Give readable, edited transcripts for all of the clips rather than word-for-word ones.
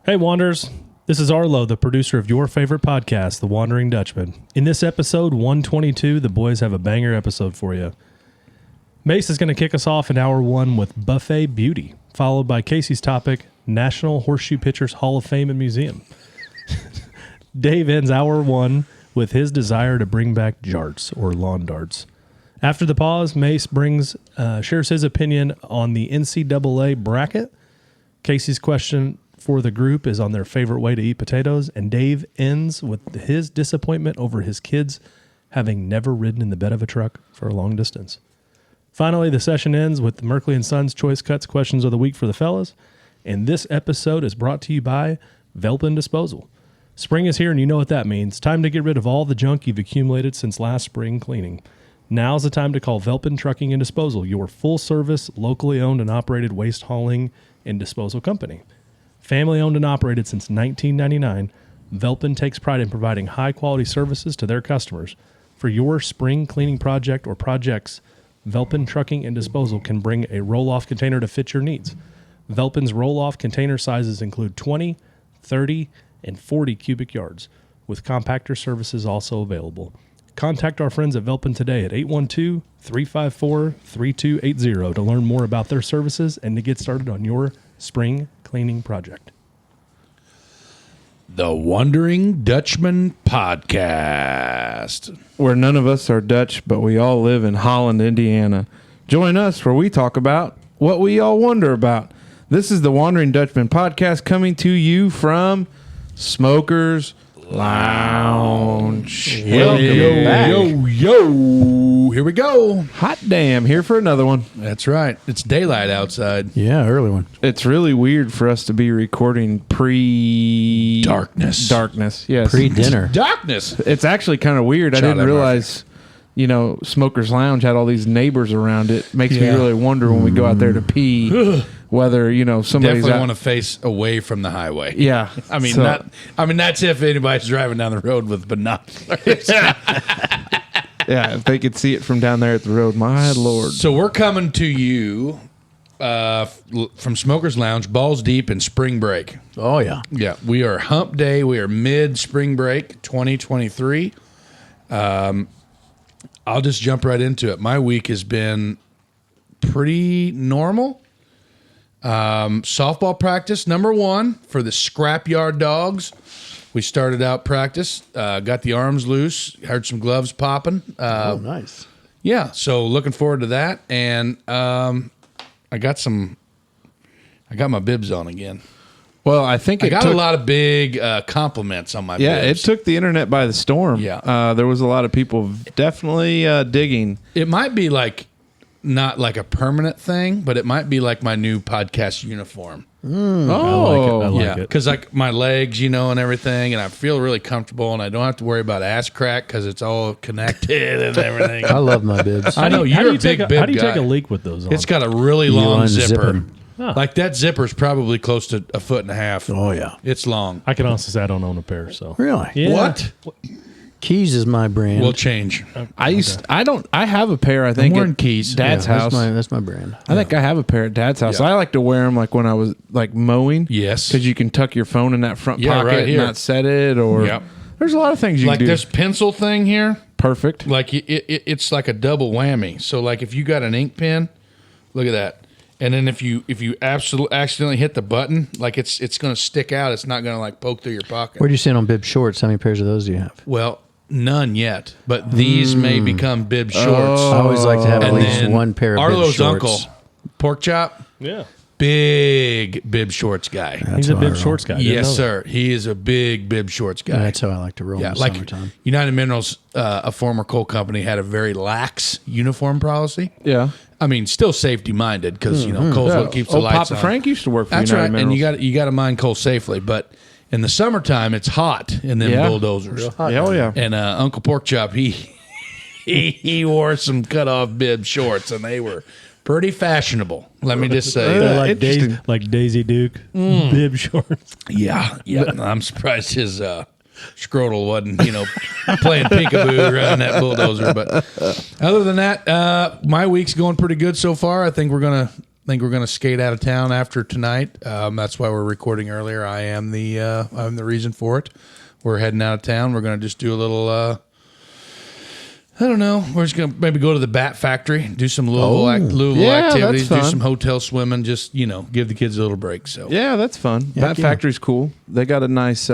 Hey, Wanderers. This is Arlo, the producer of your favorite podcast, The Wondering Dutchmen. In this episode 122, the boys have a banger episode for you. Mace is going to kick us off in hour one with Buffet Beauty, followed by Casey's topic, National Horseshoe Pitchers Hall of Fame and Museum. Dave ends hour one with his desire to bring back jarts or lawn darts. After the pause, Mace shares his opinion on the NCAA bracket. Casey's question for the group is on their favorite way to eat potatoes, and Dave ends with his disappointment over his kids having never ridden in the bed of a truck for a long distance. Finally, the session ends with the Merkley & Sons Choice Cuts questions of the week for the fellas, and this episode is brought to you by Velpen Disposal. Spring is here, and you know what that means. Time to get rid of all the junk you've accumulated since last spring cleaning. Now's the time to call Velpen Trucking and Disposal, your full-service, locally owned and operated waste hauling and disposal company. Family owned and operated since 1999, Velpen takes pride in providing high-quality services to their customers. For your spring cleaning project or projects, Velpen Trucking and Disposal can bring a roll-off container to fit your needs. Velpen's roll-off container sizes include 20, 30, and 40 cubic yards, with compactor services also available. Contact our friends at Velpen today at 812-354-3280 to learn more about their services and to get started on your spring cleaning project. The Wondering Dutchmen podcast, where none of us are Dutch, but we all live in Holland, Indiana. Join us where we talk about what we all wonder about. This is the Wondering Dutchmen podcast, coming to you from Smokers Lounge. Welcome back. Yo, here we go. Hot damn, here for another one. That's right. It's daylight outside. Yeah, early one. It's really weird for us to be recording Darkness. Yes. Pre-dinner. Darkness. It's actually kind of weird. I Shout didn't out realize, Smokers Lounge had all these neighbors around it. Makes me really wonder when we go out there to pee whether, somebody's Definitely want to face away from the highway. Yeah. I mean, So- that's if anybody's driving down the road with binoculars. Yeah, if they could see it from down there at the road, my Lord. So we're coming to you from Smokers Lounge, balls deep in spring break. Oh, yeah. Yeah, we are hump day. We are mid-spring break 2023. I'll just jump right into it. My week has been pretty normal. Softball practice, number one, for the scrapyard dogs. We started out practice, got the arms loose, heard some gloves popping. Oh, nice. Yeah, so looking forward to that. And I got my bibs on again. Well, I think I got a lot of big compliments on my bibs. Yeah, it took the internet by the storm. Yeah. There was a lot of people definitely digging. It might be not like a permanent thing, but it might be like my new podcast uniform. I like it. Because my legs, and everything, and I feel really comfortable, and I don't have to worry about ass crack because it's all connected and everything. I love my bibs. I know How you're do a you big take bib How do you guy. take a leak with those on? It's got a really You long unzip zipper. 'em. Huh. Like that zipper's probably close to 1.5 feet. Oh, yeah. It's long. I can honestly say I don't own a pair, so. Really? Yeah. What? Keys is my brand. We'll change. I have a pair, I think, wearing at Keys. Dad's Yeah, house. That's my brand. I think I have a pair at Dad's house. Yeah. I like to wear them when I was mowing. Yes. Because you can tuck your phone in that front Yeah, pocket right and here. not set it. Or Yep. there's a lot of things you Like can do. this pencil thing here, Perfect. it's like a double whammy. So if you got an ink pen, look at that. And then if you absolutely accidentally hit the button, it's going to stick out. It's not going to poke through your pocket. Where'd you stand on bib shorts? How many pairs of those do you have? Well, none yet, but these may become bib shorts. I always like to have at And least then one pair of Arlo's bib shorts. uncle, Pork Chop, Yeah. big bib shorts guy. He's a how I bib roll. shorts guy. Didn't Yes, know sir. He is a big bib shorts guy. That's how I like to roll in the summertime. United Minerals, a former coal company, had a very lax uniform policy. Yeah. I mean, still safety minded because coal's what keeps the Old lights Papa on. Frank used to work for That's United right, and Minerals. you got to mine coal safely. But in the summertime, it's hot in them Yeah. bulldozers. Hell yeah. And Uncle Pork Chop, he wore some cut off bib shorts, and they were pretty fashionable. Let me just say. They're that. like Daisy Duke bib shorts. Yeah. I'm surprised his scrotal wasn't, playing peekaboo around that bulldozer. But other than that, my week's going pretty good so far. I think we're gonna think we're going to skate out of town after tonight. That's why we're recording earlier. I'm the reason for it. We're heading out of town. We're going to just do a little, I don't know. We're just going to maybe go to the Bat Factory, do some Louisville activities, do some hotel swimming, just, give the kids a little break. So Yeah, that's fun. Bat Factory's cool. They got a nice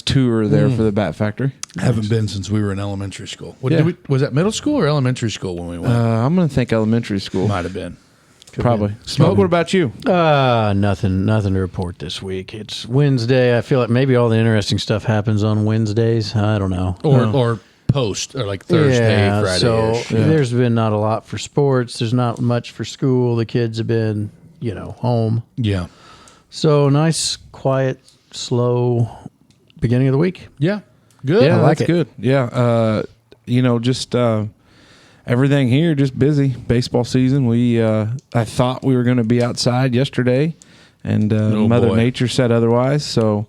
tour there for the Bat Factory. Haven't been since we were in elementary school. Was that middle school or elementary school when we went? I'm going to think elementary school. Might have been. Probably. Smoke, what about you? Nothing to report this week. It's Wednesday. I feel like maybe all the interesting stuff happens on Wednesdays. I don't know. Or post, or like Thursday, Friday. So there's been not a lot for sports. There's not much for school. The kids have been, home. Yeah. So nice, quiet, slow beginning of the week. Yeah. Good. Yeah, I like that's it. good. Yeah. Just everything here, just busy. Baseball season. I thought we were going to be outside yesterday, and Mother Nature said otherwise. So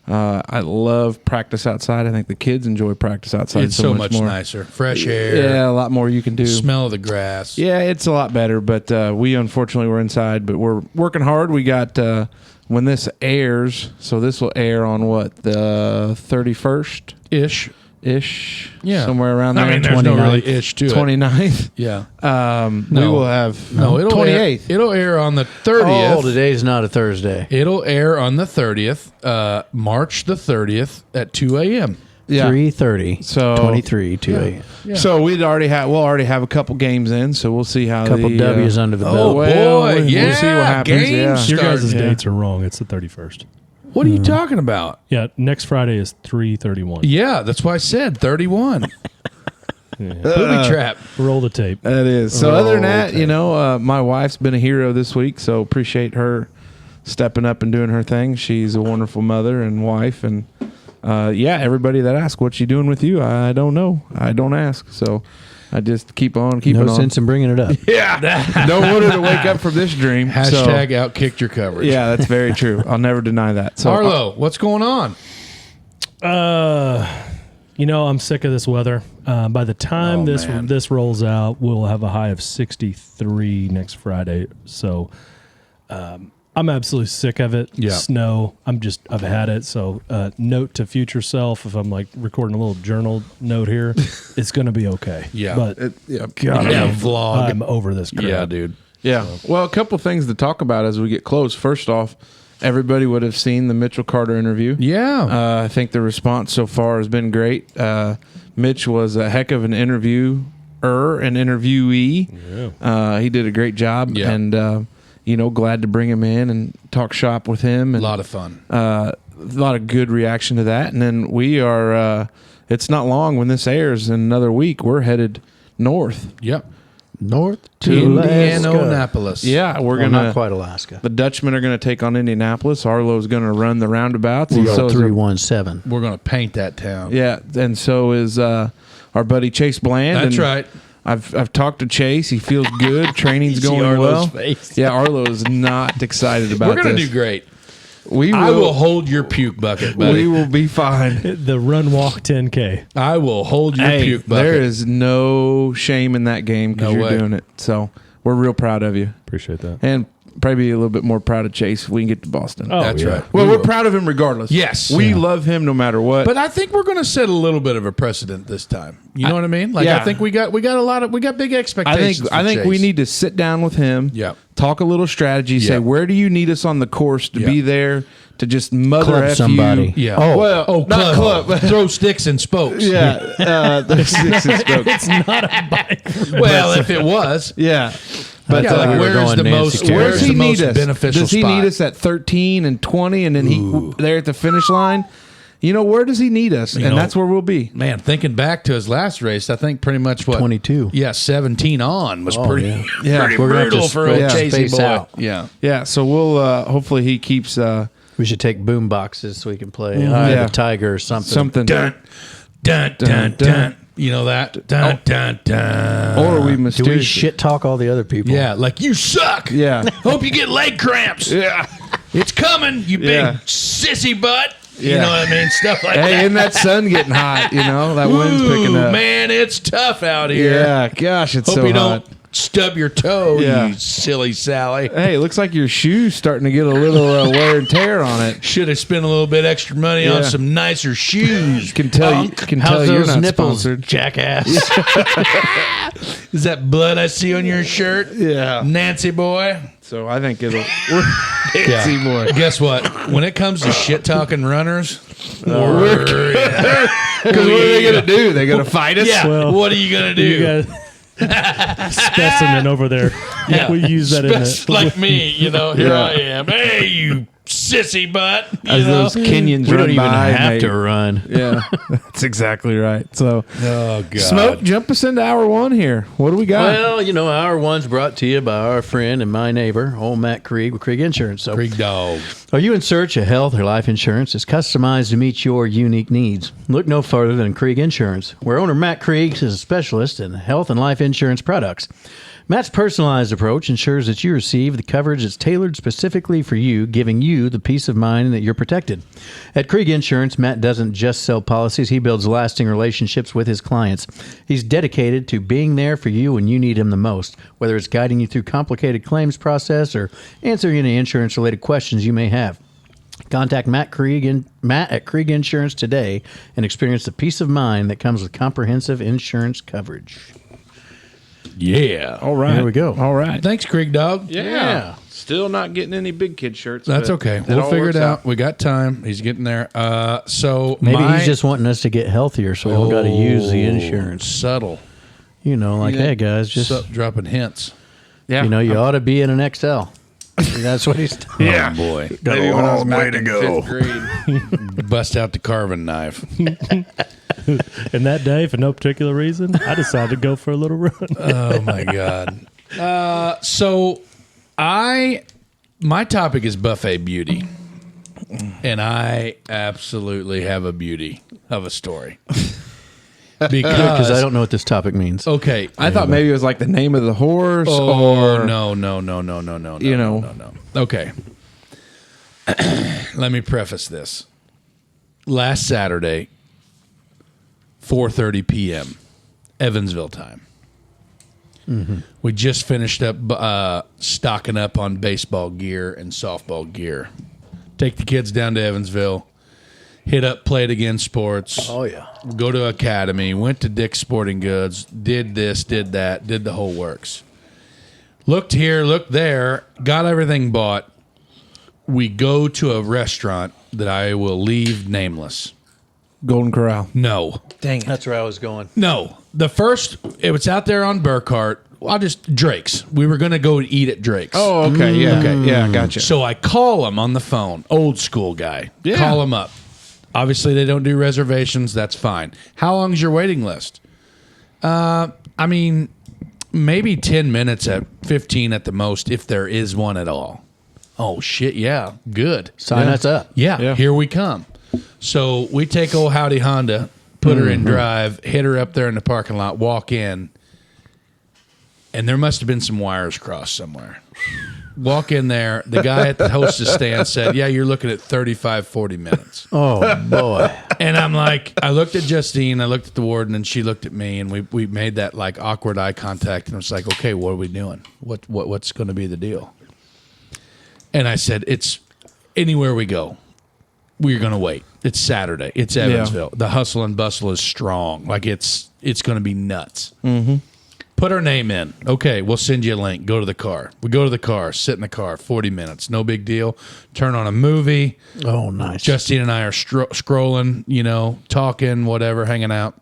I love practice outside. I think the kids enjoy practice outside. It's so much more nicer. Fresh air. Yeah, a lot more you can do. Smell of the grass. Yeah, it's a lot better. But we unfortunately were inside. But we're working hard. We got when this airs. So this will air on what, the 31st ish. Yeah, somewhere around there. I mean, there's no really ish to it. 29th. Yeah. We will have it'll 28th. It'll air on the 30th. Oh, today's not a Thursday. It'll air on the 30th, March the 30th at 2 a.m. Yeah. 3:30. So 23, 2 a.m. Yeah. So we'll already have a couple games in. So we'll see how Couple W's under the belt. boy, we'll yeah, see what happens. games. Your guys' Starting, dates are wrong. It's the 31st. What are you talking about? Yeah, next Friday is 3/31. Yeah, that's why I said 31. Booby trap. Roll the tape. That is. So other than that, my wife's been a hero this week, so appreciate her stepping up and doing her thing. She's a wonderful mother and wife, and everybody that asks, "What's she doing with you?" I don't know. I don't ask, so I just keep on. No sense in bringing it up. Yeah, don't want her to wake up from this dream. Hashtag outkicked your coverage. Yeah, that's very true. I'll never deny that. So Arlo, what's going on? I'm sick of this weather. By the time man. this rolls out, we'll have a high of 63 next Friday. So I'm absolutely sick of it. Yeah. Snow. I've had it. So note to future self, if I'm like recording a little journal note here, it's going to be okay. Yeah. But Vlog. I'm over this crap. Yeah, dude. yeah. Well, a couple things to talk about as we get close. First off, everybody would have seen the Mitchell Carter interview. Yeah. I think the response so far has been great. Mitch was a heck of an interviewee. Yeah. He did a great job, Yeah. and glad to bring him in and talk shop with him. A And lot of fun. a lot of good reaction to that. And then we are. It's not long when this airs. In another week, we're headed north. Yep. North to Indianapolis. Yeah, we're Well, gonna. not quite Alaska. The Dutchmen are going to take on Indianapolis. Arlo's going to run the roundabouts. We and go so is 317. We're going to paint that town. Yeah, and so is our buddy Chase Bland. That's and right. I've talked to Chase. He feels good. Training's See going Arlo's well. face. Yeah, Arlo is not excited about We're going to this. do great. We I will hold your puke bucket, buddy. We will be fine. The run walk 10K. I will hold your Hey, puke bucket. there is no shame in that game because No you're way. doing it. So we're real proud of you, Appreciate that. and probably a little bit more proud of Chase if we can get to Boston. Oh, That's yeah. right. Well, We we're will. proud of him regardless. Yes. we Yeah. love him no matter what. But I think we're going to set a little bit of a precedent this time. You know what I mean? Like yeah. I think we got big expectations. I think for we Chase. need to sit down with him. Yeah. Talk a little strategy. Say, Yeah. where do you need us on the course to Yeah. be there to just mother Club F somebody. you? Yeah. Well, not club. Throw sticks and spokes. Yeah. There's six and spokes. It's not a bike. Well, if it was. Yeah. But Yeah, like we were where's going the Nancy most Kerrigan. where's Where's the he most need us? beneficial Does he spot? need us at 13 and 20 and then he there at the finish line? Where does he need us? And know, that's where we'll be. Man, thinking back to his last race, I think pretty much 22. Yeah, 17 on was pretty, yeah. Yeah. pretty We're gonna have brutal to for a space Chasey boy. out. Yeah. Yeah. So we'll hopefully he keeps We should take boom boxes so we can play Yeah. the Tiger or something. something. Dun, dun, dun, dun. You know that? Dun, dun, dun. Or we Do we mysterious. shit talk all the other people? Yeah, like you suck. Yeah. Hope you get leg cramps. Yeah. It's coming, you big Yeah. sissy butt. You Yeah. know what I mean? Stuff like Hey, that. isn't that sun getting hot? That wind's picking Ooh, up. man, it's tough out here. Yeah, gosh, it's Hope so you hot. stub your toe, Yeah. you silly Sally. Hey, it looks like your shoe's starting to get a little wear and tear on it. Should have spent a little bit extra money on Yeah. some nicer shoes. Can tell How's you're those not nipples, sponsored. jackass? Is that blood I see on your shirt? Yeah. Nancy boy. So I think it'll. Nancy boy. Guess what? When it comes to shit talking runners, Because what are they gonna do? They gonna fight us? yeah. Well, What are you gonna do? You got specimen over there. Yeah. We use that in Just the like me, here Yeah. I am. Hey, you sissy butt. As those Kenyans We run don't even by, have mate. to run. Yeah, that's exactly right. So, Oh god. Smoke, jump us into hour one here. What do we got? Well, hour one's brought to you by our friend and my neighbor, old Matt Krieg with Krieg Insurance. So, Krieg dog. are you in search of health or life insurance that's customized to meet your unique needs? Look no further than Krieg Insurance, where owner Matt Krieg is a specialist in health and life insurance products. Matt's personalized approach ensures that you receive the coverage that's tailored specifically for you, giving you the peace of mind that you're protected. At Krieg Insurance, Matt doesn't just sell policies, he builds lasting relationships with his clients. He's dedicated to being there for you when you need him the most, whether it's guiding you through complicated claims process or answering any insurance-related questions you may have. Contact Matt at Krieg Insurance today and experience the peace of mind that comes with comprehensive insurance coverage. Yeah. All right. Here we go. All right. Thanks, Krieg dog. Yeah. Still not getting any big kid shirts. That's but okay. it We'll all figure it works out. We got time. He's getting there. So Maybe he's just wanting us to get healthier so we don't got to use the insurance. Subtle. Hey guys, just Dropping hints. Yeah. you ought to be in an XL. That's what he's doing. Yeah. Oh boy. Got a long way to go. Grade. Bust out the carving knife. And that day, for no particular reason, I decided to go for a little run. Oh my god. So my topic is buffet beauty. And I absolutely have a beauty of a story. Because I don't know what this topic means. Okay. I thought maybe it was like the name of the horse Oh, or no. Okay. Let me preface this. Last Saturday, 4:30 p.m., Evansville time. Mm-hmm. We just finished up stocking up on baseball gear and softball gear. Take the kids down to Evansville, hit up Play It Again Sports. Oh, yeah. Go to Academy, went to Dick's Sporting Goods, did this, did that, did the whole works. Looked here, looked there, got everything bought. We go to a restaurant that I will leave nameless. Golden Corral. No. Dang it. That's where I was going. No. The first, it was out there on Burkhart. Drake's. We were going to go eat at Drake's. Oh, okay. Yeah. Okay. Yeah. Gotcha. So I call him on the phone, old school guy. Yeah. Call him up. Obviously, they don't do reservations. That's fine. How long's your waiting list? Maybe 10 minutes at 15 at the most, if there is one at all. Oh, shit. Yeah. Good. Sign us up. Yeah, here we come. So we take old Howdy Honda, put her in drive, hit her up there in the parking lot, walk in, and there must have been some wires crossed somewhere. Walk in there. The guy at the hostess stand said, yeah, you're looking at 35, 40 minutes. Oh, boy. And I'm like, I looked at Justine, I looked at the warden, and she looked at me, and we made that like awkward eye contact, and I was like, okay, what are we doing? What's going to be the deal? And I said, it's anywhere we go, we're going to wait. It's Saturday. It's Evansville. The hustle and bustle is strong. Like it's going to be nuts. Mm-hmm. Put our name in. Okay, we'll send you a link. Go to the car. We go to the car, sit in the car, 40 minutes. No big deal. Turn on a movie. Oh, nice. Justine and I are scrolling, talking, whatever, hanging out.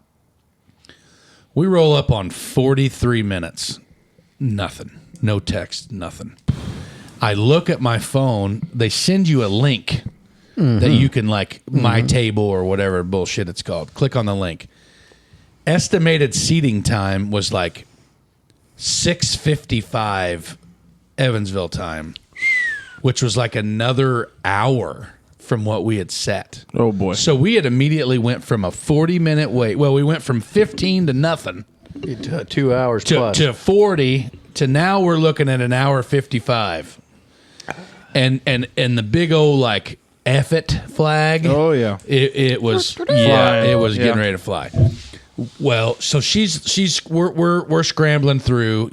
We roll up on 43 minutes. Nothing. No text, nothing. I look at my phone. They send you a link that you can My Table or whatever bullshit it's called. Click on the link. Estimated seating time was 6:55 Evansville time, which was another hour from what we had set. Oh, boy. So we had immediately went from a 40-minute wait. Well, we went from 15 to nothing 2 hours plus. to 40 to now we're looking at an hour 55. And the big old F it flag. Oh, yeah. It was Flying. it was Yeah. getting ready to fly. Well, so we're scrambling through,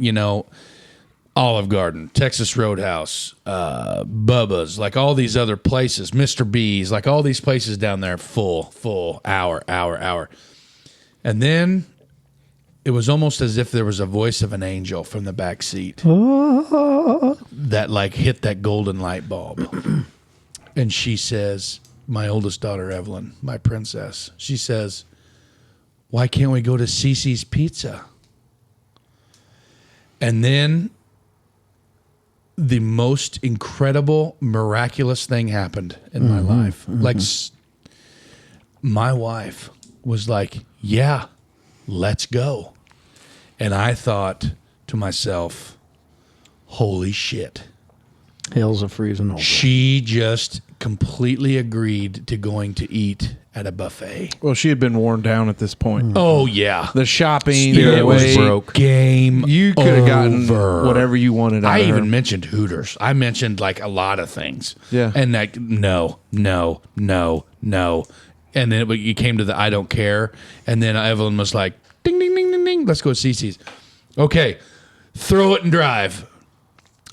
Olive Garden, Texas Roadhouse, Bubba's, like all these other places, Mr. B's, like all these places down there, full, hour. And then it was almost as if there was a voice of an angel from the back seat that like hit that golden light bulb. And she says, my oldest daughter, Evelyn, my princess, she says, why can't we go to Cece's Pizza? And then the most incredible, miraculous thing happened in my life. Like, my wife was like, yeah, let's go. And I thought to myself, holy shit. Hell's a freezing over. She just completely agreed to going to eat at a buffet. Well, she had been worn down at this point. Oh, yeah. The shopping, Spirit the was way broke. Game you could have gotten over. whatever you wanted out I of her. even mentioned Hooters. I mentioned like a lot of things. Yeah. And like, no. And then you came to the I don't care. And then Evelyn was like, ding, ding, ding, ding, ding. Let's go to Cece's. Okay. Throw it and drive.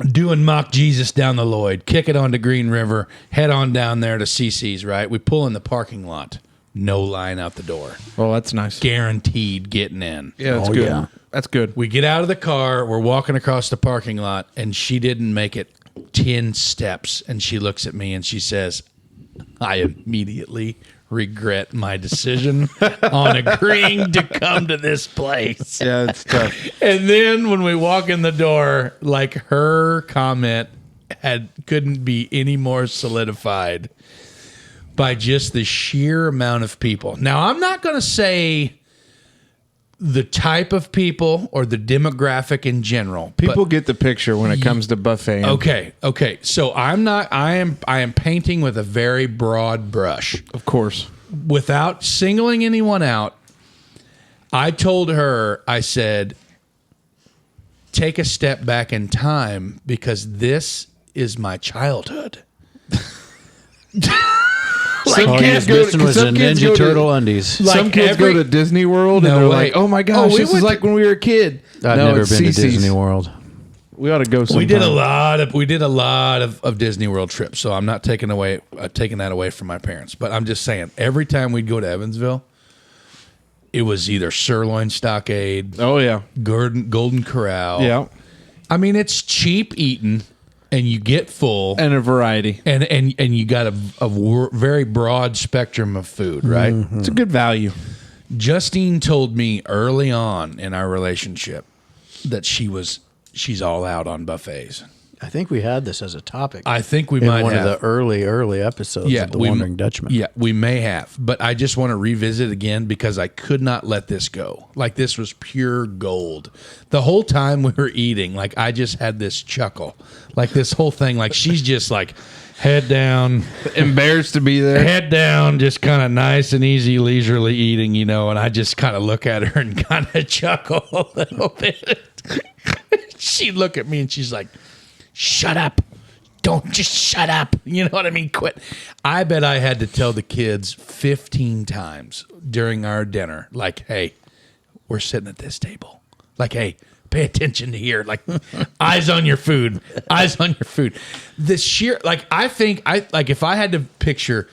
Doing mock Jesus down the Lloyd. Kick it onto Green River. Head on down there to Cece's, right? We pull in the parking lot. No line out the door. Oh, that's nice. Guaranteed getting in. Yeah, that's good. Yeah. That's good. We get out of the car. We're walking across the parking lot, and she didn't make it 10 steps. And she looks at me and she says, I immediately regret my decision on agreeing to come to this place. Yeah, it's tough. And then when we walk in the door, like her comment couldn't be any more solidified by just the sheer amount of people. Now, I'm not going to say the type of people or the demographic in general. People get the picture when it comes to buffet. Okay. So I am painting with a very broad brush. Of course. Without singling anyone out, I told her, I said, take a step back in time because this is my childhood. All kids he go was to- missing was a some kids Ninja go to- Turtle undies. Like Some kids every- go to Disney World and No they're way. like, oh my gosh, we this is went like when we were a kid. I've No, never it's been to CC's. Disney World. We ought to go sometime. We did a lot of Disney World trips, so I'm not taking that away from my parents. But I'm just saying, every time we'd go to Evansville, it was either Sirloin Stockade, Oh, yeah. Golden Corral. Yeah. I mean, it's cheap eating, and you get full, And a variety. and you got a very broad spectrum of food, right? It's a good value. Justine told me early on in our relationship that she's all out on buffets. I think we had this as a topic. I think we in might one have. of the early episodes of the Wondering Dutchmen. Yeah, we may have, but I just want to revisit again because I could not let this go. Like this was pure gold. The whole time we were eating, like I just had this chuckle. Like this whole thing, like she's just like head down, Embarrassed to be there. head down, just kind of nice and easy, leisurely eating, and I just kind of look at her and kind of chuckle a little bit. She'd look at me and she's like, shut up. Don't just shut up. You know what I mean? Quit. I bet I had to tell the kids 15 times during our dinner, like, hey, we're sitting at this table. Like, hey, pay attention to here. Like, eyes on your food. Eyes on your food. The sheer, like, I think, if I had to picture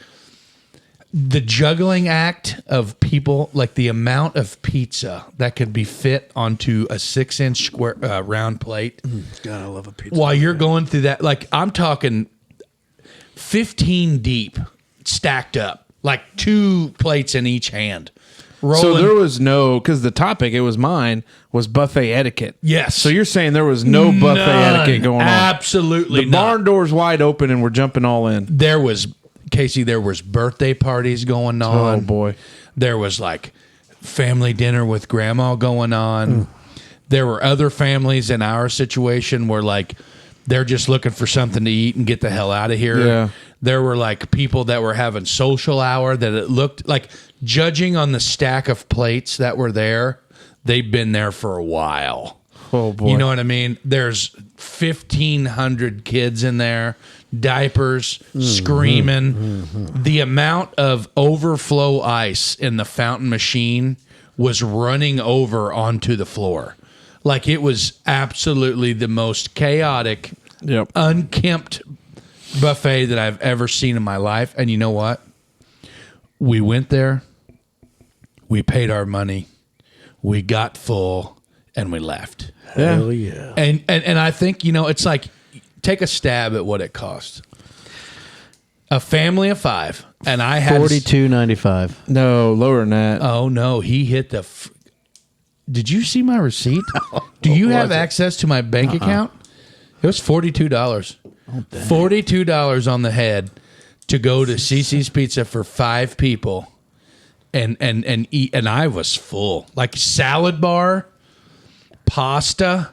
the juggling act of people, like the amount of pizza that could be fit onto a 6-inch square round plate. God, I love a pizza. While you're going through that, like I'm talking 15 deep, stacked up, like 2 plates in each hand. Rolling. So there was no, because the topic, it was mine, was buffet etiquette. Yes. So you're saying there was no buffet etiquette going on. Absolutely The not. barn door's wide open and we're jumping all in. There was, Casey, there was birthday parties going on. Oh, boy. There was like family dinner with grandma going on. There were other families in our situation where like they're just looking for something to eat and get the hell out of here. Yeah. There were like people that were having social hour that it looked like, judging on the stack of plates that were there, they'd been there for a while. Oh, boy. You know what I mean? There's 1,500 kids in there, diapers, screaming. The amount of overflow ice in the fountain machine was running over onto the floor. Like it was absolutely the most chaotic, unkempt buffet that I've ever seen in my life. And you know what? We went there, we paid our money, we got full, and we left. Hell yeah. And I think, it's like, take a stab at what it cost. A family of 5, and I had $42.95. No, lower than that. Oh no, he hit the. Did you see my receipt? Do you have access to my bank account? It was $42. $42 on the head to go to CC's Pizza for 5 people, and eat. And I was full. Like salad bar, pasta,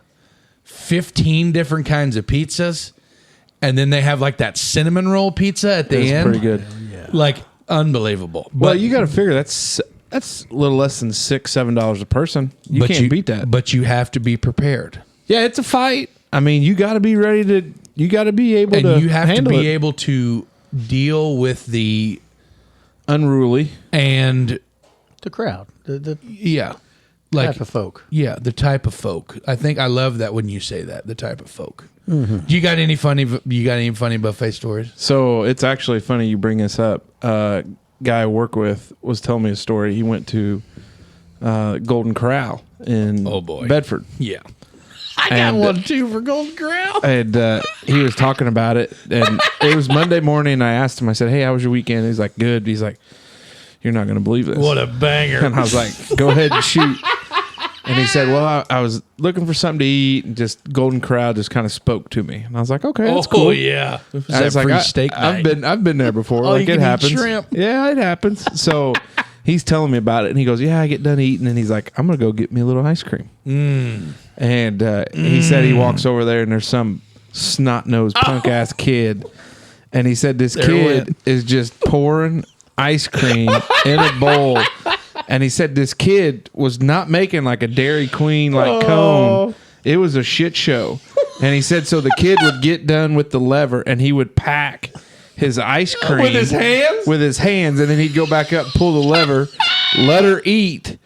15 different kinds of pizzas. And then they have like that cinnamon roll pizza at the end. Pretty good. Like unbelievable. Well, But you got to figure that's a little less than $6-7 a person. You can't beat that. But you have to be prepared. Yeah, it's a fight. I mean, you got to be ready to. You got to be able And to. you have to handle be it. able to deal with the Unruly. and The crowd. The yeah, like type of folk. yeah, the type of folk. I think I love that when you say that, the type of folk. Do you got any funny buffet stories? So it's actually funny you bring this up. Guy I work with was telling me a story. He went to Golden Corral in Bedford. Yeah. I got one too for Golden Corral. And he was talking about it. And it was Monday morning. And I asked him, I said, hey, how was your weekend? He's like, good. He's like, you're not going to believe this. What a banger. And I was like, go ahead and shoot. And he said, well, I was looking for something to eat. And just Golden Corral just kind of spoke to me. And I was like, okay, that's cool. Oh, yeah. Was I was that like, free steak night? I've been there before. Oh, like you can it eat happens. shrimp. Yeah, it happens. So he's telling me about it, and he goes, "Yeah, I get done eating," and he's like, "I'm gonna go get me a little ice cream." And he said he walks over there, and there's some snot-nosed punk-ass kid, and he said this kid is just pouring ice cream in a bowl. And he said this kid was not making like a Dairy Queen cone. It was a shit show. And he said so the kid would get done with the lever and he would pack his ice cream With his hands? With his hands, and then he'd go back up, pull the lever, let her eat,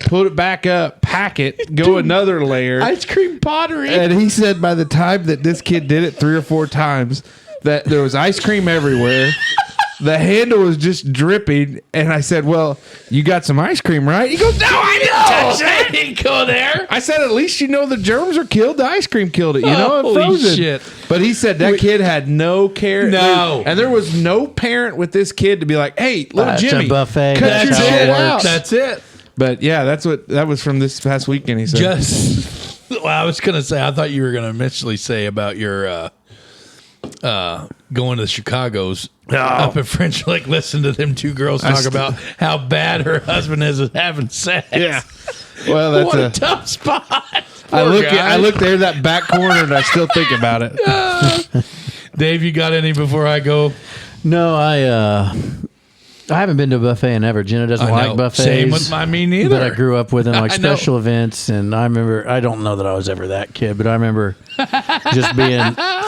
put it back up, pack it, go another layer. Ice cream pottery. And he said by the time that this kid did it 3 or 4 times, that there was ice cream everywhere. The handle was just dripping, and I said, well, you got some ice cream, right? He goes, no, I didn't touch it. I didn't go there. I said, at least you know the germs are killed. The ice cream killed it, you know? Holy Frozen. shit. But he said that kid had no care. No. And there was no parent with this kid to be like, hey, little That's a Jimmy, buffet. cut That's your how it shit works. out. That's it. But yeah, that was from this past weekend, he said. Well, I was going to say, I thought you were going to eventually say about your going to the Chicago's up at French Lick, listen to them 2 girls talk about how bad her husband is at having sex. Yeah. Well, that's What a tough spot. I look there, that back corner, and I still think about it. Dave, you got any before I go? No, I haven't been to a buffet in ever. Jenna doesn't I like know. buffets. Same with me neither. But I grew up with them like I know. special events, and I remember. I don't know that I was ever that kid, but I remember just being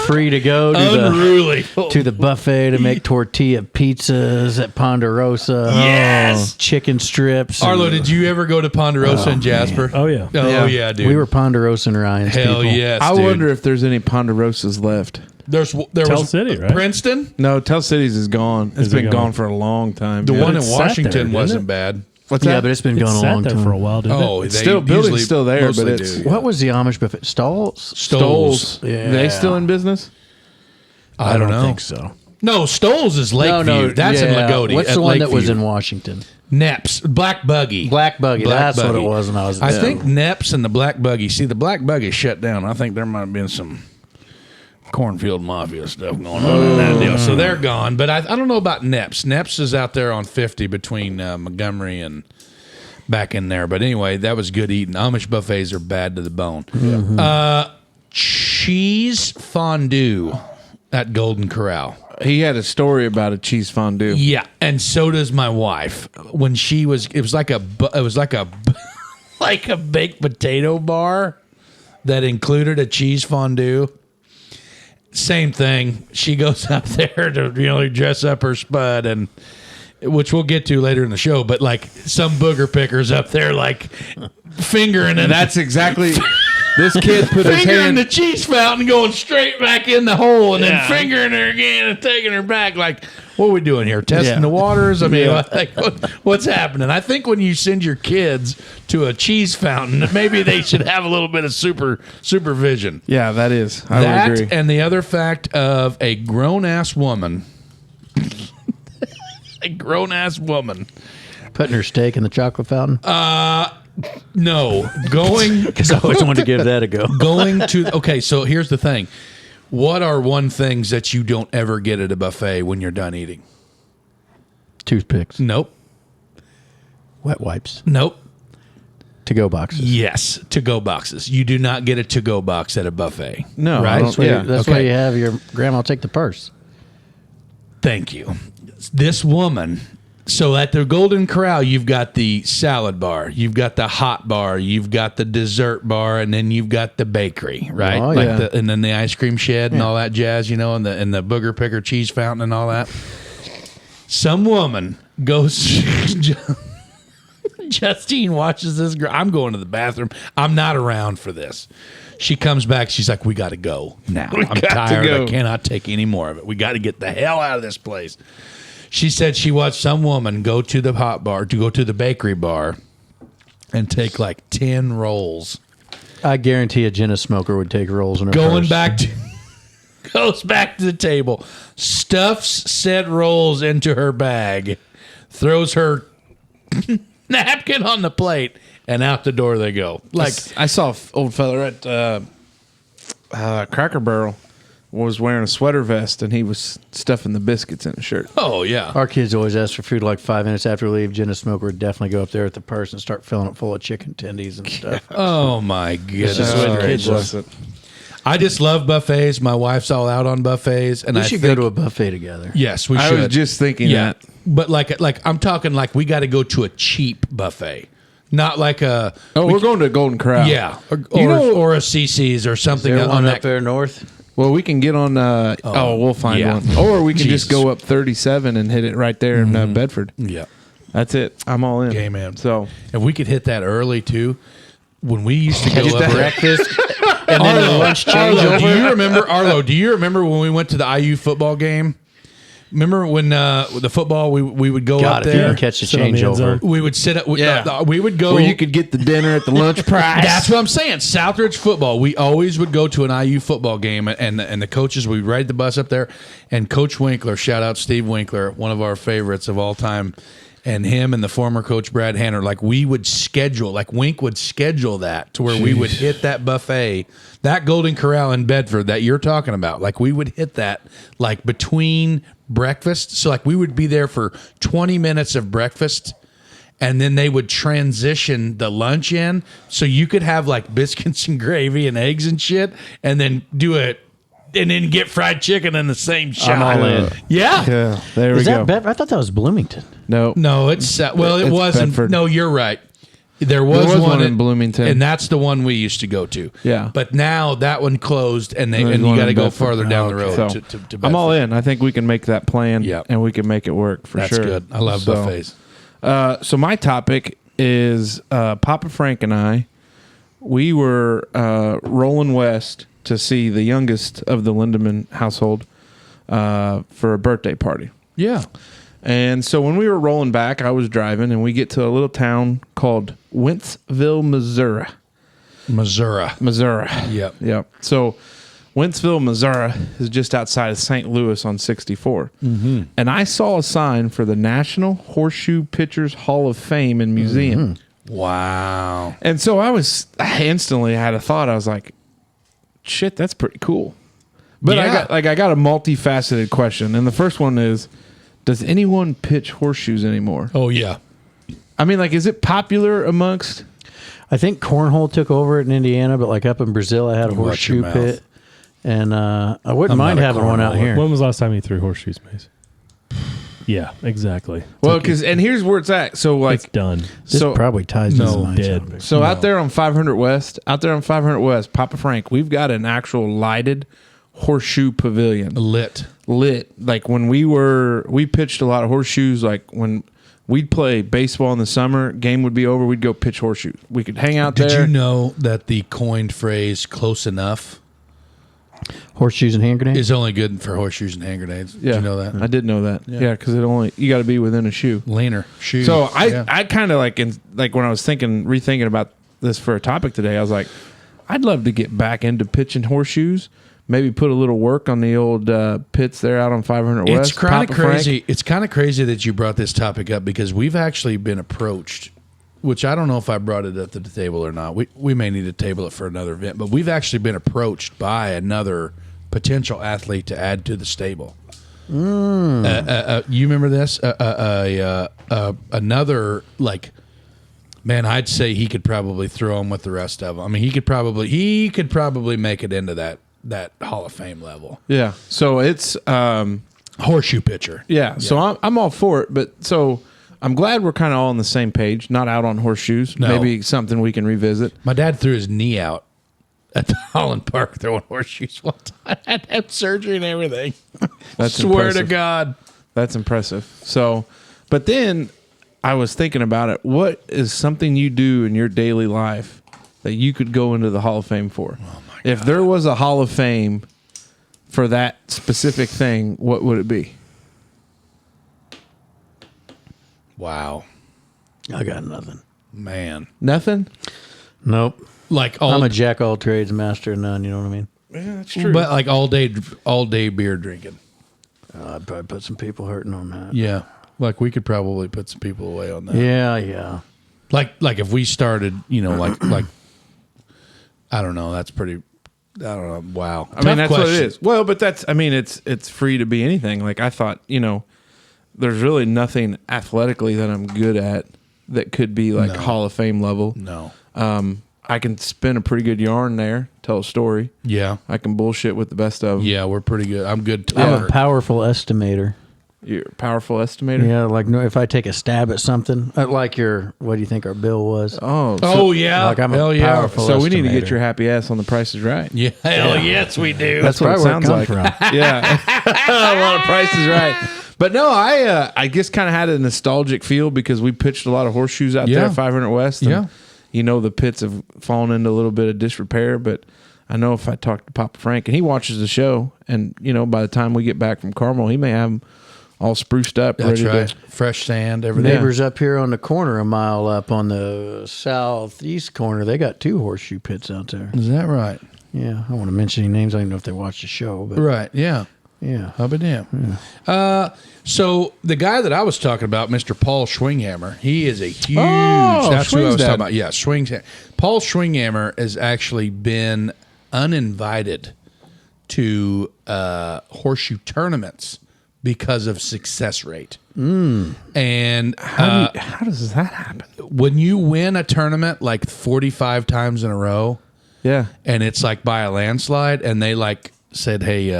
free to go Unruly. to the buffet to make tortilla pizzas at Ponderosa. Yes. Chicken strips. Arlo, did you ever go to Ponderosa and Jasper? Oh, yeah. Oh, yeah, dude. We were Ponderosa and Ryan's Hell people. yes, I dude. wonder if there's any Ponderosas left. There Tell was City, right? Princeton. No, Tell Cities is gone. It's Is it been gone? gone for a long time. The Yeah. one in it sat Washington there, didn't wasn't it? bad. What's Yeah, that? but it's been It going a sat long there time. for a while, didn't Oh, it? they Still- building's usually still there, mostly but it's- do. What was the Amish buffet? Stalls? Stoles. Yeah. They still in business? I don't know. think so. No, Stoles is Lakeview. That's in Lagodi. What's at the one that was Lakeview. in Washington? Neps, Black Buggy. Black Buggy. Black That's what Buggy. it was when I was I there. think Neps and the Black Buggy. See, the Black Buggy shut down. I think there might have been some cornfield mafia stuff going on in that deal. So they're gone. But I don't know about Neps. Neps is out there on 50 between Montgomery and back in there. But anyway, that was good eating. Amish buffets are bad to the bone. Cheese fondue at Golden Corral. He had a story about a cheese fondue. Yeah, and so does my wife. When she was, it was like a like a baked potato bar that included a cheese fondue. Same thing. She goes up there to dress up her spud, and which we'll get to later in the show, but like some booger pickers up there, like fingering and That's exactly. This kid put his fingering hand. the cheese fountain, going straight back in the hole, and then fingering her again and taking her back. Like, what are we doing here? Testing the waters? I mean, like, what's happening? I think when you send your kids to a cheese fountain, maybe they should have a little bit of supervision. Yeah, that is. I would agree. And the other fact of a grown ass woman, Putting her steak in the chocolate fountain. no, going Because I always wanted to give that a go. going to. Okay, so here's the thing. What are one things that you don't ever get at a buffet when you're done eating? Toothpicks. Nope. Wet wipes. Nope. To-go boxes. Yes, to-go boxes. You do not get a to-go box at a buffet. No, right? I don't- That's why, Yeah, that's why you have your grandma take the purse. Thank you. This woman. So at the Golden Corral, you've got the salad bar, you've got the hot bar, you've got the dessert bar, and then you've got the bakery, right? Oh, yeah. And then the ice cream shed and all that jazz, you know, and the booger picker cheese fountain and all that. Some woman goes. Justine watches this girl. I'm going to the bathroom. I'm not around for this. She comes back. She's like, "We got to go now. I'm tired. go. I cannot take any more of it. We got to get the hell out of this place." She said she watched some woman go to the hot bar, to go to the bakery bar, and take like 10 rolls. I guarantee a Jenna smoker would take rolls in her Going purse. back to, goes back to the table, stuffs said rolls into her bag, throws her napkin on the plate, and out the door they go. Like, I saw an old fella at Cracker Barrel was wearing a sweater vest and he was stuffing the biscuits in his shirt. oh yeah. Our kids always ask for food like 5 minutes after we leave. Jenna smoker would definitely go up there at the purse and start filling it full of chicken tendies and stuff. Oh my goodness. just the way the kids bless love. it. I just love buffets. My wife's all out on buffets, and We I should think, go to a buffet together. yes, we I should. was just thinking yeah, that. but like I'm talking like we got to go to a cheap buffet, not like a We're going to a Golden Corral. yeah, or a CC's or something There on one that. up there north. Well, we can get on. We'll find yeah. one, or we can Jesus. just go up 37 and hit it right there in Bedford. Yeah, That's it. I'm all in. Okay, man. So if we could hit that early too, when we used to go Get up the there. breakfast and then the lunch change Arlo, over. do you remember Arlo? Do you remember when we went to the IU football game? Remember when the football we would go God, up if you there? didn't catch the Sit on the end changeover. zone. We would sit up. Yeah. We would go. where you could get the dinner at the lunch price. That's what I'm saying. Southridge football. We always would go to an IU football game, and the coaches. We'd ride the bus up there, and Coach Winkler, shout out Steve Winkler, one of our favorites of all time, and him and the former coach Brad Hanner. Like we would schedule, like Wink would schedule that to where we would hit that buffet, that Golden Corral in Bedford that you're talking about. Like we would hit that like between breakfast. So like we would be there for 20 minutes of breakfast. And then they would transition the lunch in, so you could have like biscuits and gravy and eggs and shit, and then do it, and then get fried chicken in the same shot. I'm all in. Yeah. Yeah, there we Is go. that Bedford? I thought that was Bloomington. No, No, it's well, it It's wasn't. Bedford. No, you're right. There was one in Bloomington. and that's the one we used to go to. Yeah. but now that one closed, and There's you one got to in go Bedford. farther down the road. So, to I'm all Bedford. in. I think we can make that plan. Yep. And we can make it work for That's sure. good. I love So, buffets. So my topic is Papa Frank and I. We were rolling west to see the youngest of the Lindemann household for a birthday party. Yeah. And so when we were rolling back, I was driving, and we get to a little town called Wentzville, Missouri. Missouri. Yep. Yep. So Wentzville, Missouri is just outside of St. Louis on 64. Mm-hmm. And I saw a sign for the National Horseshoe Pitchers Hall of Fame and Museum. Wow. And so I instantly had a thought. I was like, shit, that's pretty cool. But Yeah. I got a multifaceted question. And the first one is, does anyone pitch horseshoes anymore? Oh yeah. I mean, like, is it popular amongst... I think cornhole took over it in Indiana, but like up in Brazil, I had a You watch your horseshoe mouth. pit, and I wouldn't I'm mind not a having one out cornholer. here. When was the last time you threw horseshoes, Mace? Yeah, exactly. Well, and here's where it's at. So, It's like, done. This so probably ties to No, mine. dead. out there on 500 West, Papa Frank, we've got an actual lighted horseshoe pavilion. Lit. Like when we pitched a lot of horseshoes. Like when we'd play baseball in the summer, game would be over, we'd go pitch horseshoes. We could hang out there. Did you know that the coined phrase "close enough" Horseshoes and hand grenades? is only good for horseshoes and hand grenades? Yeah, Did you know that? I did know that. Yeah, because you got to be within a shoe. Leaner shoe. So I kind of like when I was rethinking about this for a topic today, I was like, I'd love to get back into pitching horseshoes. Maybe put a little work on the old pits there out on 500 West. It's kind of crazy. It's kind of crazy that you brought this topic up because we've actually been approached, which I don't know if I brought it up to the table or not. We may need to table it for another event, but we've actually been approached by another potential athlete to add to the stable. You remember this? Another man, I'd say he could probably throw him with the rest of them. I mean, he could probably make it into that Hall of Fame level. Yeah. So it's Horseshoe pitcher. yeah. So I'm all for it, but so I'm glad we're kind of all on the same page. Not out on horseshoes. No. Maybe something we can revisit. My dad threw his knee out at the Holland Park throwing horseshoes one time. I had to have surgery and everything. That's Swear impressive. to God. That's impressive. So, but then I was thinking about it. What is something you do in your daily life that you could go into the Hall of Fame for? Oh my God. If there was a Hall of Fame for that specific thing, what would it be? Wow. I got nothing. Man. Nothing? Nope. Like I'm a jack all trades, master of none. You know what I mean? Yeah, that's true. But like all day beer drinking. I'd probably put some people hurting on that. Yeah. Like we could probably put some people away on that. Yeah. Like if we started, like I don't know, that's pretty I don't know. Wow. I mean, that's what it is. Well, but it's free to be anything. Like I thought, there's really nothing athletically that I'm good at that could be like Hall of Fame level. No. I can spin a pretty good yarn there, tell a story. Yeah. I can bullshit with the best of them. Yeah, we're pretty good. I'm good. I'm a powerful estimator. You're a powerful estimator? Yeah, if I take a stab at something, what do you think our bill was? Oh, yeah. Like I'm Hell a yeah. powerful so we need to estimator. get your happy ass on the Price is Right. Yeah. Hell yes, we do. That's what it probably where it sounds come like. from. Yeah. A lot of Price is Right. But no, I just kind of had a nostalgic feel because we pitched a lot of horseshoes out there at 500 West. And, the pits have fallen into a little bit of disrepair, but I know if I talk to Papa Frank, and he watches the show, and, by the time we get back from Carmel, he may have them all spruced up. That's ready right. to Fresh sand, everything. Neighbors up here on the corner, a mile up on the southeast corner, they got 2 horseshoe pits out there. Is that right? Yeah, I don't want to mention any names. I don't even know if they watch the show, but Right. Yeah. yeah. I'll be damn. So the guy that I was talking about, Mr. Paul Schwinghammer, he is a huge. That's who I was Schwing's dad. talking about. Yeah, Paul Schwinghammer has actually been uninvited to horseshoe tournaments because of success rate. And How does that happen? when you win a tournament like 45 times in a row, Yeah. and it's like by a landslide, and they said, "Hey,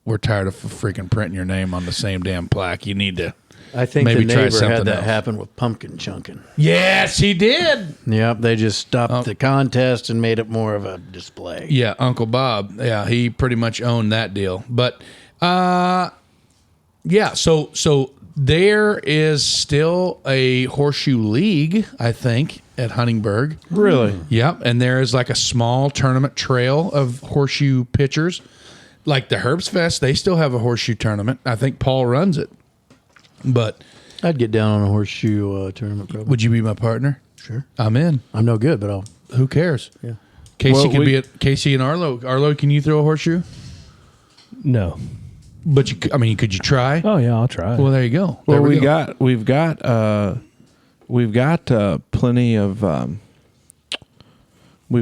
we're tired of freaking printing your name on the same damn plaque. You need to." I think Maybe the try neighbor something had that else. happen with pumpkin chunking. Yes, he did. Yep, they just stopped the contest and made it more of a display. Yeah, Uncle Bob. Yeah, he pretty much owned that deal. But yeah, so there is still a horseshoe league, I think, at Huntingburg. Really? Yep, and there is like a small tournament trail of horseshoe pitchers. Like the Herbst Fest, they still have a horseshoe tournament. I think Paul runs it. But I'd get down on a horseshoe tournament probably. would you be my partner? Sure. I'm in. I'm no good, but I'll. Who cares? Yeah. Casey Well, could be at Casey and Arlo. Arlo, can you throw a horseshoe? No. But could you try? Oh yeah, I'll try. Well, there you go. Well, There we we've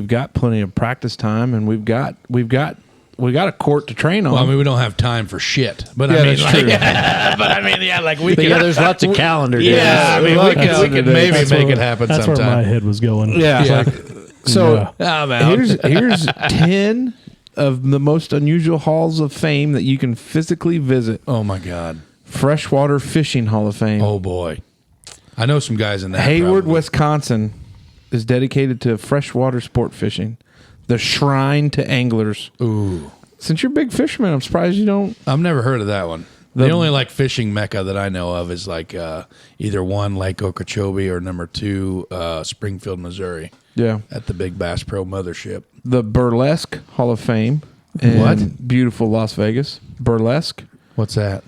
got plenty of practice time, and we've got a court to train on. Well, we don't have time for shit. But Yeah, I mean, that's true. we But can. yeah, there's lots of calendar days. Yeah, I mean, we could maybe That's make where- it happen That's where my sometime. head was going. Yeah. Yeah. So I'm out. here's 10 of the most unusual halls of fame that you can physically visit. Oh my God. Freshwater Fishing Hall of Fame. Oh boy. I know some guys in that. Hayward, probably. Wisconsin is dedicated to freshwater sport fishing. The shrine to anglers. Ooh. Since you're a big fisherman, I'm surprised you don't. I've never heard of that one. The only like fishing mecca that I know of is like either one Lake Okeechobee or number 2 Springfield, Missouri. Yeah. At the Big Bass Pro Mothership. The Burlesque Hall of Fame. In What? Beautiful Las Vegas. Burlesque. What's that?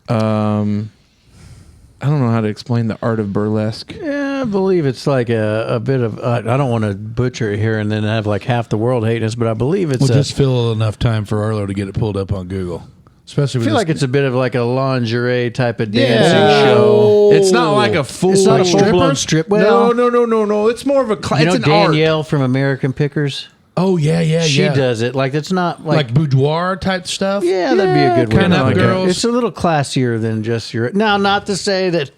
I don't know how to explain the art of burlesque. Yeah, I believe it's like a bit of. I don't want to butcher it here and then have like half the world hating us, but I believe it's. We'll just fill enough time for Arlo to get it pulled up on Google. Especially I with feel like it's a bit of like a lingerie type of Yeah. dancing show. It's not like a full. It's not a stripper. full-blown strip. Well, No. It's more of a. You know It's an art. Danielle from American Pickers? Oh yeah. She does it. Like it's not like boudoir type stuff. Yeah, that'd be a good way. Kind to of look at it. girls. It's a little classier than just your. Now, not to say that.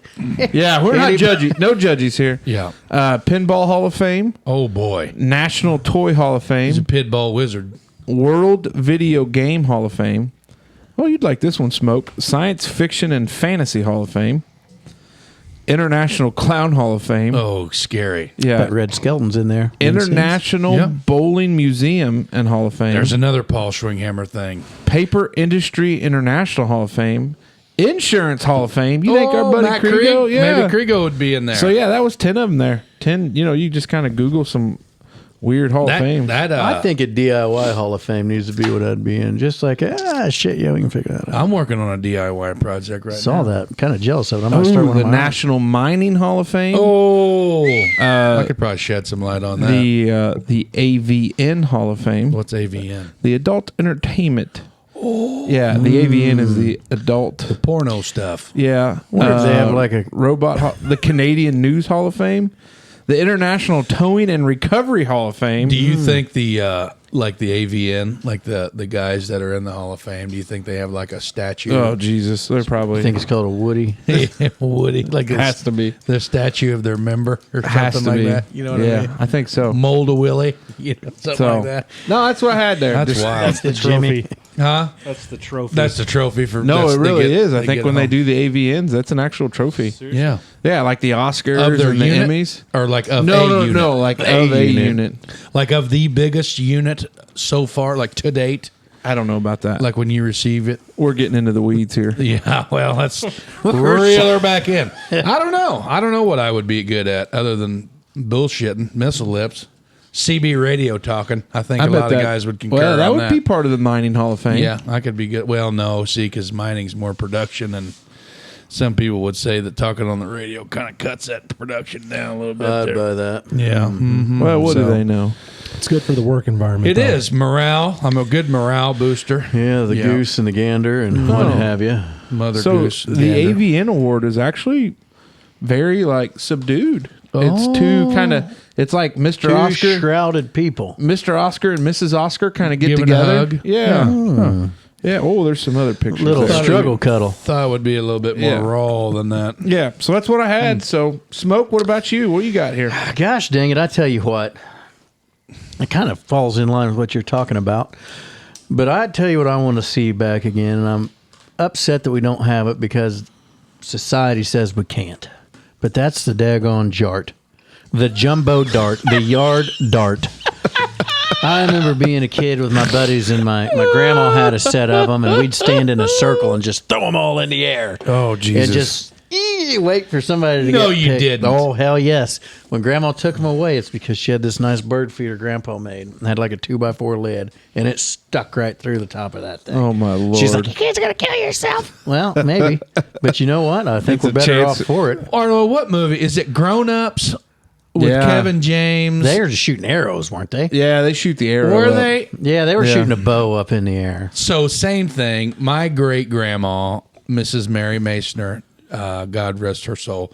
Yeah, we're not judgy. No judges here. Yeah. Pinball Hall of Fame, Oh boy, National Toy Hall of he's a Fame, pitball wizard. World Video Game Hall of Fame. Oh, you'd like this one, Smoke. Science Fiction and Fantasy Hall of Fame, International Clown Hall of Fame. Oh, scary. Yeah, But Red Skelton's in there. International Yeah. Bowling Museum and Hall of Fame. There's another Paul Schwinghammer thing. Paper Industry International Hall of Fame, Insurance Hall of Fame. You think our buddy Matt Kriego? Krieg? Yeah. Maybe Kriego would be in there. So yeah, that was 10 of them there. 10. You know, you just kind of Google some weird Hall of Fame. I think a DIY Hall of Fame needs to be what I'd be in. Just like, shit, yeah, we can figure that out. I'm working on a DIY project right Saw now. that. Kind of jealous of it. I'm going to start one the of mine. National Mining Hall of Fame. Oh, I could probably shed some light on that. The AVN Hall of Fame. What's AVN? The Adult Entertainment. Oh. Yeah, the AVN is the adult. Porno stuff. Yeah. Wonder if they have like a robot. The Canadian News Hall of Fame. The International Towing and Recovery Hall of Fame. Do you think the like the AVN, like the guys that are in the Hall of Fame, do you think they have like a statue? Oh Jesus, they're probably. I think it's called a Woody. Woody, like has to be the statue of their member or has something to like be. that. You know what I mean? I think so. Mold a Willie, something like that. No, that's what I had there. That's Just- wild. That's the trophy. Huh? That's the trophy. That's the trophy for. No, that's- it really they get- is. I think get when they home. do the AVNs, that's an actual trophy. yeah, Yeah, like the Oscars of their and the unit Emmys. or like of No, a no, unit. no, like of a unit. Like of the biggest unit so far, like to date, I don't know about that. like when you receive it. We're getting into the weeds here. Yeah, well, let's reel her back in. I don't know. I don't know what I would be good at other than bullshitting, missile lips, CB radio talking. I think a bet lot of that- guys would concur Well, that on would be part of the Mining Hall of Fame. Yeah, I could be good. Well, no, see, because mining's more production, and some people would say that talking on the radio kind of cuts that production down a little bit. I'd there. buy that. Yeah. Mhm. Well, what do So- they know? It's good for the work environment. It though. is morale. I'm a good morale booster. Yeah, the goose and the gander and what have you. Mother So goose. the gander. AVN award is actually very like subdued. It's two kind of. It's like Mr. Two Oscar, shrouded people. Mr. Oscar and Mrs. Oscar kind of get Giving a together. hug. Yeah. Yeah. Oh, there's some other pictures. Little there. struggle cuddle. Thought it would be a little bit more Yeah. raw than that. Yeah. So that's what I had. So Smoke, what about you? What you got here? Gosh dang it, I tell you what. It kind of falls in line with what you're talking about. But I tell you what I want to see back again, and I'm upset that we don't have it because society says we can't. But that's the daggone jart. The jumbo dart, the yard dart. I remember being a kid with my buddies, and my grandma had a set of them, and we'd stand in a circle and just throw them all in the air. Oh Jesus! And just wait for somebody to No, get you picked. didn't. Oh, hell yes. When Grandma took them away, it's because she had this nice bird feeder Grandpa made. And had like a 2x4 lid, and it stuck right through the top of that thing. Oh my Lord! She's like, you kids are going to kill yourself. Well, maybe. But you know what? I think It's we're a better chance. off for it. Arnold, what movie? Is it Grown Ups with Yeah. Kevin James? They were just shooting arrows, weren't they? yeah, they shoot the arrow. Were up. they? Yeah, they were Yeah. shooting a bow up in the air. So same thing. My great grandma, Mrs. Mary Masner, God rest her soul.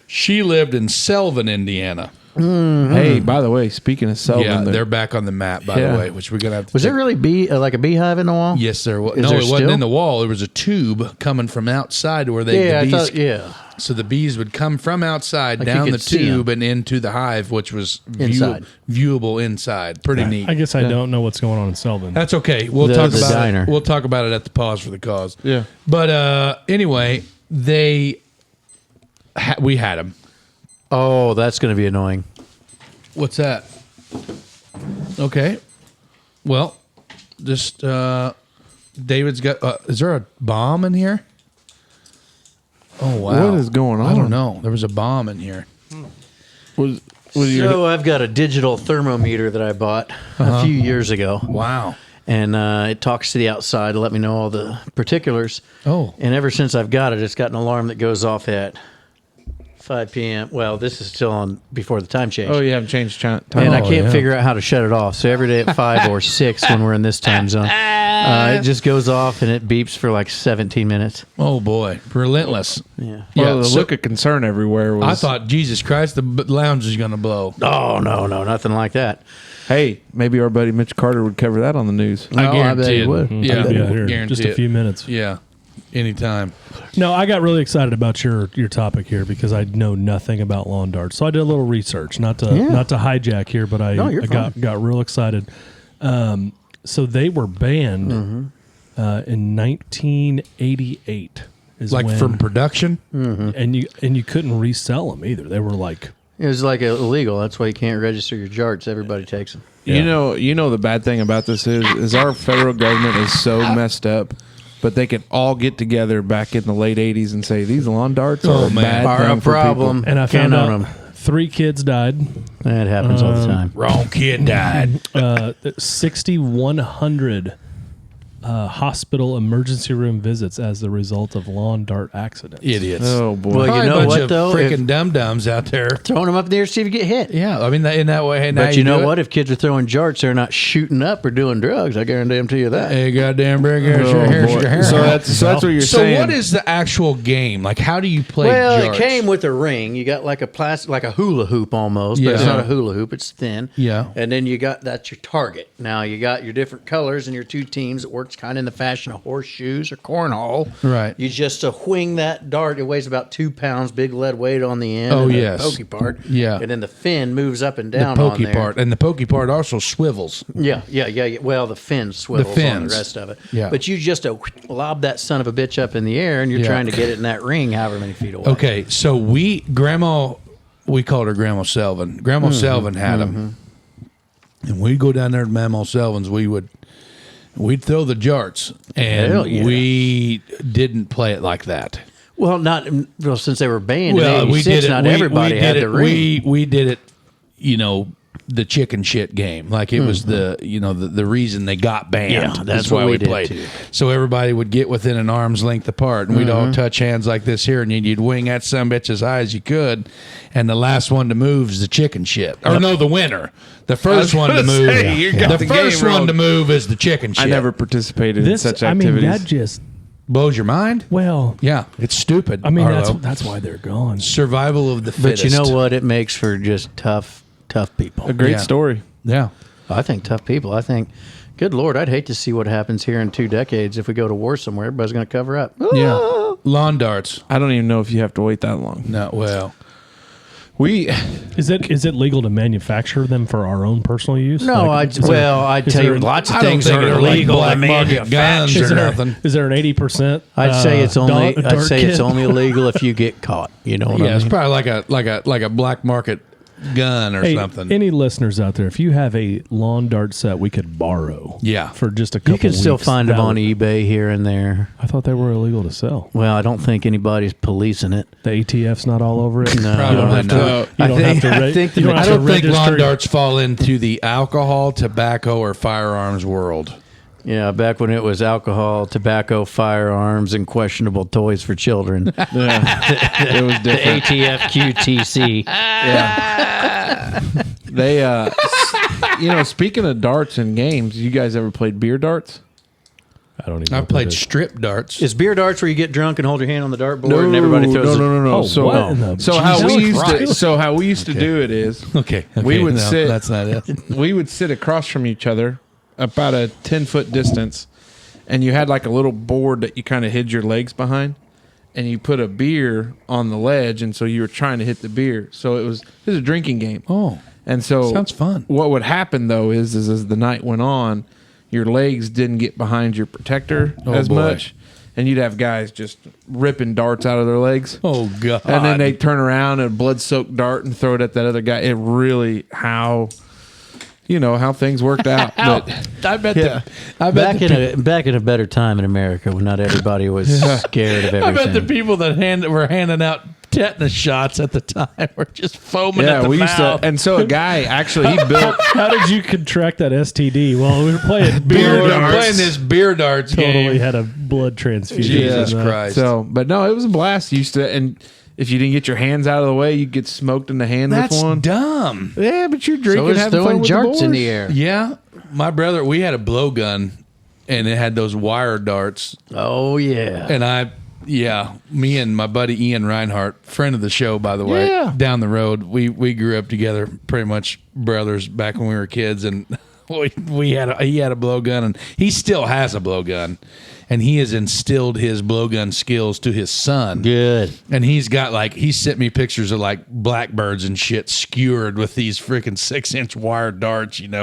She lived in Selvin, Indiana. Hey, by the way, speaking of Selvin, Yeah, there- they're back on the map, by Yeah. the way, which we're gonna have to. Was there really like a beehive in the wall? Yes, there was. Is No, there it wasn't still? in the wall. There was a tube coming from outside where they Yeah, the I bees. thought, yeah. So the bees would come from outside Like you down could the see 'em. tube and into the hive, which was Inside. viewable inside. Pretty neat. I guess I don't know what's going on in Selvin. That's okay. We'll The talk about diner. it. We'll talk about it at the pause for the cause. Yeah. But anyway, we had them. Oh, that's going to be annoying. What's that? Okay. Well, David's got. Is there a bomb in here? Oh wow! What is going on? I don't know. There was a bomb in here. So I've got a digital thermometer that I bought a few years ago. Wow. And it talks to the outside to let me know all the particulars. Oh. And ever since I've got it, it's got an alarm that goes off at 5 p.m. Well, this is still on before the time change. Oh, you haven't changed time. And I can't figure out how to shut it off. So every day at 5 or 6 when we're in this time zone, it just goes off and it beeps for like 17 minutes. Oh boy, relentless. Yeah. Well, the so- look of concern everywhere was. I thought, Jesus Christ, the lounge is going to blow. Oh, no, nothing like that. Hey, maybe our buddy Mitch Carter would cover that on the news. I guarantee I bet he it. would. Yeah, I'll be out here guarantee just a it. few minutes. Yeah, anytime. No, I got really excited about your topic here because I know nothing about lawn darts. So I did a little research, not to hijack here, but I you're fine. got real excited. So they were banned in 1988. Is Like when- from production? and you couldn't resell them either. They were like It was like illegal. That's why you can't register your jarts. Everybody takes them. You know the bad thing about this is our federal government is so messed up, but they could all get together back in the late '80s and say these lawn darts are a bad Are thing a for problem. people. and I Can't found own out 'em. 3 kids died. That happens all the time. Wrong kid died. 6,100 hospital emergency room visits as the result of lawn dart accidents. Idiots. Oh boy! Well, Probably you know a bunch what, of though? freaking dum-dums out there. Throwing them up in the air to see if you get hit. Yeah, I mean, in that way. Hey, now But you know do it. what? If kids are throwing jarts, they're not shooting up or doing drugs. I guarantee you that. Hey, goddamn brick. So that's what you're So saying. what is the actual game? Like, how do you play Well, jarts? it came with a ring. You got like a plastic, like a hula hoop almost, but it's Yeah. not a hula hoop. It's thin. Yeah. And then that's your target. Now you got your different colors and your 2 teams. It works kind of in the fashion of horseshoes or cornhole. Right. You just wing that dart. It weighs about 2 pounds, big lead weight on the end. Oh, and the yes. pokey part. Yeah. And then the fin moves up and The down pokey on there. part. And the pokey part also swivels. Yeah. Well, the fin swivels on fins. the rest of it. Yeah. But you just lob that son of a bitch up in the air, and you're Yeah. trying to get it in that ring however many feet away. Okay, so we called her Grandma Selvin. Grandma Selvin had them. And we'd go down there to Grandma Selvin's. We'd throw the jarts, and Hell yeah. we didn't play it like that. Well, since they were banned in '86, not everybody had the ring. We did it, the chicken shit game. Like it was the reason they got banned. Yeah, that's That's what why we we did played. too. So everybody would get within an arm's length apart, and we'd all touch hands like this here, and you'd wing that sumbitch as high as you could, and the last one to move is the chicken shit. Or no, the winner. The first one to move. you got The the first game one wrong. to move is the chicken shit. I never participated in such I mean, activities. that just blows your mind. well. Yeah, it's stupid. I mean, Arlo. that's why they're gone. survival of the But fittest. you know what? It makes for just tough people. a great Yeah. story. Yeah. I think tough people. I think, good Lord, I'd hate to see what happens here in 2 decades if we go to war somewhere. Everybody's going to cover up. Yeah. Lawn darts. I don't even know if you have to wait that long. No, well. Is it legal to manufacture them for our own personal use? No, Like, I'd is there- I'd is tell there- you lots of I don't things think are they're like illegal to black market guns manufacture. or Is there, nothing. is there an 80%? I'd say it's only. I'd say it's kit? only illegal if you get caught. You know what Yeah, I it's mean? probably like a black market gun or Hey, something. any listeners out there, if you have a lawn dart set we could borrow, Yeah. for just a couple, You can still weeks, find them that on would- eBay here and there. I thought they were illegal to sell. Well, I don't think anybody's policing it. The ATF's not all over it. No. You don't Probably have to. not. You don't have to. I re- think the you don't I have don't to think lawn register. darts fall into the alcohol, tobacco, or firearms world. Yeah, back when it was alcohol, tobacco, firearms, and questionable toys for children. Yeah, it was The different. ATF-QTC. They, speaking of darts and games, you guys ever played beer darts? I don't even. know I've what that played is. strip darts. Is beer darts where you get drunk and hold your hand on the dartboard and everybody throws no. Oh, So, what in the so how we Jesus used to, Christ? so how we used to do it is okay. we would no, sit. That's not it. we would sit across from each other about a 10-foot distance, and you had like a little board that you kind of hid your legs behind, and you put a beer on the ledge, and so you were trying to hit the beer. So it was a drinking game. Oh. And so Sounds fun. What would happen though is as the night went on, your legs didn't get behind your protector as boy. much, and you'd have guys just ripping darts out of their legs. Oh, God. And then they'd turn around and blood-soaked dart and throw it at that other guy. It really, how how things worked out. But I bet. Yeah. Back in a better time in America when not everybody was scared of everything. I bet the people that were handing out tetanus shots at the time were just foaming at the we mouth. used to, and so a guy actually he built. How did you contract that STD? Well, we were playing beer beer darts. Playing this beer darts Totally game. had a blood transfusion. Jesus in that. Christ. So, but no, it was a blast. Used to, and if you didn't get your hands out of the way, you'd get smoked in the hand That's with one. dumb. Yeah, but you're So drinking, it's having fun throwing with the jarts in boys. the air. Yeah, my brother, we had a blowgun, and it had those wire darts. Oh, yeah. And me and my buddy Ian Reinhardt, friend of the show, by the way, Yeah. down the road, we grew up together, pretty much brothers back when we were kids, and he had a blowgun, and he still has a blowgun, and he has instilled his blowgun skills to his son. Good. And he's got he sent me pictures of blackbirds and shit skewered with these freaking 6-inch wire darts, And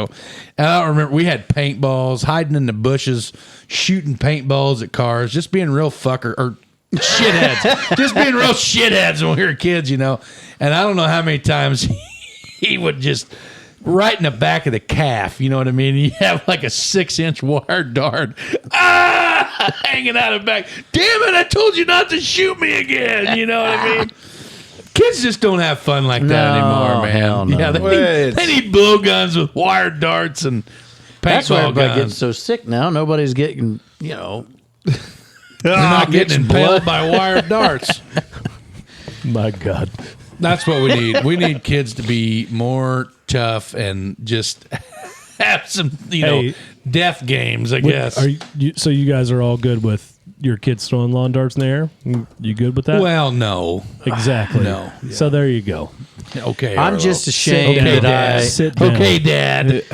I don't remember, we had paintballs, hiding in the bushes, shooting paintballs at cars, just being real shitheads. Just being real shitheads when we were kids, And I don't know how many times he would just right in the back of the calf, you know what I mean? You have a 6-inch wire dart hanging out of the back. Damn it, I told you not to shoot me again. You know what I mean? Kids just don't have fun like that anymore, man. Hell no. Yeah, they need blowguns with wire darts and That's why paintball everybody guns. gets so sick now. Nobody's getting, They're not getting impaled by wire darts. My God. That's what we need. We need kids to be more tough and just have some, death games, I guess. So you guys are all good with your kids throwing lawn darts in the air? You good with that? Well, no. Exactly. No. So there you go. Okay. I'm Arlo. just ashamed Okay, that Dad. Sit down. Okay, Dad.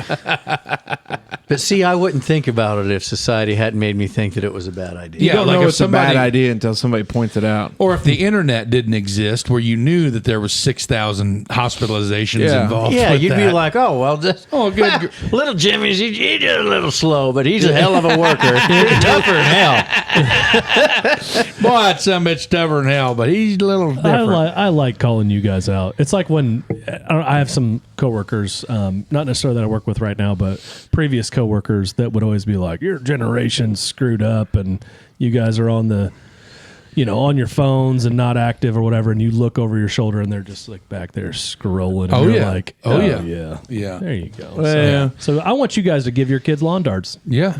But see, I wouldn't think about it if society hadn't made me think that it was a bad idea. You Yeah, don't like know if it's a bad somebody- idea until somebody points it out. Or if the internet didn't exist, where you knew that there was 6,000 hospitalizations Yeah. involved. Yeah, with you'd be that. like, oh, well, just, good. little Jimmy's, he just a little slow, but he's a hell of a worker. He's tougher than hell. Boy, that some bitch tougher than hell, but he's a little different. I like calling you guys out. It's like when I have some coworkers, not necessarily that I work with right now, but previous coworkers that would always be like, "Your generation's screwed up, and you guys are on the, on your phones and not active or whatever." And you look over your shoulder, and they're just back there scrolling. And Oh, you're yeah. like, Oh, yeah. yeah, Yeah. There you go. Yeah. So I want you guys to give your kids lawn darts. Yeah.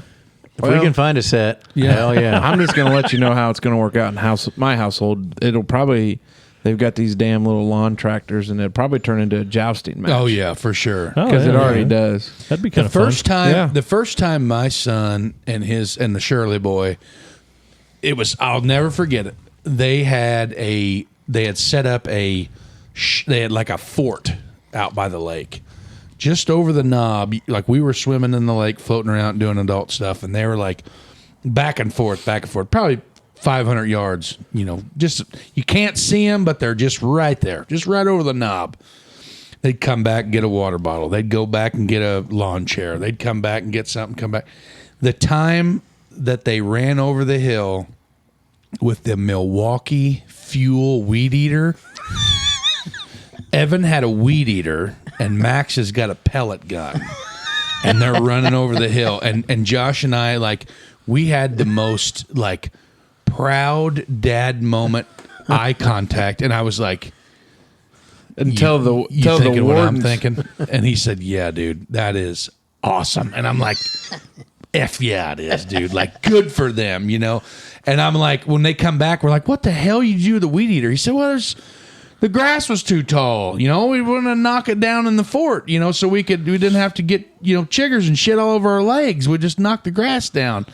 If we can find a set, hell yeah. I'm just going to let you know how it's going to work out in my household. It'll probably, they've got these damn little lawn tractors, and it'll probably turn into a jousting match. Oh, yeah, for sure. Oh, Because yeah, it already yeah. does. That'd be kind The of fun. first time my son and the Shirley boy, I'll never forget it. They had set up they had like a fort out by the lake, just over the knob. Like we were swimming in the lake, floating around, doing adult stuff, and they were back and forth, probably 500 yards. Just you can't see them, but they're just right there, just right over the knob. They'd come back and get a water bottle. They'd go back and get a lawn chair. They'd come back and get something, come back. The time that they ran over the hill with the Milwaukee Fuel weed eater, Evan had a weed eater and Max has got a pellet gun. And they're running over the hill. And Josh and I, we had the most, proud dad moment, eye contact. And I was like, And tell the thinking what I'm wardens. thinking? And he said, yeah, dude, that is awesome. And I'm like, F yeah, it is, dude. Good for them, And I'm like, when they come back, we're like, what the hell you do with the weed eater? He said, well, the grass was too tall. We want to knock it down in the fort, so we didn't have to get, chiggers and shit all over our legs. We just knocked the grass down.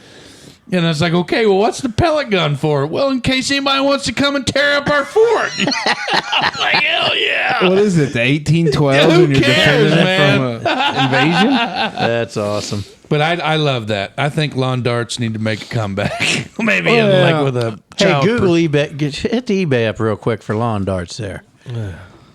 And I was like, okay, well, what's the pellet gun for? Well, in case anybody wants to come and tear up our fort. I'm like, hell yeah. What is it, the 1812 Yeah, who when you're cares, defending man? it from an invasion? That's awesome. But I love that. I think lawn darts need to make a comeback. Maybe yeah. with a Hey, child. Google eBay. Hit the eBay up real quick for lawn darts there.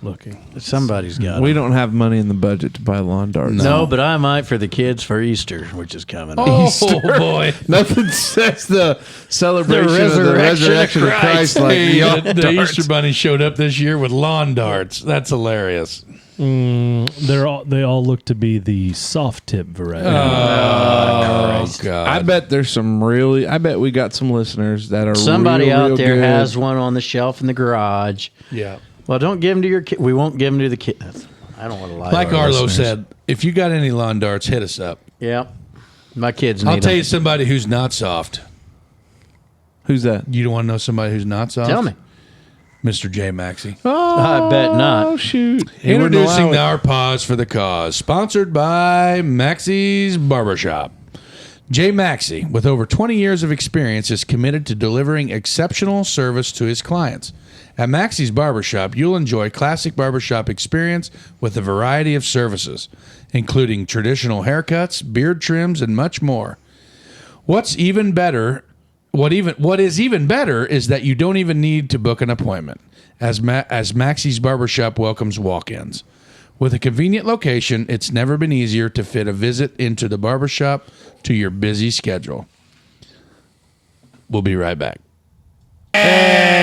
Looking. Somebody's got it. We don't have money in the budget to buy lawn darts. No, but I might for the kids for Easter, which is coming. Oh, Easter. boy. Nothing says the celebration of the resurrection resurrection of Christ like Hey, lawn the darts. Easter Bunny showed up this year with lawn darts. That's hilarious. They all look to be the soft tip variety. Oh, God. I bet there's some really. I bet we got some listeners that are Somebody real, out real there good. has one on the shelf in the garage. Yeah. Well, don't give them to your kid. We won't give them to the kids. I don't want to lie. Like to our Arlo listeners. said, if you got any lawn darts, hit us up. Yeah. My kids need I'll tell them. you somebody who's not soft. Who's that? You don't want to know somebody who's not soft? Tell me. Mr. J. Maxey. I bet not. Oh shoot! He wouldn't Introducing allow it. our Pause for the Cause, sponsored by Maxey's Barbershop. Jay Maxey, with over 20 years of experience, is committed to delivering exceptional service to his clients. At Maxey's Barbershop, you'll enjoy classic barbershop experience with a variety of services, including traditional haircuts, beard trims, and much more. What is even better is that you don't even need to book an appointment, as Maxey's Barbershop welcomes walk-ins. With a convenient location, it's never been easier to fit a visit into the barbershop to your busy schedule. We'll be right back.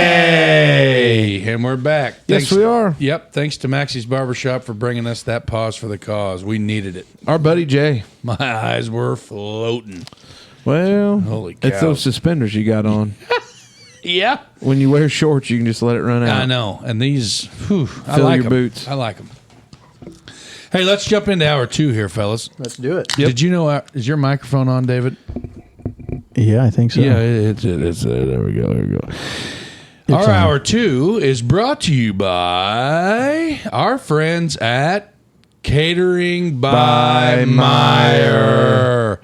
Hey! And we're back. Yes, we are. Yep. Thanks to Maxey's Barbershop for bringing us that Pause for the Cause. We needed it. Our buddy Jay. My eyes were floating. Well, Holy it's cow. those suspenders you got on. Yeah. When you wear shorts, you can just let it run out. I know. And these, I Fill like your 'em. boots. I like them. Hey, let's jump into hour 2 here, fellas. Let's do it. Did you know, is your microphone on, David? Yeah, I think so. Yeah, it's there we go. Our hour 2 is brought to you by our friends at Catering by Meyer.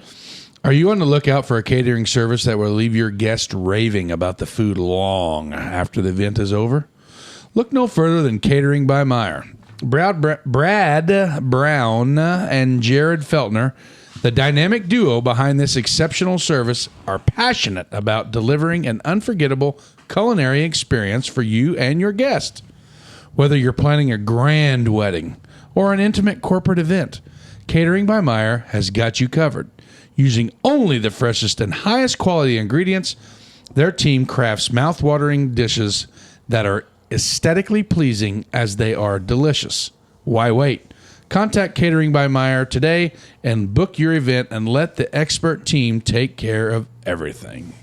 Are you on the lookout for a catering service that will leave your guest raving about the food long after the event is over? Look no further than Catering by Meyer. Brad Brown and Jared Feltner, the dynamic duo behind this exceptional service, are passionate about delivering an unforgettable culinary experience for you and your guest. Whether you're planning a grand wedding or an intimate corporate event, Catering by Meyer has got you covered. Using only the freshest and highest quality ingredients, their team crafts mouth-watering dishes that are aesthetically pleasing as they are delicious. Why wait? Contact Catering by Meyer today and book your event and let the expert team take care of everything.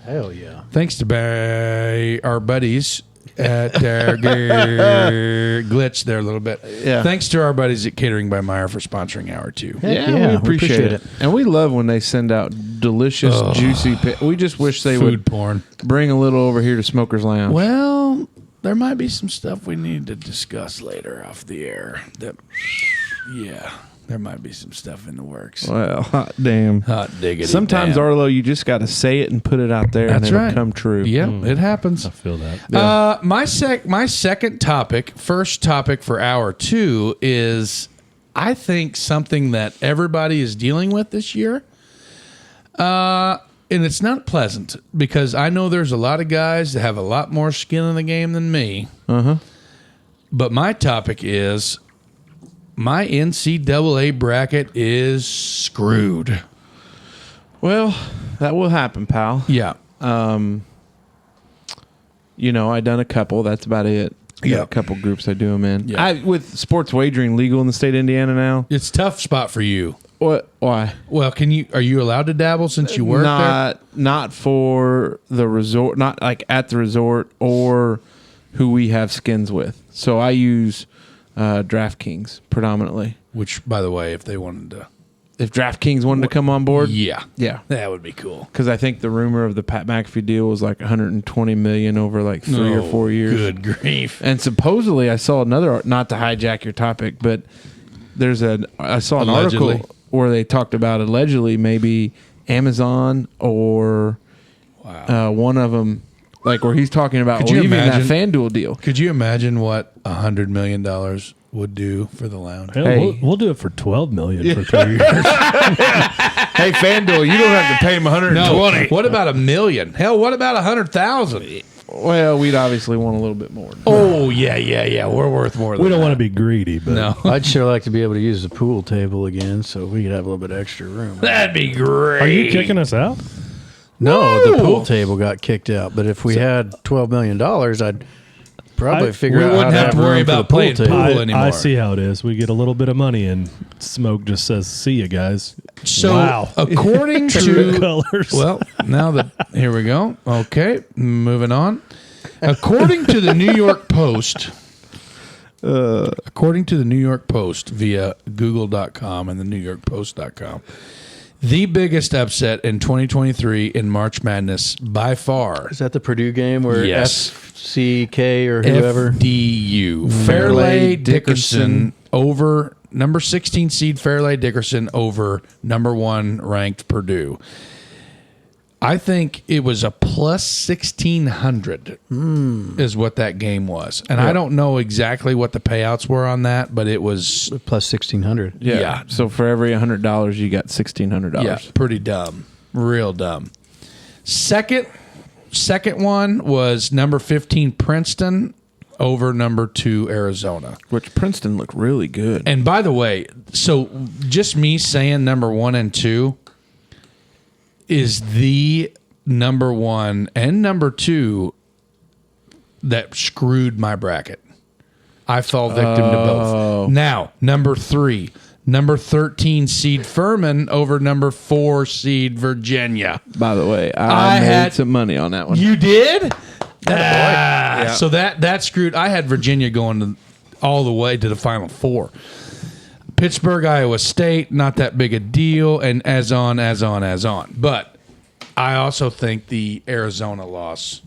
Hell yeah. Thanks to our buddies at glitch there a little bit. Yeah. Thanks to our buddies at Catering by Meyer for sponsoring hour 2. Yeah, we appreciate it. And we love when they send out delicious, juicy. We just wish they Food would porn. bring a little over here to Smoker's Lounge. Well, there might be some stuff we need to discuss later off the air. There might be some stuff in the works. Well, hot damn. Hot diggity. Sometimes, damn. Arlo, you just got to say it and put it out there, That's and it'll right. come true. Yep, it happens. I feel that. My second topic, first topic for hour 2 is, I think, something that everybody is dealing with this year. And it's not pleasant because I know there's a lot of guys that have a lot more skin in the game than me. Uh-huh. But my topic is my NCAA bracket is screwed. Well, that will happen, pal. Yeah. You know, I done a couple. That's about it. Yeah. Got a couple groups I do them in. Yeah. With sports wagering legal in the state of Indiana now. It's a tough spot for you. What? Why? Well, are you allowed to dabble since you work there? Not for the resort, not like at the resort or who we have skins with. So I use DraftKings predominantly. Which, by the way, if they wanted to. If DraftKings wanted to come on board, Yeah. yeah, That would be cool. because I think the rumor of the Pat McAfee deal was like 120 million over like 3 or 4 years. Good grief. And supposedly, I saw another. Not to hijack your topic, but I saw an Allegedly. article where they talked about allegedly maybe Amazon or one of them, like where he's talking about Could you leaving that imagine? FanDuel deal. Could you imagine what $100 million would do for the lounge? Hell, Hey. we'll do it for $12 million for 3 years. Hey, FanDuel, you don't have to pay him 120. No. What about $1 million? Hell, what about 100,000? Well, we'd obviously want a little bit more. Oh, yeah. We're worth more than We don't that. want to be greedy, but No. I'd sure like to be able to use the pool table again so we could have a little bit extra room. That'd be great. Are you kicking us out? No, the pool table got kicked out. But if we had $12 million, I'd Probably figure we out wouldn't how have to room worry for the about playing table. pool anymore. I see how it is. We get a little bit of money, and Smoke just says, "See you guys." So, wow. according True to colors. well, now that here we go. Okay, moving on. According to the New York Post, via Google.com and the NewYorkPost.com, the biggest upset in 2023 in March Madness by far. Is that the Purdue game where Yes. FCK or whoever? FDU. Fairleigh Dickinson over number 16 seed Fairleigh Dickinson over number 1 ranked Purdue. I think it was a plus 1,600 is what that game was. And I don't know exactly what the payouts were on that, but it was Plus 1,600. Yeah. So for every $100, you got $1,600. pretty dumb. Real dumb. Second one was number 15 Princeton over number 2 Arizona. Which Princeton looked really good. And by the way, so just me saying number 1 and 2 is the number 1 and number 2 that screwed my bracket. I fell victim to both. Now, number 3, number 13 seed Furman over number 4 seed Virginia. By the way, I made some money on that one. You did? So that screwed. I had Virginia going all the way to the Final Four. Pittsburgh, Iowa State, not that big a deal, and as on. But I also think the Arizona loss,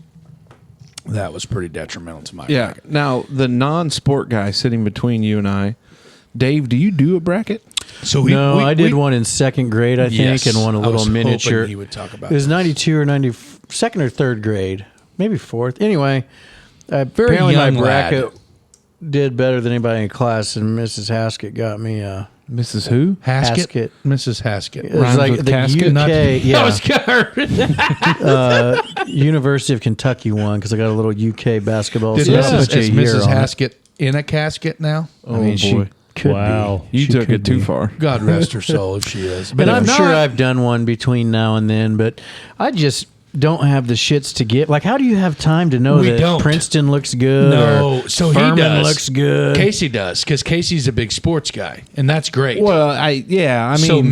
that was pretty detrimental to my bracket. Now, the non-sport guy sitting between you and I, Dave, do you do a bracket? So I did one in second grade, I think, Yes, and one a I little was miniature. hoping he would talk about It was this. 92 or 90, second or third grade, maybe fourth. Anyway, Very apparently my young bracket lad. did better than anybody in class, and Mrs. Haskett got me a Mrs. Who? Haskett? Mrs. Haskett. It was Rhymes like with the casket? UK, That was University of Kentucky one because I got a little UK basketball. Did so that Mrs. put you Is a year Mrs. on it. Haskett in a casket now? Oh, I mean, she boy. could Wow. be. You She took could it too be. far. God rest her soul if she is. And I'm if sure not- I've done one between now and then, but I just don't have the shits to get. Like, how do you have time to know We that don't. Princeton looks good? No, or so Furman he does. looks good. Casey does, because Casey's a big sports guy, and that's great. Well, I mean, so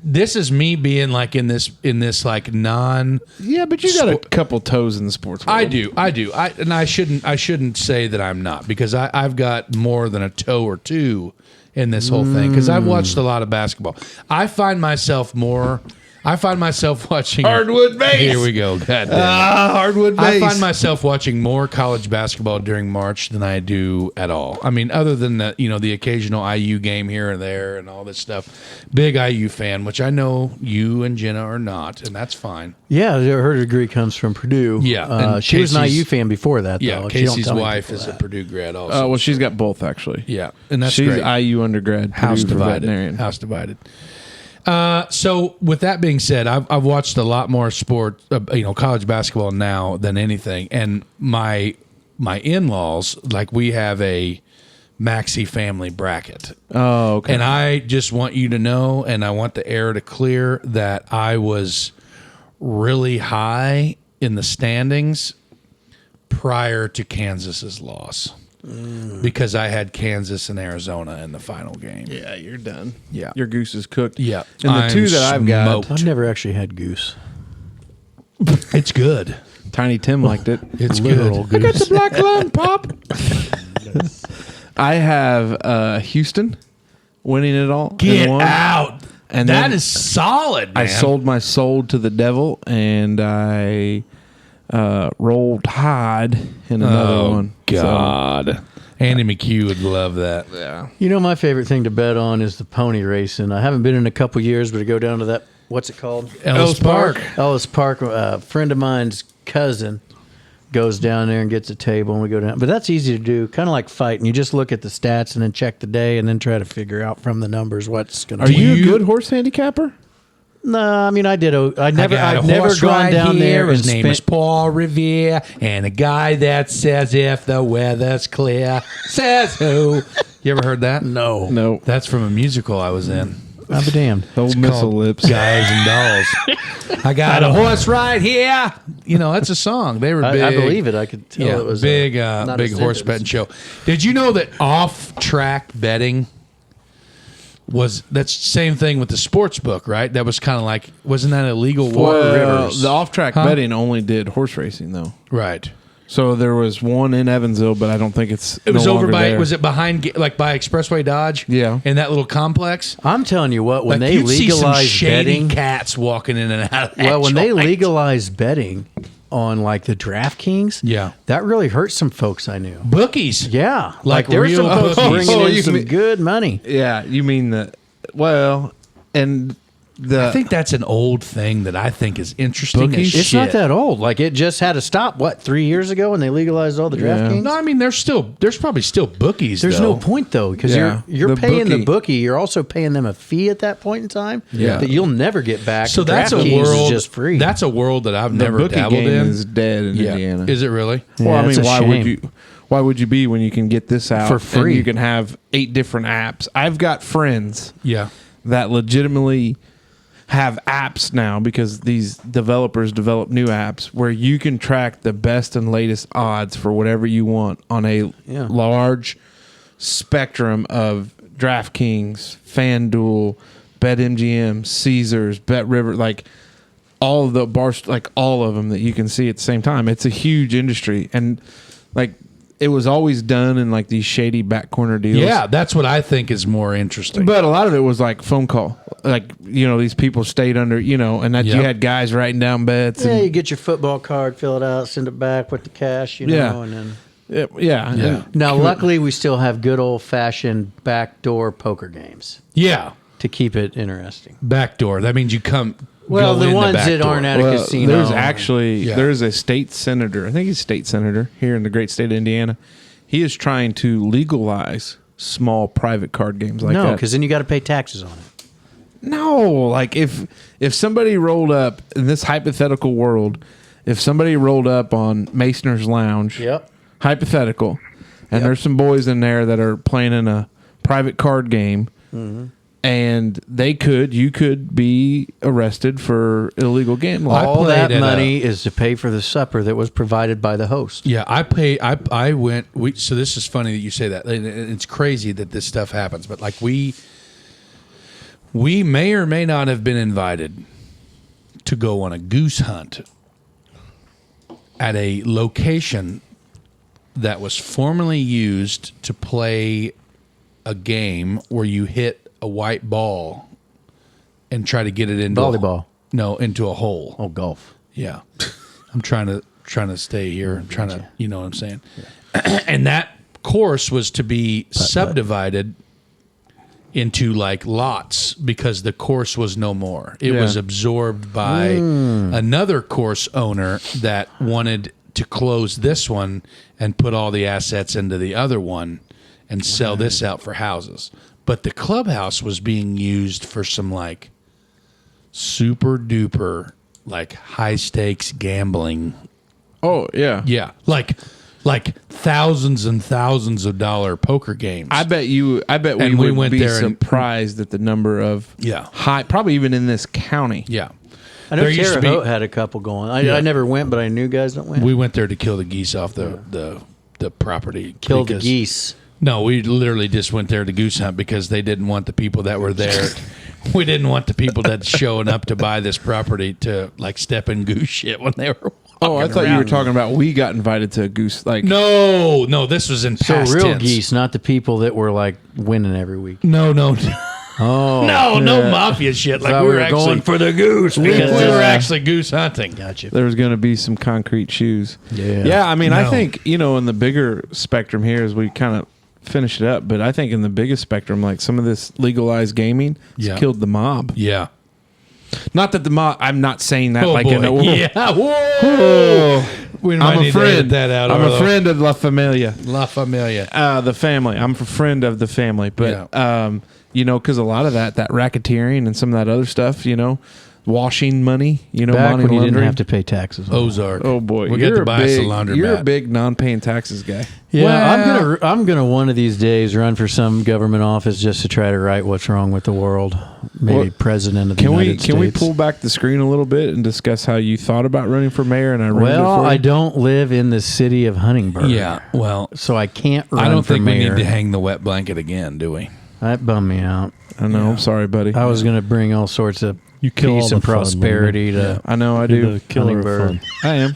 this is me being like in this like non. yeah, but you got a couple toes in the sports world. I do, and I shouldn't say that I'm not, because I've got more than a toe or two in this whole thing, because I've watched a lot of basketball. I find myself watching Hardwood base. Here we go. God damn it. Hardwood base. I find myself watching more college basketball during March than I do at all. I mean, other than the occasional IU game here and there and all this stuff. Big IU fan, which I know you and Jenna are not, and that's fine. Yeah, her degree comes from Purdue. Yeah, and she was an Casey's- IU fan before that, Yeah, though. She don't Casey's tell me wife people is a that. Purdue grad also. well, she's got both, actually. Yeah, and that's She's great. IU undergrad, House Purdue for divided. veterinarian. House divided. So with that being said, I've watched a lot more sport, college basketball now than anything. And my in-laws, like, we have a maxi family bracket. Oh, okay. And I just want you to know, and I want the air to clear, that I was really high in the standings prior to Kansas's loss. Because I had Kansas and Arizona in the final game. Yeah, you're done. Yeah. Your goose is cooked. Yeah. And the I'm two that I've got, smoked. I've never actually had goose. It's good. Tiny Tim liked it. It's Literal good. goose. the black lung, Pop. I have Houston winning it all. in Get one. out. And That then is solid, man. I sold my soul to the devil, and I rolled Hyde in another one. God. Andy McHugh would love that. Yeah. You know, my favorite thing to bet on is the pony racing. I haven't been in a couple years, but to go down to that, what's it called? Ellis Park. Ellis Park. A friend of mine's cousin goes down there and gets a table, and we go down. But that's easy to do, kind of like fighting. You just look at the stats and then check the day, and then try to figure out from the numbers what's going to. Are you a good horse handicapper? No, I mean I did. I've I got never a horse gone right down here. there. His and name spent, is Paul Revere, and a guy that says if the weather's clear, says who. You ever heard that? No. That's from a musical I was in. I'll be damned. Old missile Called lips. Guys and Dolls. I got a horse right here. You know, that's a song. They were big. I believe it. I could tell Yeah, it was big not a big horse sentence. betting show. Did you know that off-track betting that's the same thing with the sports book, right? That was kind of like, wasn't that illegal? Rivers. The off-track betting only did horse racing, though. Right. So there was one in Evansville, but I don't think it was no over longer by, there. was it behind, like by Expressway Dodge? Yeah. In that little complex? I'm telling you what, when Like, they you'd see some legalized shady betting, cats walking in and out of that well, when they joint. legalized betting on like the DraftKings, Yeah. that really hurt some folks I knew. Bookies. Yeah, Like there were real some folks bookies. bringing Oh, in you some mean- good money. Yeah, you mean the and the I think that's an old thing that I think is interesting as Bookies? It's shit. not that old. Like it just had to stop. What 3 years ago when they legalized all the DraftKings? No, I mean there's probably still bookies. There's though. no point though because Yeah. you're The paying the bookie- bookie. You're also paying them a fee at that point in time. Yeah. that you'll never get back. So that's a DraftKings world. is just free. That's a world that I've the never bookie dabbled game in. is dead in Indiana. Is it really? Well, Yeah, I it's mean, a why shame. would you? Why would you be when you can get this out For free? And you can have 8 different apps. I've got friends Yeah. that legitimately have apps now because these developers develop new apps where you can track the best and latest odds for whatever you want on a Yeah. large spectrum of DraftKings, FanDuel, BetMGM, Caesars, BetRiver, like all of the bars, like all of them that you can see at the same time. It's a huge industry, and like it was always done in like these shady back corner deals. Yeah, that's what I think is more interesting. But a lot of it was like phone call. Like, you know, these people stayed under, you know, and that you Yep. had guys writing down bets. yeah, And, you get your football card, fill it out, send it back with the cash. You know, Yeah. and then. yeah. Yeah. Now, luckily, we still have good old fashioned backdoor poker games yeah, to keep it interesting. backdoor. That means you come. Well, go the in ones back that door. aren't at a Well, casino. there's actually, Yeah. there's a state senator. I think he's state senator here in the great state of Indiana. He is trying to legalize small private card games like no, that. because then you got to pay taxes on it. No, like if somebody rolled up in this hypothetical world, if somebody rolled up on Masoner's Lounge, Yep. hypothetical, and there's some boys in there that are playing in a private card game, and you could be arrested for illegal gambling. All played that at money is to pay for the supper that was provided by the host. Yeah, I went. So this is funny that you say that. It's crazy that this stuff happens, but like we may or may not have been invited to go on a goose hunt at a location that was formerly used to play a game where you hit a white ball and try to get it into Volleyball. into a hole. Oh, golf. Yeah. I'm trying to stay here. I'm trying to, you know what I'm saying? And that course was to be subdivided into like lots because the course was no more. It Yeah. was absorbed by another course owner that wanted to close this one and put all the assets into the other one and sell this out for houses. But the clubhouse was being used for some like super duper like high stakes gambling. Oh yeah, Yeah. Like thousands and thousands of dollar poker games. I bet we And we would went be there and- surprised at the number of Yeah. high, probably even in this county. Yeah. I know There used to Terre be- Haute had a couple going. Yeah. I never went, but I knew guys that went. We went there to kill the geese off the property. killed the because- geese. No, we literally just went there to goose hunt because they didn't want the people that were there. We didn't want the people that showing up to buy this property to like step in goose shit when they were. Oh, I walking thought you were around. talking about we got invited to a goose. Like No, this was in So past real tense. geese, not the people that were like winning every week. No, Oh, no mafia shit. Like thought we we were were actually going for the goose. we because were actually goose hunting. Gotcha. there was going to be some concrete shoes. Yeah. Yeah. I mean, I No. think in the bigger spectrum here, as we kind of finish it up, but I think in the biggest spectrum, like some of this legalized gaming has Yeah. killed the mob. Yeah. Not that the mob. I'm not saying that Oh like boy. in a Yeah. Whoa. Oh, We might I'm need a to edit friend. that out. I'm a Arlo. friend of La Familia. La Familia. The family. I'm a friend of the family, but because a lot of that racketeering and some of that other stuff, washing money. You know, Back money when you laundering. didn't have to pay taxes. Ozark. Oh boy, we got to buy us a laundromat. You're a big non-paying taxes guy. Yeah, Well- I'm gonna one of these days run for some government office just to try to right what's wrong with the world. Maybe Well, president of the Can United States. we pull back the screen a little bit and discuss how you thought about running for mayor? And I ruined it Well, for you? I don't live in the city of Huntingburg. Yeah, well, so I can't run I don't for think mayor. we need to hang the wet blanket again, do we? That bummed me out. I know. I'm sorry, buddy. I was going to bring all sorts of You kill all peace the and fun, prosperity to I know. I You're do. the killer of Huntingburg. fun. I am.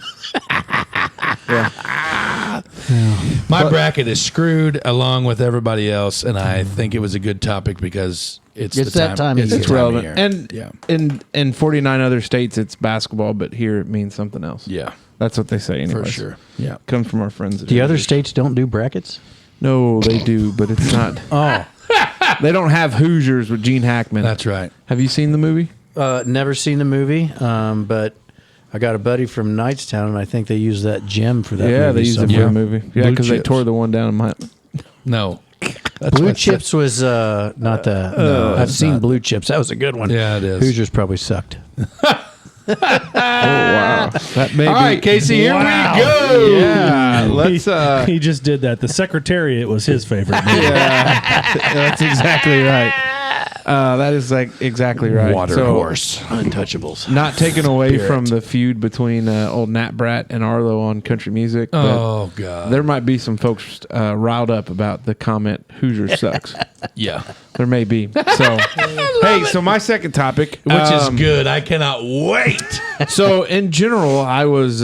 My bracket is screwed along with everybody else, and I think it was a good topic because it's It's the that time of it's year. the It's time of relevant. year. And in 49 other states, it's basketball, but here it means something else. yeah, That's what they say anyway. for sure. Yeah, Comes from our friends. at The other Hoosiers. states don't do brackets? No, they do, but it's not. Oh. They don't have Hoosiers with Gene Hackman. that's right. Have you seen the movie? Never seen the movie, but I got a buddy from Knightstown, and I think they use that gem for that movie. Yeah, they used it for Yeah. the movie. Yeah, Blue because they Chips. tore the one down in my. No, Blue Chips was not the. No, I've seen Blue Chips. That was a good one. Yeah, it is. Hoosiers probably sucked. Oh wow! That may All be- right, Casey, here Wow. we go. Yeah, let's. He just did that. The Secretariat was his favorite movie. Yeah, that's exactly right. That is exactly right. Water So, horse. Untouchables. Not taken away Spirit. from the feud between old Nat Brat and Arlo on country music, but Oh God. there might be some folks riled up about the comment "Hoosier sucks." Yeah, There may be. So, hey, so my second topic, which is good. I cannot wait. So, in general, I was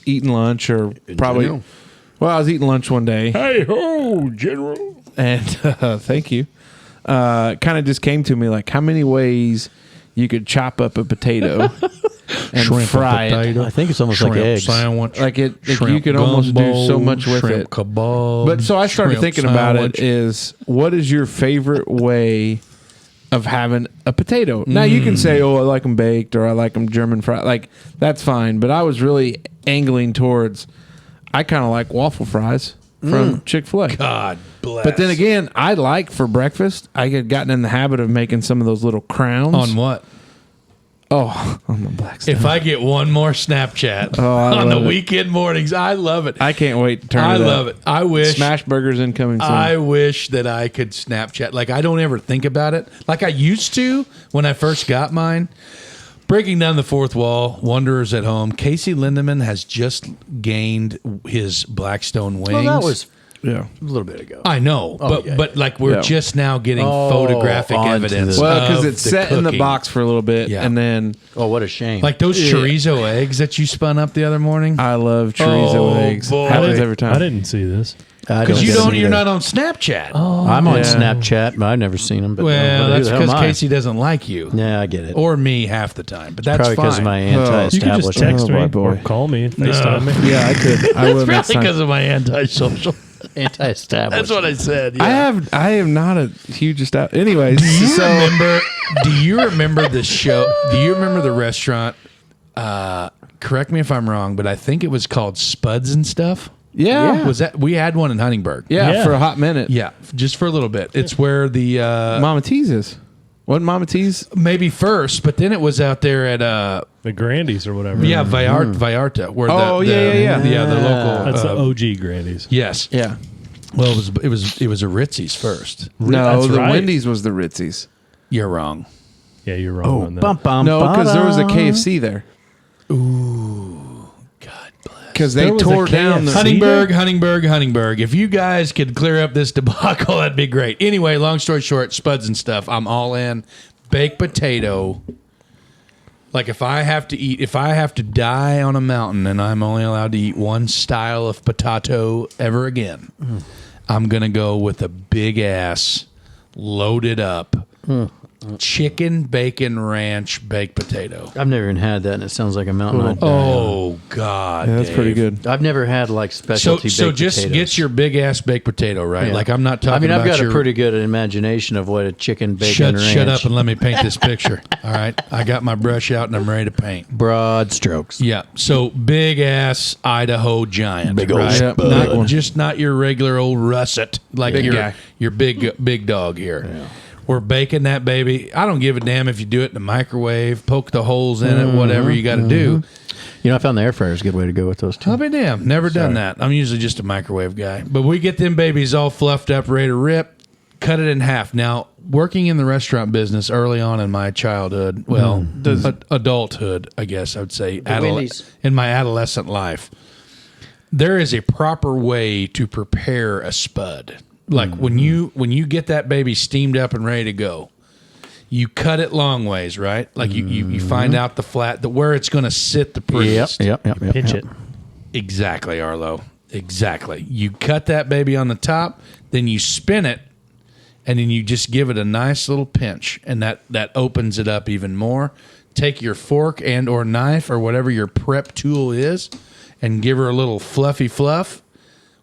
eating lunch, or probably. general? Well, I was eating lunch one day. Hey ho, General. And thank you. Kind of just came to me like how many ways you could chop up a potato and fry it. I think it's almost like eggs. sandwich. Like it, like shrimp you could almost do so gumbo, much with shrimp it. kebab. But so I started shrimp thinking about sandwich. it is what is your favorite way of having a potato? Now you can say, oh, I like them baked or I like them German fried. Like that's fine. But I was really angling towards, I kind of like waffle fries from Chick-fil-A. God bless. But then again, I like for breakfast, I had gotten in the habit of making some of those little crowns. on what? Oh, on the black stuff. If I get one more Snapchat I on the love it. weekend mornings, I love it. I can't wait to turn I it up. love it. I wish. Smash burgers incoming soon. I wish that I could Snapchat. Like I don't ever think about it like I used to when I first got mine. Breaking down the fourth wall, Wanderers at home. Casey Lindemann has just gained his Blackstone wings. Well, that was yeah. a little bit ago. I know, but like we're Yeah. just now getting Oh, photographic onto evidence. the- Well, because of it's set in the cooking. box for a little bit, Yeah. and then Oh, what a shame. Like those chorizo eggs that you spun up the other morning. I love chorizo Oh, eggs. boy. Happens every time. I didn't see this. Because you get don't, them you're either. not on Snapchat. I'm on Yeah. Snapchat, but I've never seen them. But well, who that's the hell because am I? Casey doesn't like you Yeah, I get it. or me half the time. But that's Probably because of fine. my You could just anti-establishment. text me Oh, boy. or call me, FaceTime me. Yeah, I could. I would next time. of my antisocial. Anti-establishment. That's what I said. Yeah. I am not a huge Anyways, Do you so remember? Do you remember the show? Do you remember the restaurant? Correct me if I'm wrong, but I think it was called Spuds and Stuff. yeah, Was that we had one in Huntingburg? yeah, Yeah. for a hot minute. Yeah, just for a little bit. It's where the Mama T's is. Wasn't Mama T's? maybe first, but then it was out there at The Grandies or whatever. Vallarta, where Oh, the, yeah. the local. That's the OG Grandies. Yes. Yeah. Well, it was a Ritzy's first. No, That's the right. Wendy's was the Ritzy's. You're wrong. Yeah, you're wrong on that. Bum, bum, No, because there was a ba-da. KFC there. God bless. Because they There was a tore down the KFC? Huntingburg. If you guys could clear up this debacle, that'd be great. Anyway, long story short, Spuds and Stuff. I'm all in. Baked potato. Like if I have to die on a mountain and I'm only allowed to eat one style of potato ever again, I'm gonna go with a big ass, loaded up chicken bacon ranch baked potato. I've never even had that, and it sounds like a mountain. I'd die on. Oh God, Yeah, that's pretty Dave. good. I've never had like So, specialty so baked just potatoes. get your big ass baked potato, right? Yeah. Like I'm not talking. I mean, I've about got your, a pretty good imagination of what a chicken bacon ranch. Shut up and let me paint this picture. All right, I got my brush out and I'm ready to paint. Broad strokes. Yeah, so big ass Idaho giant, Big old right? Yep, Not big one. just not your regular old russet, like Big guy. your big dog here. We're baking that baby. I don't give a damn if you do it in the microwave, poke the holes in it, whatever you got to do. You know, I found the air fryer is a good way to go with those too. I'll be damned. Never done that. I'm usually just a microwave guy. But we get them babies all fluffed up, ready to rip, cut it in half. Now, working in the restaurant business early on in my childhood, adulthood, I guess I would say, in my adolescent life, there is a proper way to prepare a spud. Like when you get that baby steamed up and ready to go, you cut it long ways, right? Like you find out the flat, where it's going to sit the prettiest. Yep. Pinch it. Exactly, Arlo. Exactly. You cut that baby on the top, then you spin it, and then you just give it a nice little pinch, and that opens it up even more. Take your fork and or knife or whatever your prep tool is, and give her a little fluffy fluff.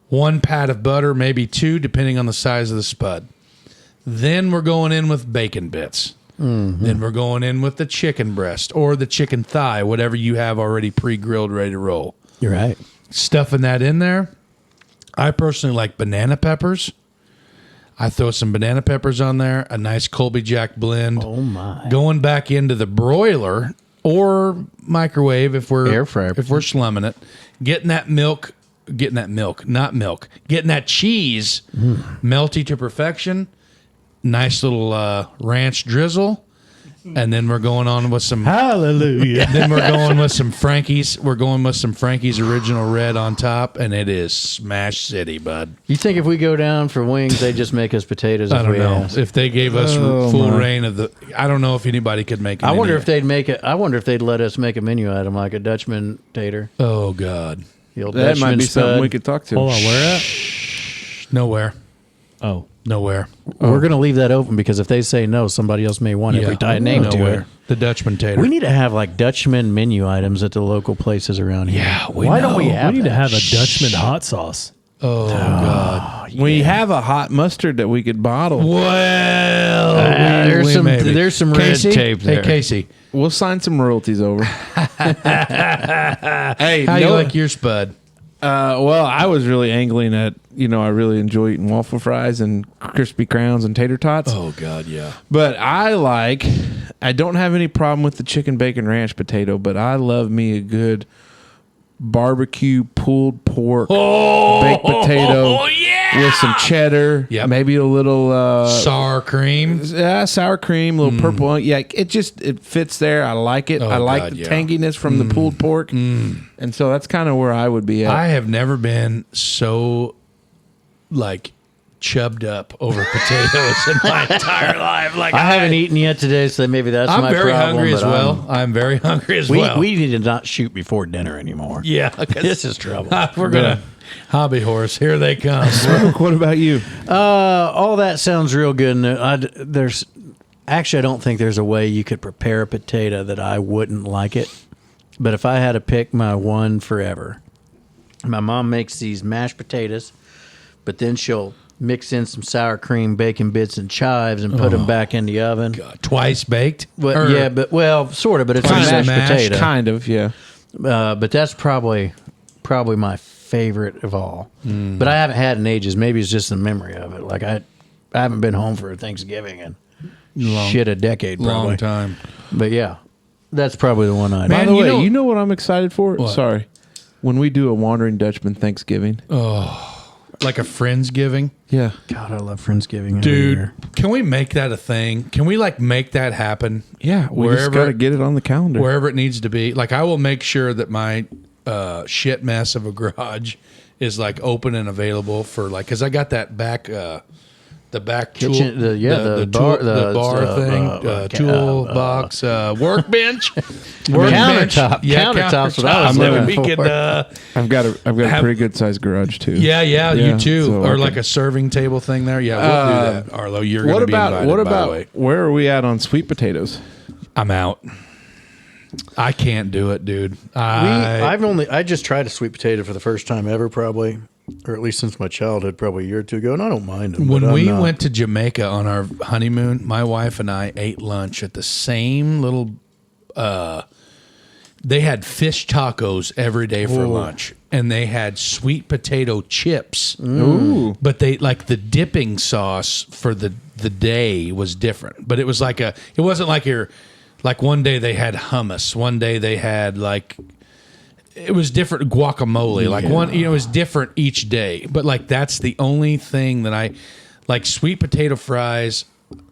1 pat of butter, maybe 2, depending on the size of the spud. Then we're going in with bacon bits. Then we're going in with the chicken breast or the chicken thigh, whatever you have already pre-grilled, ready to roll. You're right. Stuffing that in there. I personally like banana peppers. I throw some banana peppers on there, a nice Colby Jack blend. Oh my! Going back into the broiler or microwave if we're air fryer, if we're slumming it, getting that cheese melty to perfection. Nice little ranch drizzle. And then we're going on with some hallelujah. Then we're going with some Frankie's. We're going with some Frankie's Original Red on top, and it is Smash City, bud. You think if we go down for wings, they just make us potatoes? I don't know ask? if they gave us full reign of the. I don't know if anybody could make it. I wonder if they'd make it. I wonder if they'd let us make a menu item like a Dutchman tater. Oh God, The old That Dutchman might be spud. something we could talk to. Hold on, where at? nowhere, Oh, nowhere. We're going to leave that open because if they say no, somebody else may want it. If we tie a name to nowhere. it. The Dutchman tater. We need to have like Dutchman menu items at the local places around here. Yeah, Why don't we have we need to that? have a Dutchman hot sauce. Oh God. We have a hot mustard that we could bottle. Well, there's some red Casey? tape there. Hey Casey, We'll sign some royalties over. Hey, how you like your spud? well, I was really angling at, I really enjoy eating waffle fries and crispy crowns and tater tots. Oh God, yeah. But I don't have any problem with the chicken bacon ranch potato, but I love me a good barbecue pulled pork baked potato with some cheddar, Yep. maybe a little Sour cream. sour cream, a little purple. Yeah, it fits there. I like it. Oh, I like God, the yeah. tanginess from the pulled pork, and so that's kind of where I would be at. I have never been so chubbed up over potatoes in my entire life. Like I haven't eaten yet today, so maybe that's I'm my very problem. hungry as but well. I'm very hungry as We well. we need to not shoot before dinner anymore. Yeah, This is trouble. we're gonna hobby horse. Here they come. What about you? All that sounds real good. And I don't think there's a way you could prepare a potato that I wouldn't like it. But if I had to pick my one forever, my mom makes these mashed potatoes, but then she'll mix in some sour cream, bacon bits, and chives, and put them back in the oven. Twice baked. Well, yeah, sort of, but it's a Twice mashed mashed, potato. Kind of, yeah. But that's probably my favorite of all. But I haven't had in ages. Maybe it's just the memory of it. Like I haven't been home for Thanksgiving in a decade, probably. Long time. But yeah, that's probably the one I. By Man, the you way, know- you know what I'm excited for? What? Sorry. When we do a Wandering Dutchman Thanksgiving. Like a Friendsgiving. Yeah. God, I love Friendsgiving. every Dude, year. can we make that a thing? Can we make that happen? Yeah. We just got to get it on the calendar. Wherever it needs to be. Like I will make sure that my shit mess of a garage is open and available for because I got that back the back Kitchen- tool, the tool, bar- the bar thing, toolbox, workbench, Countertop. Countertop's what I was looking We could, I've got a pretty good sized garage too. yeah, you too, so, or okay. like a serving table thing there. Yeah, we'll do that, Arlo. You're going to be invited. what by the about way. where are we at on sweet potatoes? I'm out. I can't do it, dude. I just tried a sweet potato for the first time ever, probably, or at least since my childhood, probably a year or two ago, and I don't mind them. When we went to Jamaica on our honeymoon, my wife and I ate lunch at the same little they had fish tacos every day for lunch, and they had sweet potato chips. Ooh. But they like the dipping sauce for the day was different. But it was like it wasn't like one day they had hummus, one day they had it was different guacamole. Like one, it was different each day. But like that's the only thing that I like. Sweet potato fries,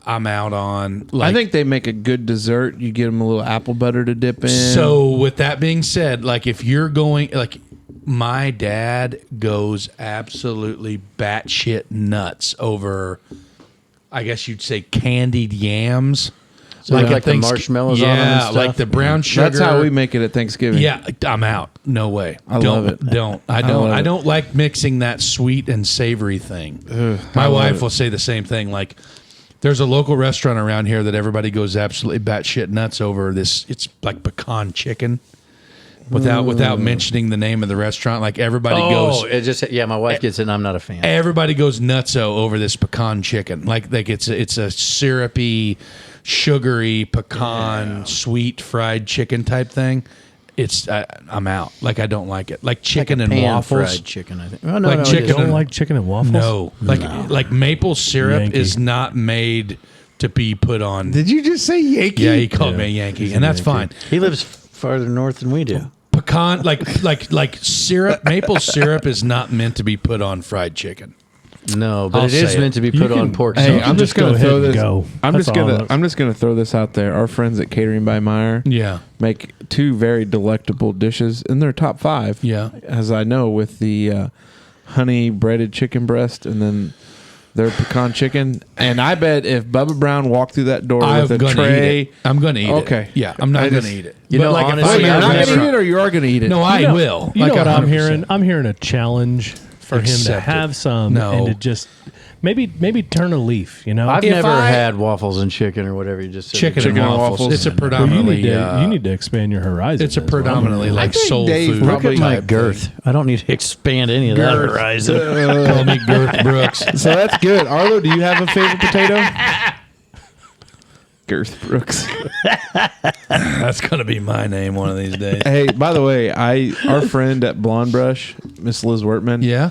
I'm out on. I think they make a good dessert. You get them a little apple butter to dip in. So with that being said, like if you're going, like my dad goes absolutely batshit nuts over, I guess you'd say candied yams. So like the marshmallows on them and stuff? Like the brown sugar. That's how we make it at Thanksgiving. Yeah, I'm out. No way. I love it. I don't like mixing that sweet and savory thing. My wife will say the same thing. Like, there's a local restaurant around here that everybody goes absolutely batshit nuts over this. It's like pecan chicken. Without mentioning the name of the restaurant, like everybody goes. It just my wife gets it, and I'm not a fan. Everybody goes nutso over this pecan chicken. Like it's a syrupy, sugary pecan sweet fried chicken type thing. I'm out. Like I don't like it. Like chicken Like a and pan waffles. fried chicken, I think. Oh, no, Like no, chicken it You don't isn't. like chicken and waffles? No, like maple syrup Yankee. is not made to be put on. Did you just say Yankee? Yeah, he called me a Yankee, and that's fine. He lives farther north than we do. Pecan, like syrup, maple syrup is not meant to be put on fried chicken. No, but I'll it is say meant to be You put on can- pork Hey, sauce. I'm just gonna go ahead throw and this. go. I'm That's just all gonna. it is. I'm just gonna throw this out there. Our friends at Catering by Meyer Yeah, make two very delectable dishes in their top 5. yeah. As I know, with the honey breaded chicken breast and then their pecan chicken. And I bet if Bubba Brown walked through that door I'm with a gonna tray, eat it. I'm gonna eat it. Okay. Yeah, I'm not I gonna just- eat it. You But know, like if honestly, I'm Wait, at you're a not going to restaurant- eat it, or you are going to eat it? No, I You know- will. You know what I'm 100%. hearing? I'm hearing a challenge for him to Accept it. have some No. and to just maybe turn a leaf. You know, I've If never I- had waffles and chicken or whatever you just said. Chicken and waffles. It's a Well, you predominantly. need to expand your horizons. It's a as well. predominantly like think soul Dave food. Look probably at my type girth. I don't need to expand any of that horizon. thing. Call me Girth Brooks. So that's good. Arlo, do you have a favorite potato? Girth Brooks. That's gonna be my name one of these days. Hey, by the way, our friend at Blonde Brush, Miss Liz Wertman. Yeah.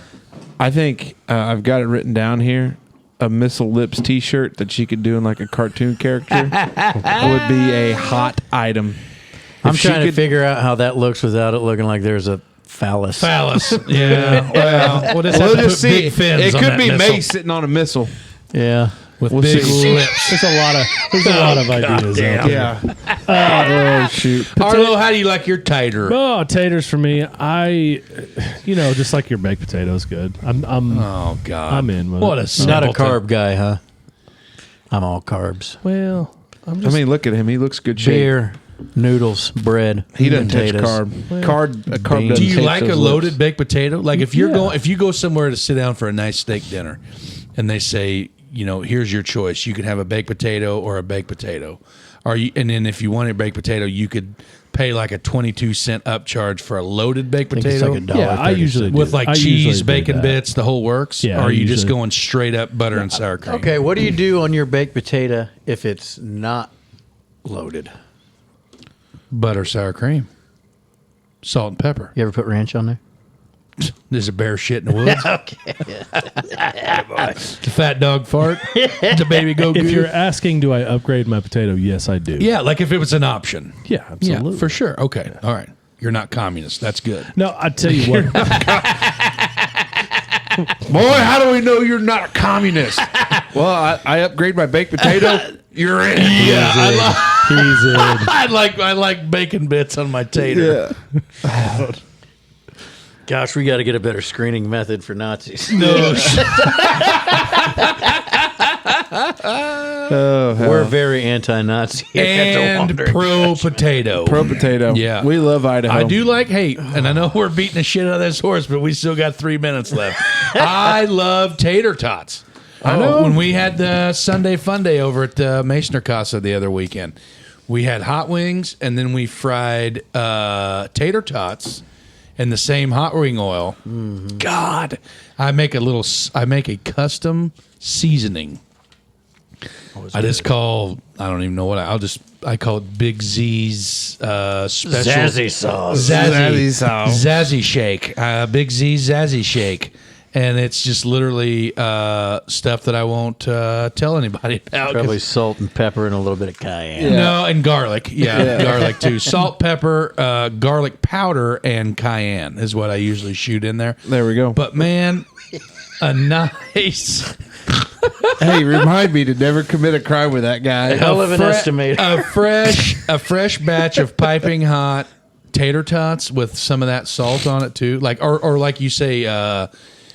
I think I've got it written down here. A Missile Lips T-shirt that she could do in like a cartoon character would be a hot item. I'm If she trying to could- figure out how that looks without it looking like there's a phallus. Phallus. Yeah. Well, we'll just We'll have to just put see. big fins It on could that be missile May sitting on a missile. Yeah. with We'll big see. lips. There's a lot of ideas out there. Yeah. Oh shoot. Arlo, how do you like your tater? Oh, taters for me. Just like your baked potatoes, good. I'm Oh God, I'm in with what it. a Not simpleton. Not a carb guy, huh? I'm all carbs. well. I'm I just. mean, look at him. He looks good shape. Beer, noodles, bread. He doesn't touch potatoes. carb. Carb beans. doesn't Do you taste like a those loaded lips. baked potato? Like if you're Yeah. if you go somewhere to sit down for a nice steak dinner, and they say, here's your choice. You can have a baked potato or a baked potato. And then if you want a baked potato, you could pay like a 22-cent upcharge for a loaded baked I think it's potato. like $1.30. Yeah, I usually do. with like I usually cheese, do bacon that. bits, the whole works? Yeah, or I are you just usually- going straight up butter and sour cream? Okay, what do you do on your baked potato if it's not loaded? Butter, sour cream, salt and pepper. You ever put ranch on there? There's a bear shit in the woods. Okay. The fat dog fart. The baby go If goo. you're asking, do I upgrade my potato? Yes, I do. Yeah, like if it was an option. Yeah, absolutely. Yeah, for sure. Okay. All right. You're not communist. That's good. No, I tell you what. Boy, how do we know you're not a communist? Well, I upgrade my baked potato. You're in. Yeah, He's in. I like bacon bits on my tater. Gosh, we got to get a better screening method for Nazis. No, Oh, hell. We're very anti-Nazi. here at the and Wondering pro Dutchmen. potato. Pro potato. Yeah. We love Idaho. I do like hate, and I know we're beating the shit out of this horse, but we still got 3 minutes left. I love tater tots. I know. When we had the Sunday Fun Day over at Masoner Casa the other weekend, we had hot wings, and then we fried tater tots in the same hot wing oil. Mm-hmm. God, I make a custom seasoning. I just call. I don't even know what I call it. Big Z's special Zazzy sauce. Zazzy sauce. Zazzy shake. Big Z Zazzy shake. And it's just literally stuff that I won't tell anybody about. Probably salt and pepper and a little bit of cayenne. No, and garlic. Yeah, garlic too. Salt, pepper, garlic powder, and cayenne is what I usually shoot in there. There we go. But man, a nice, Hey, remind me to never commit a crime with that guy. Hell of an estimator. a fresh batch of piping hot tater tots with some of that salt on it too, like or like you say.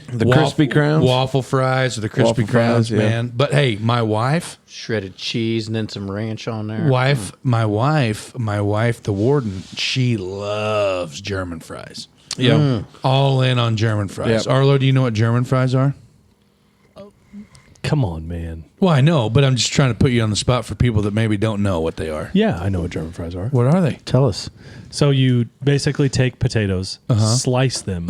The crispy crowns? Waffle fries or the crispy Waffle crowns, fries, yeah. man. But hey, my wife, Shredded cheese and then some ranch on there. my wife, the warden, she loves German fries. Yeah. All in on German fries. Yep. Arlo, do you know what German fries are? Come on, man. Well, I know, but I'm just trying to put you on the spot for people that maybe don't know what they are. Yeah, I know what German fries are. What are they? Tell us. So you basically take potatoes, slice them,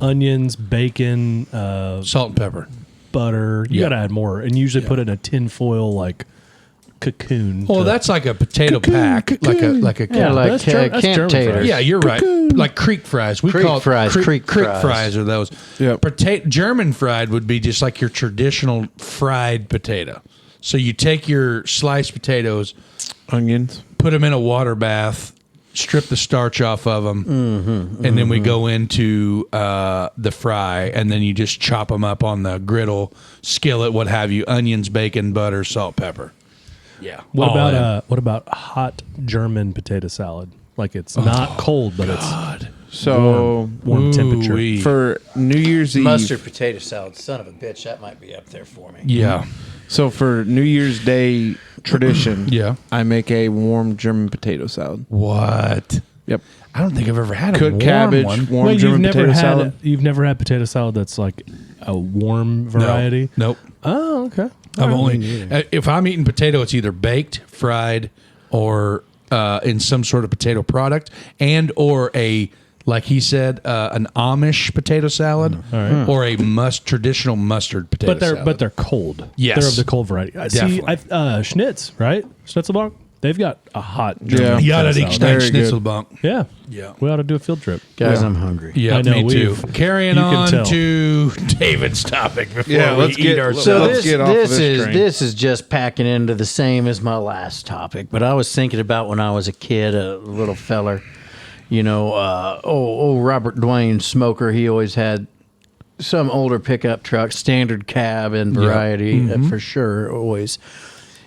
onions, bacon, Salt and pepper. butter. You Yeah. got to add more, and usually put it in a tinfoil like cocoon. Well, to- that's like a potato pack, like a Yeah, like That's German camp fries. taters. Yeah, you're right. Like creek fries. We Creek call it fries, creek fries. fries are those. Yep. German fried would be just like your traditional fried potato. So you take your sliced potatoes, Onions. put them in a water bath, strip the starch off of them, and then we go into the fry, and then you just chop them up on the griddle, skillet, what have you, onions, bacon, butter, salt, pepper. Yeah. what all in. about what about hot German potato salad? Like it's not cold, but So it's warm temperature. Ooh-wee. for New Year's Eve. Mustard potato salad. Son of a bitch. That might be up there for me. Yeah. So for New Year's Day tradition, Yeah. I make a warm German potato salad. What? Yep. I don't think I've ever had a Cooked warm cabbage, one. warm Wait, German potato salad. you've never had potato salad that's like a warm variety? Nope. Oh, okay. I've only if I'm eating potato, it's either baked, fried, or in some sort of potato product, and or a like he said, an Amish potato salad, or a traditional mustard potato. salad. But they're cold. Yes. They're of the cold variety. Definitely. Schnitz, right? Schnitzelbank. They've got a hot German Yeah. potato Yada salad. Very good. Schnitzelbank. Yeah. Yeah. We ought to do a field trip. Guys, Yeah. I'm hungry. Yeah, I know, me too. we've- Carrying you can on tell. to David's topic before Yeah, we let's eat get- our so So Let's this get off this of this is train. this is just packing into the same as my last topic. But I was thinking about when I was a kid, a little feller. You know, Robert Dwayne Smoker. He always had some older pickup truck, standard cab and variety for sure, always.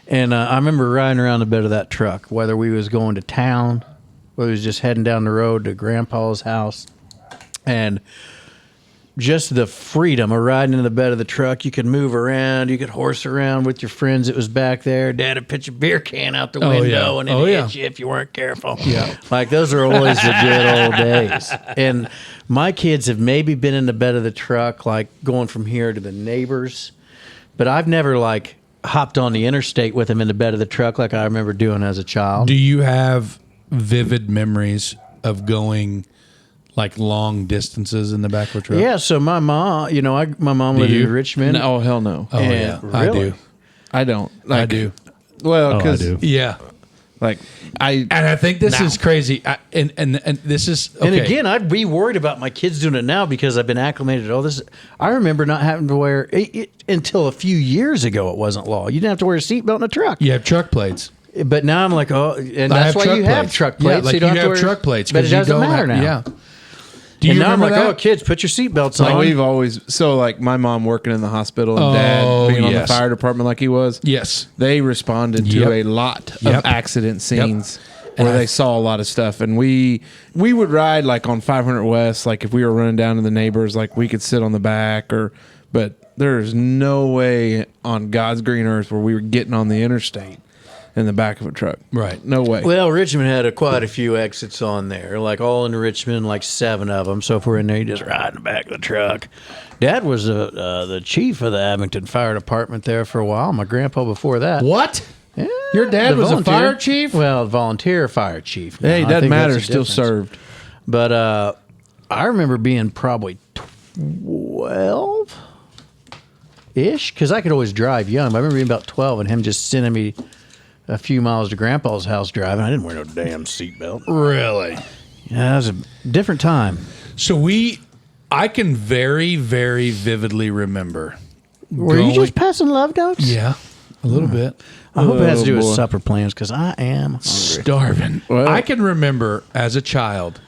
And I remember riding around the bed of that truck, whether we was going to town, or we was just heading down the road to Grandpa's house, and just the freedom of riding in the bed of the truck. You could move around, you could horse around with your friends that was back there. Dad would pitch a beer can out the window and it'd hit you if you weren't careful. Yeah, like those are always the good old days. And my kids have maybe been in the bed of the truck, like going from here to the neighbors, but I've never like hopped on the interstate with them in the bed of the truck like I remember doing as a child. Do you have vivid memories of going like long distances in the back of a truck? Yeah, so my mom, my mom lived you? in Richmond. No, hell no. Oh, yeah. I Really? do. I don't. I do. Well, Oh, I because do. Yeah. like And I think this is crazy. And this is okay. And again, I'd be worried about my kids doing it now because I've been acclimated to all this. I remember not having to wear it until a few years ago. It wasn't law. You didn't have to wear a seatbelt in a truck. you have truck plates. But now I'm like, oh, and I that's have why truck you have plates. truck Yeah, plates. like so you don't you have to have wear, truck plates. but it 'cause you doesn't don't matter have- now. Yeah. Do you And now I'm remember like, that? oh, kids, put your seatbelts like on. we've always like my mom working in the hospital and Oh, dad being on the yes. fire department like he was. Yes. They responded to Yep. a lot Yep. of accident scenes And where I- they saw a lot of stuff, and we would ride like on 500 West, like if we were running down to the neighbors, like we could sit on the back but there's no way on God's green earth where we were getting on the interstate in the back of a truck. Right. No way. Well, Richmond had quite a few exits on there, like all in Richmond, like 7 of them. So if we're in there, you just ride in the back of the truck. Dad was the chief of the Abington Fire Department there for a while. My grandpa before that. What? Yeah, Your dad the was a volunteer. fire chief? Well, volunteer fire chief. Hey, now. it I doesn't think matter. that's the Still difference. served. But I remember being probably 12. ish, because I could always drive young. But I remember being about 12 and him just sending me a few miles to Grandpa's house driving. I didn't wear no damn seatbelt. Really? Yeah, that was a different time. So I can very, very vividly remember. Were you just passing love notes? Yeah, a little bit. I hope it has to do with boy. supper plans because I am hungry. Starving. Well- I can remember as a child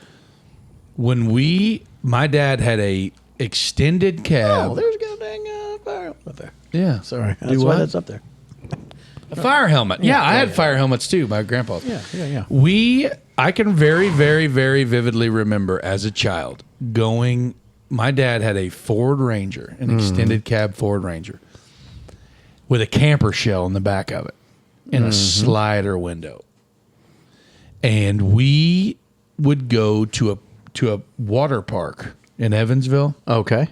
when my dad had a extended cab. Oh, there's a dang fire up there. Yeah. Sorry. Do That's why what? that's up there. A fire helmet. Yeah, I had fire helmets too, my grandpa's. Yeah. I can very, very, very vividly remember as a child my dad had a Ford Ranger, an extended cab Ford Ranger, with a camper shell in the back of it and a slider window. And we would go to a water park in Evansville, Okay.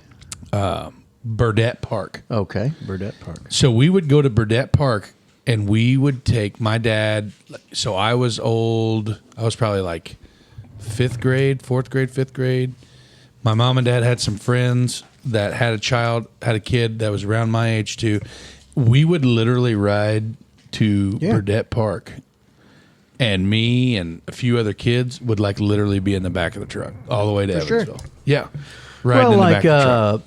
Burdette Park. Okay. Burdette Park. So we would go to Burdette Park and we would take my dad. So I was old. I was probably like 4th grade, 5th grade. My mom and dad had some friends that had a kid that was around my age too. We would literally ride to Burdette Park, and me and a few other kids would like literally be in the back of the truck all the way to Evansville. Yeah. Riding in the back of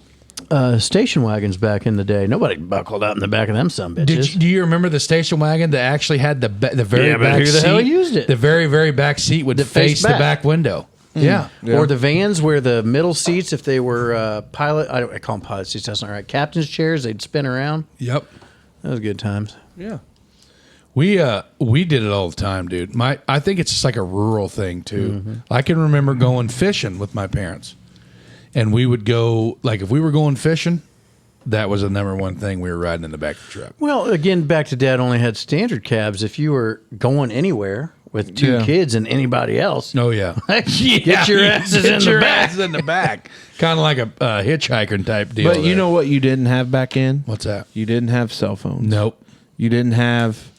the truck. Station wagons back in the day. Nobody buckled out in the back of them some bitches. Do you remember the station wagon that actually had the very Yeah, but back who the seat? hell used it? The very, very back seat would face the back window. Yeah. Or the vans where the middle seats, if they were pilot, I call them pilot seats, that's not right. Captain's chairs, they'd spin around. Yep. That was good times. Yeah. We did it all the time, dude. I think it's just like a rural thing too. I can remember going fishing with my parents. And we would go, like if we were going fishing, that was the number one thing we were riding in the back of the truck. Well, again, back to Dad only had standard cabs. If you were going anywhere with two kids and anybody else, Oh yeah. get your asses in the back. asses in the back. Kind of like a hitchhiker type deal. But you know what you didn't have back in? What's that? You didn't have cell phones. Nope. You didn't have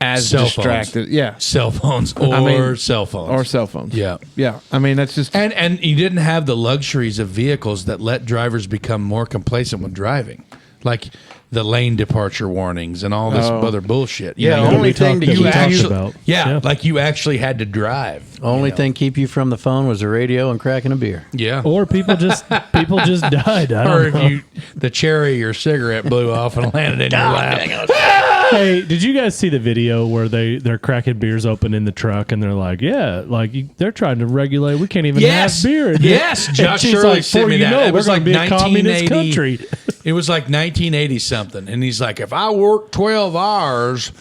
as Cell phones. distracted. Yeah. Cell phones or cell phones. Or cell phones. Yeah. Yeah. I mean, that's just. And you didn't have the luxuries of vehicles that let drivers become more complacent when driving, like the lane departure warnings and all this other bullshit. Yeah, You know, only thing to that we keep talked you, about. yeah, like you actually had to drive. only thing keep you from the phone was the radio and cracking a beer. Yeah. Or people just died. I Or don't know. if the cherry of your cigarette blew off and landed in your lap. Hey, did you guys see the video where they're cracking beers open in the truck and they're like, they're trying to regulate. We can't even Yes. have beer. Yes. And Josh she's Shirley like, sent "Before me you that. know, It we're was going like to be a communist 1980. country." It was like 1980 something. And he's like, if I work 12 hours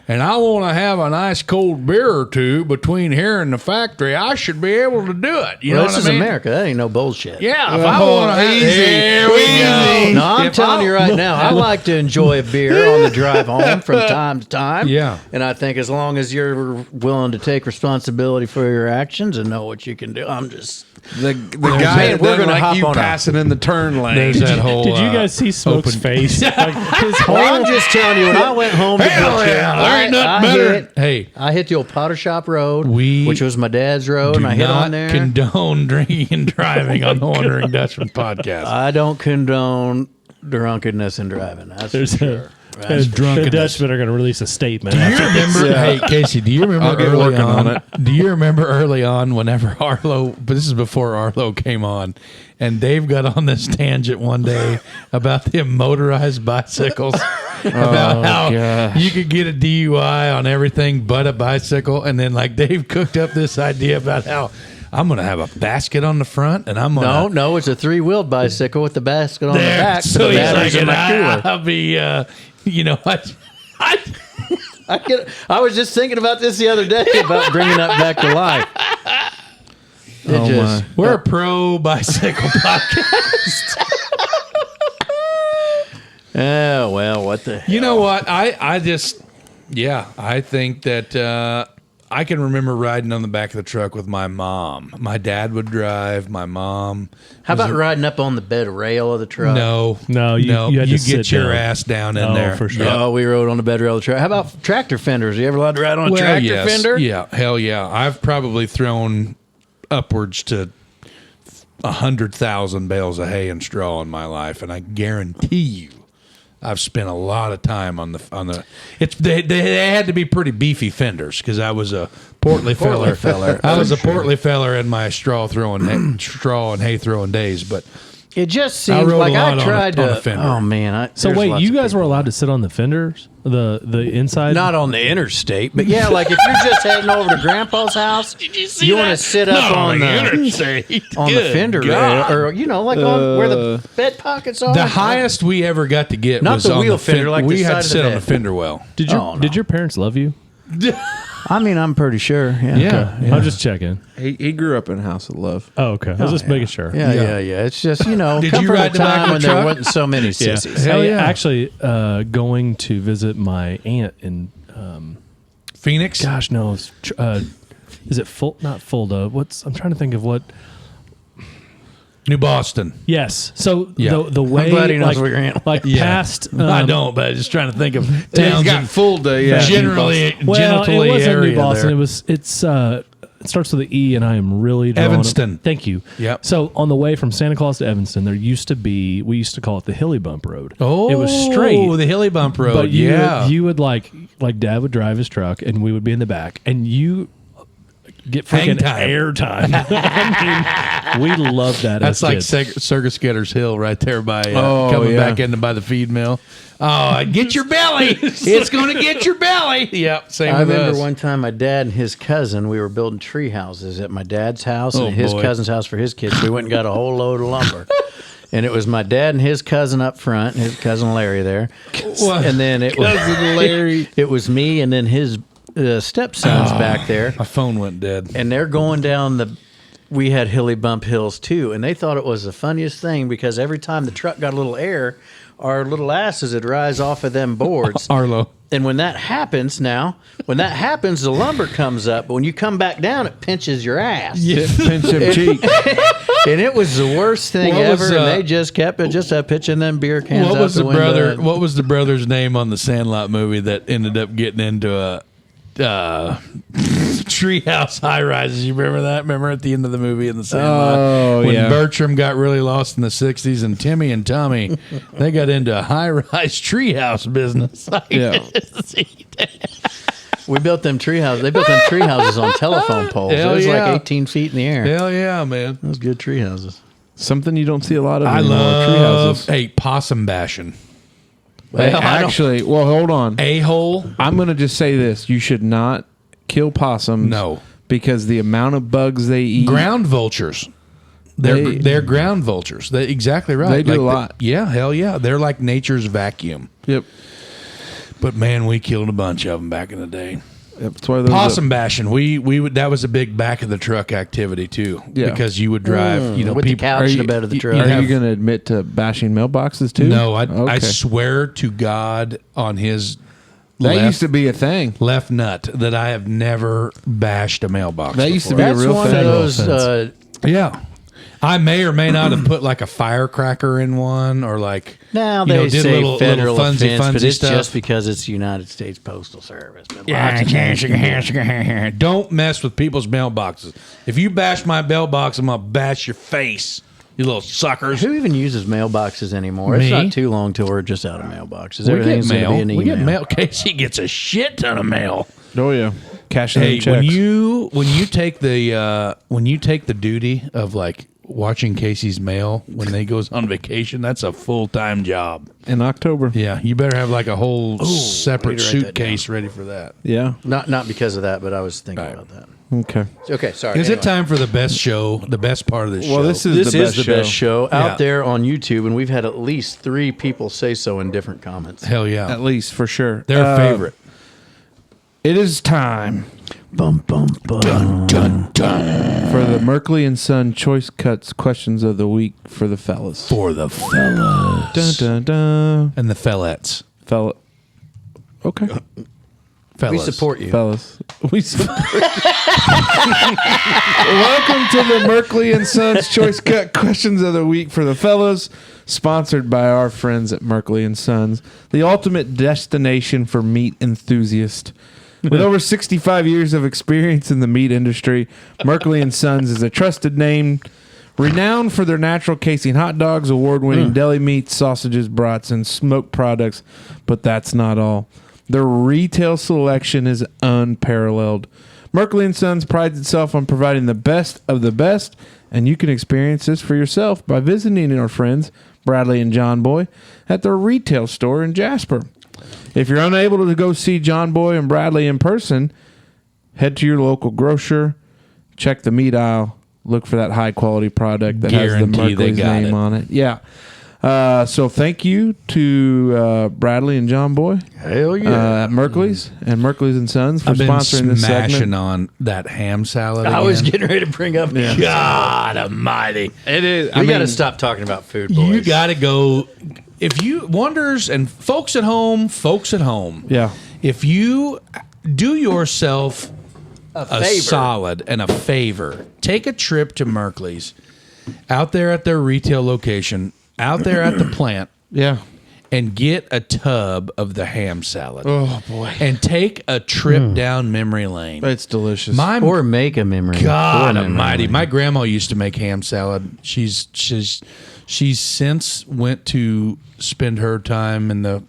and I want to have a nice cold beer or two between here and the factory, I should be able to do it. You know Well, this what is I mean? America. That ain't no bullshit. Yeah, if I want to here we go. No, I'm If telling I- you right now, I like to enjoy a beer on the drive home from time to time. Yeah. And I think as long as you're willing to take responsibility for your actions and know what you can do, I'm just. The guy Man, that we're doesn't gonna like hop you on a- passing in the turn lane. There's that whole. Did you guys see Smoke's open- face? Like, his Well, I'm whole just telling you, when I went home to Hell Butcher, yeah, there ain't nothing better. Hey. I hit the old Powder Shop Road, We which was my dad's road, do and I hit not on there. condone drinking and driving on the Wondering Dutchman podcast. I don't condone drunkenness and driving. That's there's for sure. the drunkenness. Dutchmen are going to release a statement. Do you remember? Hey, Casey, do you remember I'll get early working on on? Do you remember early on whenever Arlo? But this is before Arlo came on, and Dave got on this tangent one day about the motorized bicycles, about how gosh. you could get a DUI on everything but a bicycle, and then like Dave cooked up this idea about how I'm going to have a basket on the front, and I'm going to No, it's a 3-wheeled bicycle with the basket on the there. back. So the he's batteries like, in my cooler. I'll be, I was just thinking about this the other day about bringing that back to life. We're a pro bicycle podcast. Oh, well, what the hell? You know what? I think that I can remember riding on the back of the truck with my mom. My dad would drive. My mom. How about riding up on the bed rail of the truck? No, You had to get sit your down. ass down in Oh, there for sure. No, we rode on the bed rail of the truck. How about tractor fenders? You ever allowed to ride on a tractor yes. fender? Yeah, hell yeah. I've probably thrown upwards to 100,000 bales of hay and straw in my life, and I guarantee you I've spent a lot of time on the. They had to be pretty beefy fenders because I was a portly feller. I was a portly feller in my straw and hay throwing days, but It just seems like I tried on a to. fender. Oh man! So wait, you guys were allowed to sit on the fenders, the inside? Not on the interstate, but yeah, like if you're just heading over to Grandpa's house, you want to sit up on the interstate on the fender rail, or like on where the bed pockets are. The highest we ever got to get Not was the on wheel the fender, like we the had side to of sit the on the bed. fender well. Did your parents love you? I mean, I'm pretty sure. Yeah. I'm just checking. He grew up in a house of love. Oh, okay. I was just making sure. Yeah. It's just Did come you from ride a the back of time the when there truck? wasn't so many sissies. Hell Hey, yeah. Actually, going to visit my aunt in, Phoenix? gosh, no, it's, is it not Fulda? I'm trying to think of what. New Boston. Yes. So Yeah. the way I'm glad he knows where your aunt. past. I don't, but I'm just trying to think of He's towns got in full day. Yeah, generally Well, it genitally wasn't area New Boston. there. It starts with an E, and I am really drawing Evanston. Thank you. Yep. So on the way from Santa Claus to Evanston, we used to call it the Hilly Bump Road. Oh, it was straight. the Hilly Bump Road. But yeah. you would like Dad would drive his truck, and we would be in the back, and you get Hang freaking time. air time. I mean, we loved that. That's as like kids. Circus Getter's Hill right there by Oh, coming yeah. back into by the feed mill. Oh, get your belly. It's going to get your belly. Yep. Same I with remember us. one time my dad and his cousin, we were building tree houses at my dad's house Oh, and his boy. cousin's house for his kids. We went and got a whole load of lumber. And it was my dad and his cousin up front, his cousin Larry there. And then it was Larry. It was me and then his stepson's back there. My phone went dead. And they're going down we had hilly bump hills too. And they thought it was the funniest thing because every time the truck got a little air, our little asses would rise off of them boards. Arlo. And when that happens, the lumber comes up. But when you come back down, it pinches your ass. Yeah, pinch him cheek. And it was the worst thing What ever. was, And they just kept pitching them beer cans What out was the the window. brother? What was the brother's name on the Sandlot movie that ended up getting into a treehouse high rises? You remember that? Remember at the end of the movie in the Sandlot? Oh, when yeah. Bertram got really lost in the '60s, and Timmy and Tommy they got into a high rise treehouse business. Yeah. We built them tree houses. They built them tree houses on telephone poles. Hell it was yeah. like 18 feet in the air. Hell yeah, man! Those good tree houses. Something you don't see a lot of I anymore. love tree houses. possum bashing. Hey, Well, I don't- actually, well, hold on. A hole. I'm going to just say this. You should not kill possums. No. Because the amount of bugs they eat. Ground vultures. They're ground vultures. They exactly right. They do a lot. Yeah, hell yeah. They're like nature's vacuum. Yep. But man, we killed a bunch of them back in the day. That's why those Possum bashing. We would that was a big back of the truck activity too. Yeah. Because you would drive. with the couch in the bed of the truck. Are have- you going to admit to bashing mailboxes too? No, I Okay. swear to God on his That left, used to be a thing. left nut that I have never bashed a mailbox. That used to before. be a That's real one thing. of those. Offense. Yeah. I may or may not have put like a firecracker in one or like Now you know, they did say little federal funsy offense, but it's stuff. just because it's the United States Postal Service. But lots of things you can do. Don't mess with people's mailboxes. If you bash my mailbox, I'm gonna bash your face, you little suckers. Who even uses mailboxes anymore? Me? It's not too long till we're just out of mailboxes. We get Everything's going to mail. be an email. We get mail. Casey gets a shit ton of mail. Oh, yeah. Cashing Hey, in checks. when you take the duty of like watching Casey's mail when they goes on vacation, that's a full-time job. in October. Yeah, you better have like a whole separate I need to write that suitcase ready for that. Yeah. Not because of that, but I was thinking Right. about that. Okay. Okay, sorry. Is it time for the best show, the best part of this show? Well, this This the is best the best show Yeah. out there on YouTube, and we've had at least 3 people say so in different comments. Hell yeah. At least for sure. Their favorite. It is time Bum, bum, bum. for the Merkley and Son Choice Cuts questions of the week for the fellas. For the fellas. Dun dun dun. And the fellettes. Fella. Okay. Fellas. We support you. Fellas. We support. Welcome to the Merkley and Sons Choice Cut Questions of the Week for the Fellas, sponsored by our friends at Merkley and Sons, the ultimate destination for meat enthusiasts. With over 65 years of experience in the meat industry, Merkley and Sons is a trusted name Renowned for their natural casing hot dogs, award-winning deli meats, sausages, brats, and smoked products. But that's not all. Their retail selection is unparalleled. Merkley & Sons prides itself on providing the best of the best, and you can experience this for yourself by visiting our friends, Bradley and John Boy, at their retail store in Jasper. If you're unable to go see John Boy and Bradley in person, head to your local grocer, check the meat aisle, look for that high-quality product that has the Guarantee they Merkley's got name it. on it. Yeah. So thank you to Bradley and John Boy Hell yeah. at Merkley's and Merkley's & Sons for I've been sponsoring this smashing segment. on that ham salad. I was again. getting ready to bring up. God Almighty! It is. We got to stop talking about food, boys. You got to go. If you wonders and folks at home, Yeah. if you do yourself a favor. solid and a favor, take a trip to Merkley's out there at their retail location, out there at the plant, Yeah. and get a tub of the ham salad. Oh, boy. And take a trip down memory lane. It's delicious. My or make a memory. God Or a memory Almighty! lane. My grandma used to make ham salad. She's since went to spend her time in the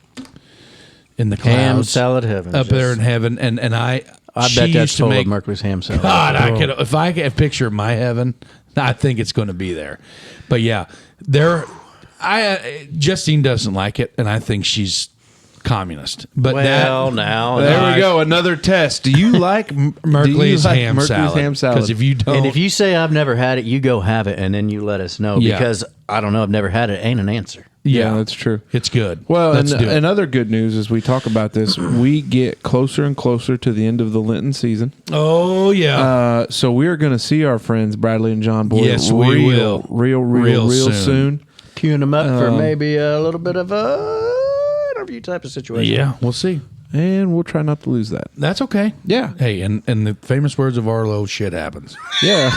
ham clouds salad heaven up there in heaven, and I she bet that's used to full make of Merkley's ham salad. God, if I could picture my heaven, I think it's going to be there. But yeah, Justine doesn't like it, and I think she's communist. But Well, now there we go. Another test. Do you like Merkley's ham salad? ham salad? Because if you don't, And if you say I've never had it, you go have it, and then you let us know. Yeah. Because I don't know, I've never had it. Ain't an answer. yeah, that's true. it's good. Well, Let's do it. and other good news as we talk about this, we get closer and closer to the end of the Lenten season. Oh yeah. So we are going to see our friends Bradley and John Boy. Yes, we will. Real soon. Queuing them up for maybe a little bit of a interview type of situation. Yeah, we'll see. And we'll try not to lose that. That's okay. Yeah. Hey, and the famous words of Arlo, shit happens. Yeah.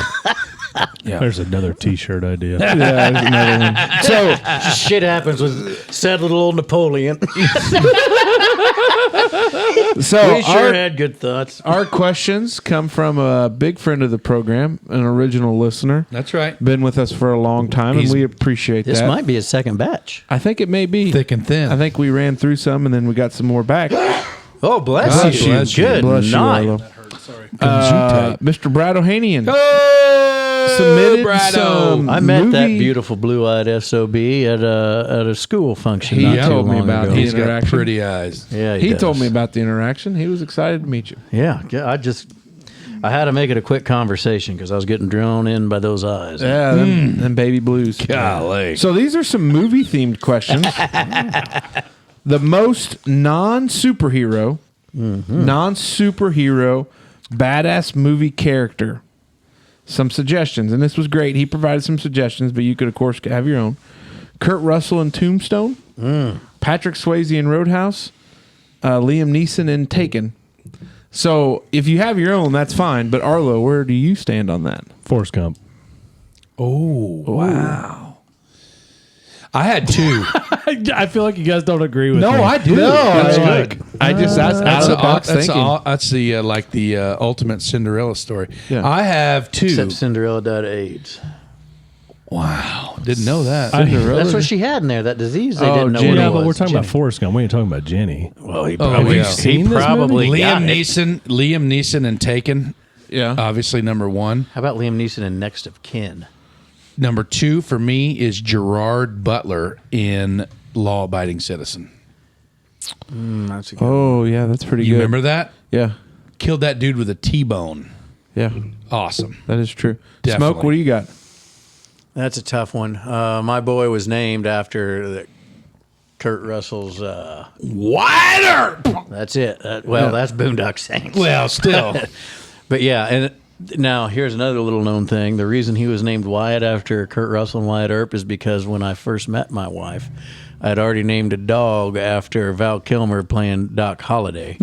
There's another T-shirt idea. Yeah, there's another one. So, Shit happens with sad little old Napoleon. so We sure had good thoughts. our questions come from a big friend of the program, an original listener. That's right. Been with us for a long time, He's- and we appreciate This that. might be a second batch. I think it may be. Thick and thin. I think we ran through some, and then we got some more back. Oh, bless God you. bless you. Good Bless you, night. Arlo. Gesundheit. Mr. Brad Ohanian Oh, submitted Brado. some I met that movie- beautiful blue-eyed SOB at a school function. He not too told me long about ago. the He's got interaction. pretty eyes. Yeah, He does. told me about the interaction. He was excited to meet you. Yeah, I had to make it a quick conversation because I was getting drawn in by those eyes. Yeah, them baby blues. Golly. So these are some movie themed questions. The most non-superhero badass movie character. Some suggestions, and this was great. He provided some suggestions, but you could of course have your own. Kurt Russell in Tombstone, Patrick Swayze in Roadhouse, Liam Neeson in Taken. So if you have your own, that's fine. But Arlo, where do you stand on that? Forrest Gump. Oh, wow. I had two. I feel like you guys don't agree with me. do. No, That's I- good. I just that's out of the box thinking. That's the like the ultimate Cinderella story. Yeah. I have two. Except Cinderella died of AIDS. Wow, didn't know that. That's what she had in there, that disease. They didn't know Jenny. what it Yeah, was. but we're talking about Jenny. Forrest Gump. We ain't talking about Jenny. Well, he Oh, probably, yeah. Seen he this probably movie? got it. Liam Neeson and Taken. Yeah. Obviously, number one. How about Liam Neeson in Next of Kin? Number two for me is Gerard Butler in Law Abiding Citizen. That's a good Oh yeah, that's pretty You good. remember that? Yeah, Killed that dude with a T-bone. yeah, Awesome. that is true. Definitely. Smoke, what do you got? That's a tough one. My boy was named after Kurt Russell's. Wider. That's it. That's Boondock Saints. Well, still. But yeah, and now here's another little known thing. The reason he was named Wyatt after Kurt Russell and Wyatt Earp is because when I first met my wife, I'd already named a dog after Val Kilmer playing Doc Holliday.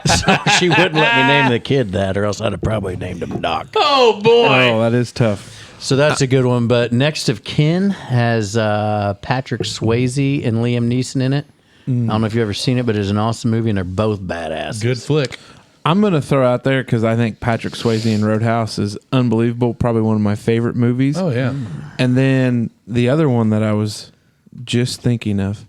So she wouldn't let me name the kid that, or else I'd have probably named him Doc. Oh boy. Oh, that is tough. So that's a good one. But Next of Kin has Patrick Swayze and Liam Neeson in it. I don't know if you've ever seen it, but it's an awesome movie, and they're both badass. Good flick. I'm going to throw out there because I think Patrick Swayze in Roadhouse is unbelievable. Probably one of my favorite movies. Oh, yeah. And then the other one that I was just thinking of,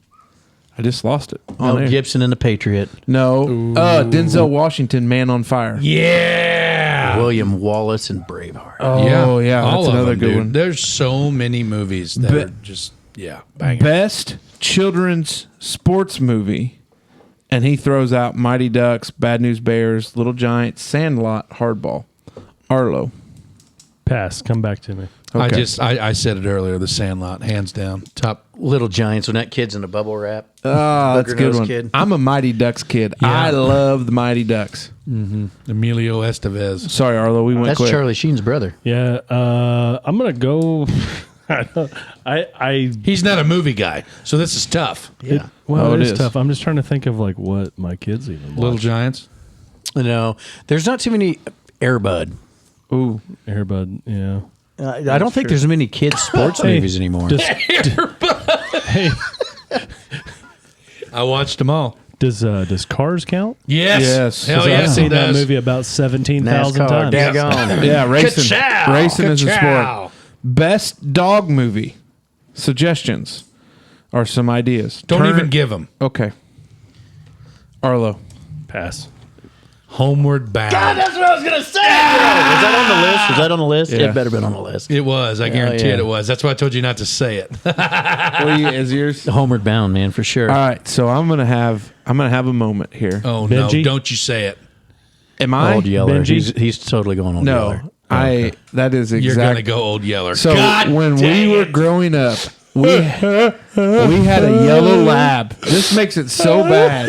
I just lost it. Mel Gibson and the Patriot. No. Denzel Washington, Man on Fire. Yeah. William Wallace and Braveheart. Oh, yeah. All That's of another them, good dude. one. There's so many movies that are just, bangers. Best children's sports movie. And he throws out Mighty Ducks, Bad News Bears, Little Giants, Sandlot, Hardball. Arlo. Pass. Come back to me. Okay. I said it earlier, The Sandlot, hands down. Top. Little Giants when that kid's in a bubble wrap. Oh, that's a good Booger-nosed one. kid. I'm a Mighty Ducks kid. Yeah. I love the Mighty Ducks. Emilio Estevez. Sorry, Arlo. We went That's quick. Charlie Sheen's brother. Yeah. I'm gonna go. I He's not a movie guy, so this is tough. Yeah. well, Oh, it it is is. tough. I'm just trying to think of like what my kids even Little watch. Giants. No, there's not too many. Airbud. Ooh. Airbud. Yeah. I don't think there's many kids sports Hey, movies anymore. Hey, I watched them all. does Cars count? Yes. Yes. Hell 'Cause yes, I've it seen that does. movie about 17,000 NASCAR. times. Daggone. Yeah, racing. Ka-chow! Racing is a Ka-chow! sport. Best dog movie. Suggestions or some ideas. Don't Turner- even give them. Okay. Arlo. Pass. Homeward Bound. That's what I was gonna say. Was that on the list? Was that on the list? Yeah. It better been on the list. It was. I guarantee yeah. it was. That's why I told you not to say it. Is yours? Homeward Bound, man, for sure. All right, so I'm gonna have a moment here. Oh, Benji? no. Don't you say it. Am I? Old Yeller. Benji? He's totally going on. No. Yeller. That is You're going to exactly. go Old Yeller. So God when dang we were it. growing up, we had a yellow lab. This makes it so bad.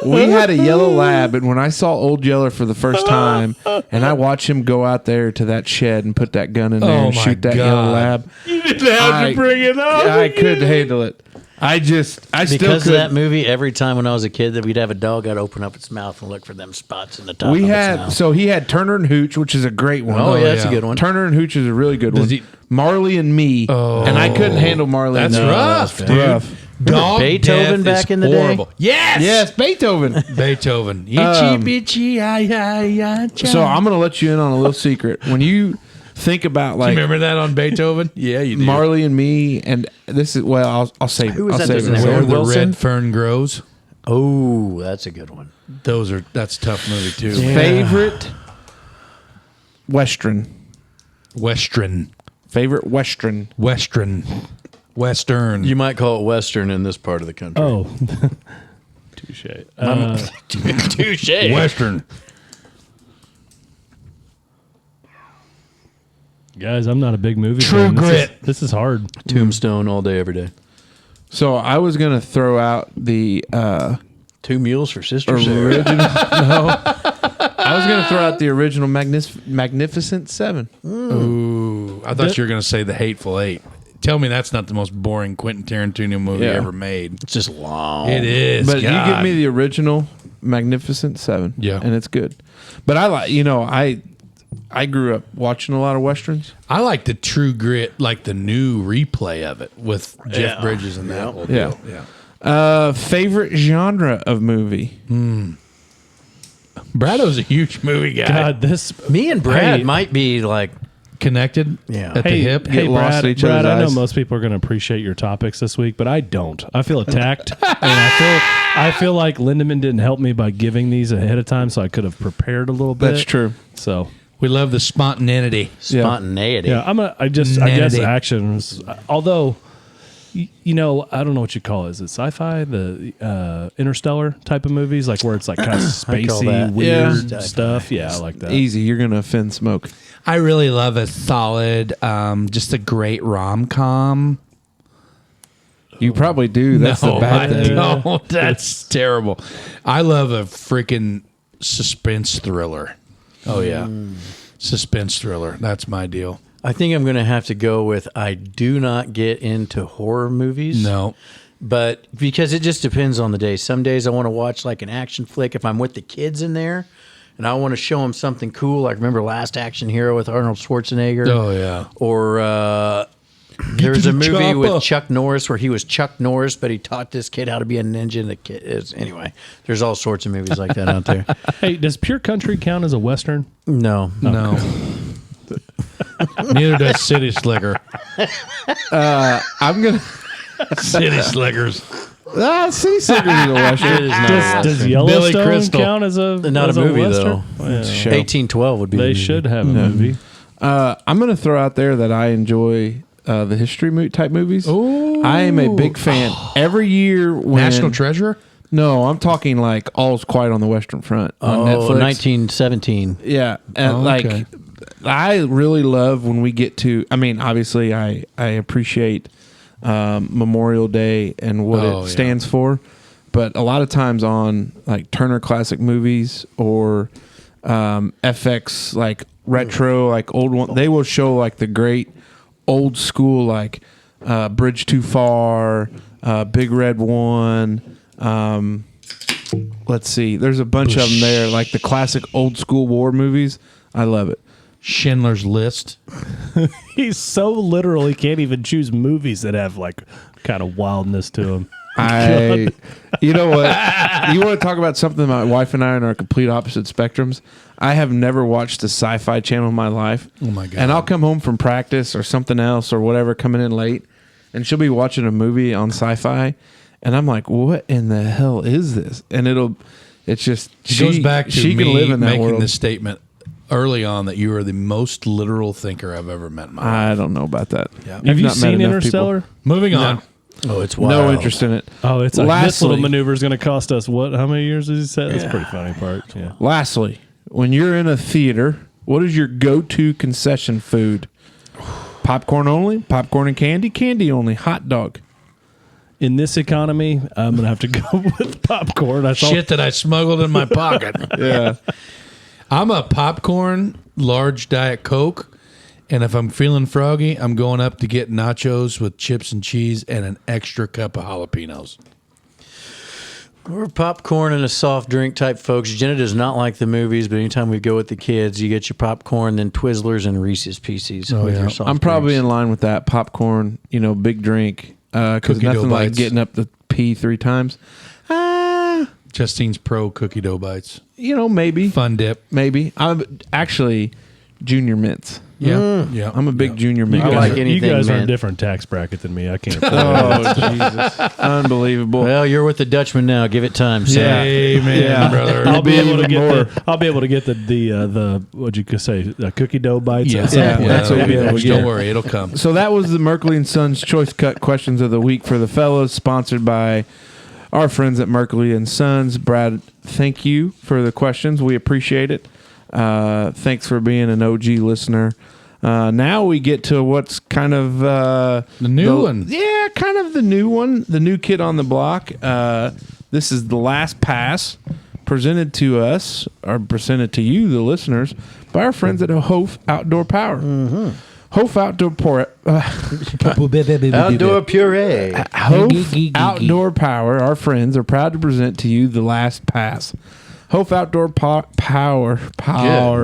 We had a yellow lab, and when I saw Old Yeller for the first time, and I watched him go out there to that shed and put that gun in there Oh and my shoot that yellow God. lab, You didn't have to bring it up. I couldn't handle it. I still Because of could. that movie, every time when I was a kid that we'd have a dog, I'd open up its mouth and look for them spots in the top of its mouth. So he had Turner and Hooch, which is a great one. Oh, yeah, that's yeah. a good one. Turner and Hooch is a really good one. he- Marley and Me, and I couldn't handle Marley. That's and Me. rough, That's dude. rough. Dog Beethoven death back is in the day? horrible. Yes. Yes, Beethoven. Beethoven. Itchy bitchy, So I'm going to let you in on a little secret. When you think about you like remember that on Beethoven? Yeah, you do. Marley and Me, and this is I'll save it. Who was I'll that? save Doesn't it. it Where Owen the Wilson? red fern grows. Oh, that's a good one. That's a tough movie too. Favorite Western. Favorite Western. Western. You might call it Western in this part of the country. Oh. Touche. Touche. Western. Guys, I'm not a big movie True fan. Grit. This is hard. Tombstone all day, every day. So I was going to throw out the 2 Mules for Sister Sarah. original. I was going to throw out the original Magnificent Seven. Ooh, I thought you were going to say The Hateful Eight. Tell me that's not the most boring Quentin Tarantino movie Yeah. ever made. It's just long. It is. But you God. give me the original Magnificent Seven. Yeah. And it's good. But I grew up watching a lot of Westerns. I like the True Grit, like the new replay of it with Jeff Bridges and that whole Yeah. deal. Yeah. Favorite genre of movie? Brado's a huge movie guy. God, this. Me and Brad Hey. might be like, Connected Yeah. at the hip. Hey, Get lost Brad, in each Brad, other's I know eyes. most people are going to appreciate your topics this week, but I don't. I feel attacked, and I feel like Lindemann didn't help me by giving these ahead of time, so I could have prepared a little bit. That's true. So We love the spontaneity. spontaneity. yeah, I guess Nanity. actions. Although, I don't know what you call it. Is it sci-fi? The Interstellar type of movies, like where it's like kind of spacey, that. weird Yeah. stuff. Yeah, I like that. Easy. You're going to offend Smoke. I really love a solid, just a great rom-com. You probably do. That's the bad I thing. don't. That's terrible. I love a freaking suspense thriller. Oh, yeah. Suspense thriller. That's my deal. I think I'm going to have to go with I do not get into horror movies. No. But because it just depends on the day. Some days I want to watch like an action flick if I'm with the kids in there and I want to show them something cool. Like remember Last Action Hero with Arnold Schwarzenegger? Oh, yeah. Or There was a movie chopper. with Chuck Norris where he was Chuck Norris, but he taught this kid how to be a ninja. And the kid is anyway. There's all sorts of movies like that out there. Hey, does Pure Country count as a Western? No, No. Neither does City Slicker. I'm gonna. City Slickers. City Slickers is a it Western. is not a Does Western. Yellowstone Crystal. count as a Not as a movie, Western? though. Well, Show. 1812 would be. they the movie. should have a movie. I'm going to throw out there that I enjoy the history type movies. Ooh. I am a big fan. Every year when National Treasure? No, I'm talking like All's Quiet on the Western Front on Oh, Netflix. 1917. Yeah, and Oh, okay. like I really love when we get to. I mean, obviously, I appreciate Memorial Day and what Oh, it stands for, but a lot of times on like Turner Classic Movies or FX like retro like old one, they will show like the great old school like Bridge Too Far, Big Red One. Let's see, there's a bunch of them there, like the classic old school war movies. I love it. Schindler's List. He's so literal he can't even choose movies that have like kind of wildness to them. You know what? You want to talk about something my wife and I are on our complete opposite spectrums? I have never watched a sci-fi channel in my life. Oh, my God. And I'll come home from practice or something else or whatever, coming in late, and she'll be watching a movie on sci-fi, and I'm like, what in the hell is this? And it's just It goes back to she me can live in that making world. this statement early on that you are the most literal thinker I've ever met in my life. I don't know about that. Yeah. You've Have you not met seen enough Interstellar? people. Moving on. Oh, it's wild. No interest in it. Oh, it's like this little Lastly- maneuver is going to cost us what? How many years has he said? That's a pretty funny part. Yeah. Lastly, when you're in a theater, what is your go-to concession food? Popcorn only? Popcorn and candy? Candy only? Hot dog? In this economy, I'm going to have to go with popcorn. That's all. Shit that I smuggled in my pocket. Yeah. I'm a popcorn, large Diet Coke, and if I'm feeling froggy, I'm going up to get nachos with chips and cheese and an extra cup of jalapenos. We're popcorn and a soft drink type folks. Jenna does not like the movies, but anytime we go with the kids, you get your popcorn, then Twizzlers and Reese's Pieces with yeah. your soft I'm probably drinks. in line with that. Popcorn, big drink. Because Cookie dough nothing like bites. getting up to pee 3 times. Justine's Pro Cookie Dough Bites. Maybe. Fun dip. Maybe. I'm actually Junior Mints. Yeah. Yeah. I'm a big Junior You Mint I guys, guy. like are, you anything guys are a mint. different tax bracket than me. I can't. Oh, Jesus. Unbelievable. Well, you're with the Dutchman now. Give it time, son. Yeah. Amen, Yeah. brother. I'll be able to even get more. I'll be able to get the what'd you could say, the cookie dough bites. Yeah, at some point. that's what that'll you'll be able to Don't get. worry, it'll come. So that was the Merkley and Sons Choice Cut Questions of the Week for the fellows, sponsored by our friends at Merkley and Sons. Brad, thank you for the questions. We appreciate it. Thanks for being an OG listener. Now we get to what's kind of The new one. Yeah, kind of the new one, the new kid on the block. This is the last pass presented to us, or presented to you, the listeners, by our friends at Hopf Outdoor Power. Hopf Outdoor Outdoor puree. Hopf Outdoor Power, our friends, are proud to present to you the last pass. Hopf Outdoor Power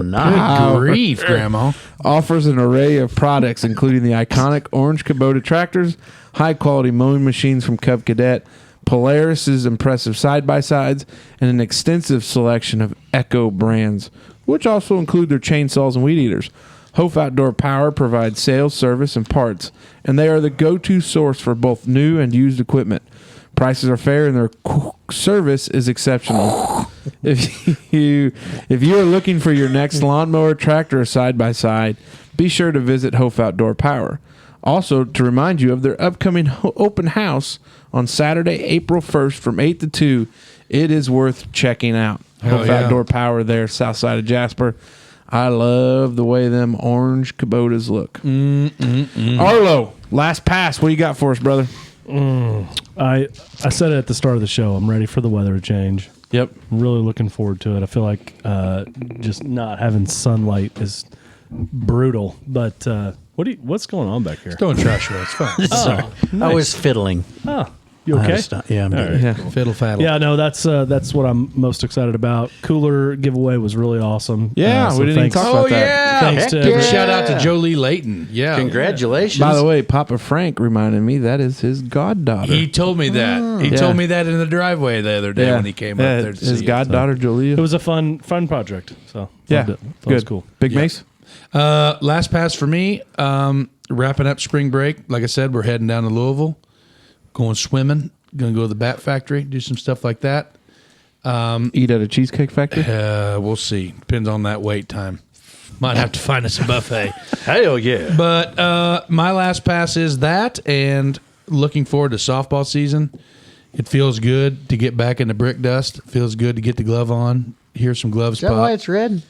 night. Grief, Grandma. offers an array of products, including the iconic orange Kubota tractors, high-quality mowing machines from Cub Cadet, Polaris's impressive side-by-sides, and an extensive selection of Echo brands, which also include their chainsaws and weed eaters. Hopf Outdoor Power provides sales, service, and parts, and they are the go-to source for both new and used equipment. Prices are fair and their service is exceptional. If you are looking for your next lawnmower, tractor, or side-by-side, be sure to visit Hopf Outdoor Power. Also, to remind you of their upcoming open house on Saturday, April 1st from 8 to 2, it is worth checking out. Hell Hopf yeah. Outdoor Power there, south side of Jasper. I love the way them orange Kubotas look. Arlo, last pass. What you got for us, brother? I said it at the start of the show. I'm ready for the weather to change. Yep. I'm really looking forward to it. I feel like just not having sunlight is brutal. But what's going on back here? Throwing trash away. It's fine. Sorry. I was fiddling. Oh, You I had okay? to stop. Yeah, I'm All good. right. Yeah. Fiddle faddle. Yeah, no, that's what I'm most excited about. Cooler giveaway was really awesome. Yeah, So we didn't even thanks- talk Oh about that. yeah! Thanks Heck to yeah. every- Shout out to Jolie Layton. Yeah, Congratulations. By the way, Papa Frank reminded me that is his goddaughter. he told me that. He Yeah. told me that in the driveway the other day when he came up there to his see it. goddaughter Julia. It was a fun project. So yeah, loved it. That good. was cool. Big Yeah. Mace. Last pass for me. Wrapping up spring break. Like I said, we're heading down to Louisville, going swimming. Going to go to the Bat Factory, do some stuff like that. Eat at a cheesecake factory. We'll see. Depends on that wait time. Might have to find us a buffet. Hell yeah. But my last pass is that, and looking forward to softball season. It feels good to get back into brick dust. It feels good to get the glove on. Hear some gloves Is that pop. why it's red?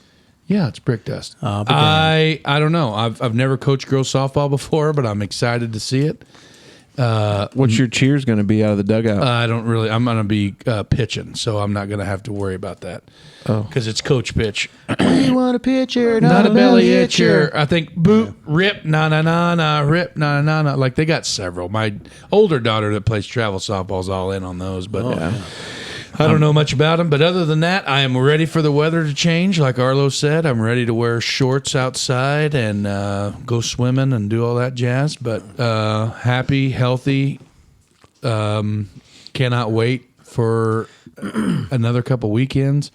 Yeah, it's brick dust. Oh, but damn. I don't know. I've never coached girls softball before, but I'm excited to see it. What's your cheers going to be out of the dugout? I don't really. I'm going to be pitching, so I'm not going to have to worry about that. Oh. Because it's coach pitch, You want a pitcher, not a belly itcher. I think boot, rip, na na na na, rip, na na na na. Like they got several. My older daughter that plays travel softball's all in on those, but I don't know much about them. But other than that, I am ready for the weather to change. Like Arlo said, I'm ready to wear shorts outside and go swimming and do all that jazz. But happy, healthy. Cannot wait for another couple weekends.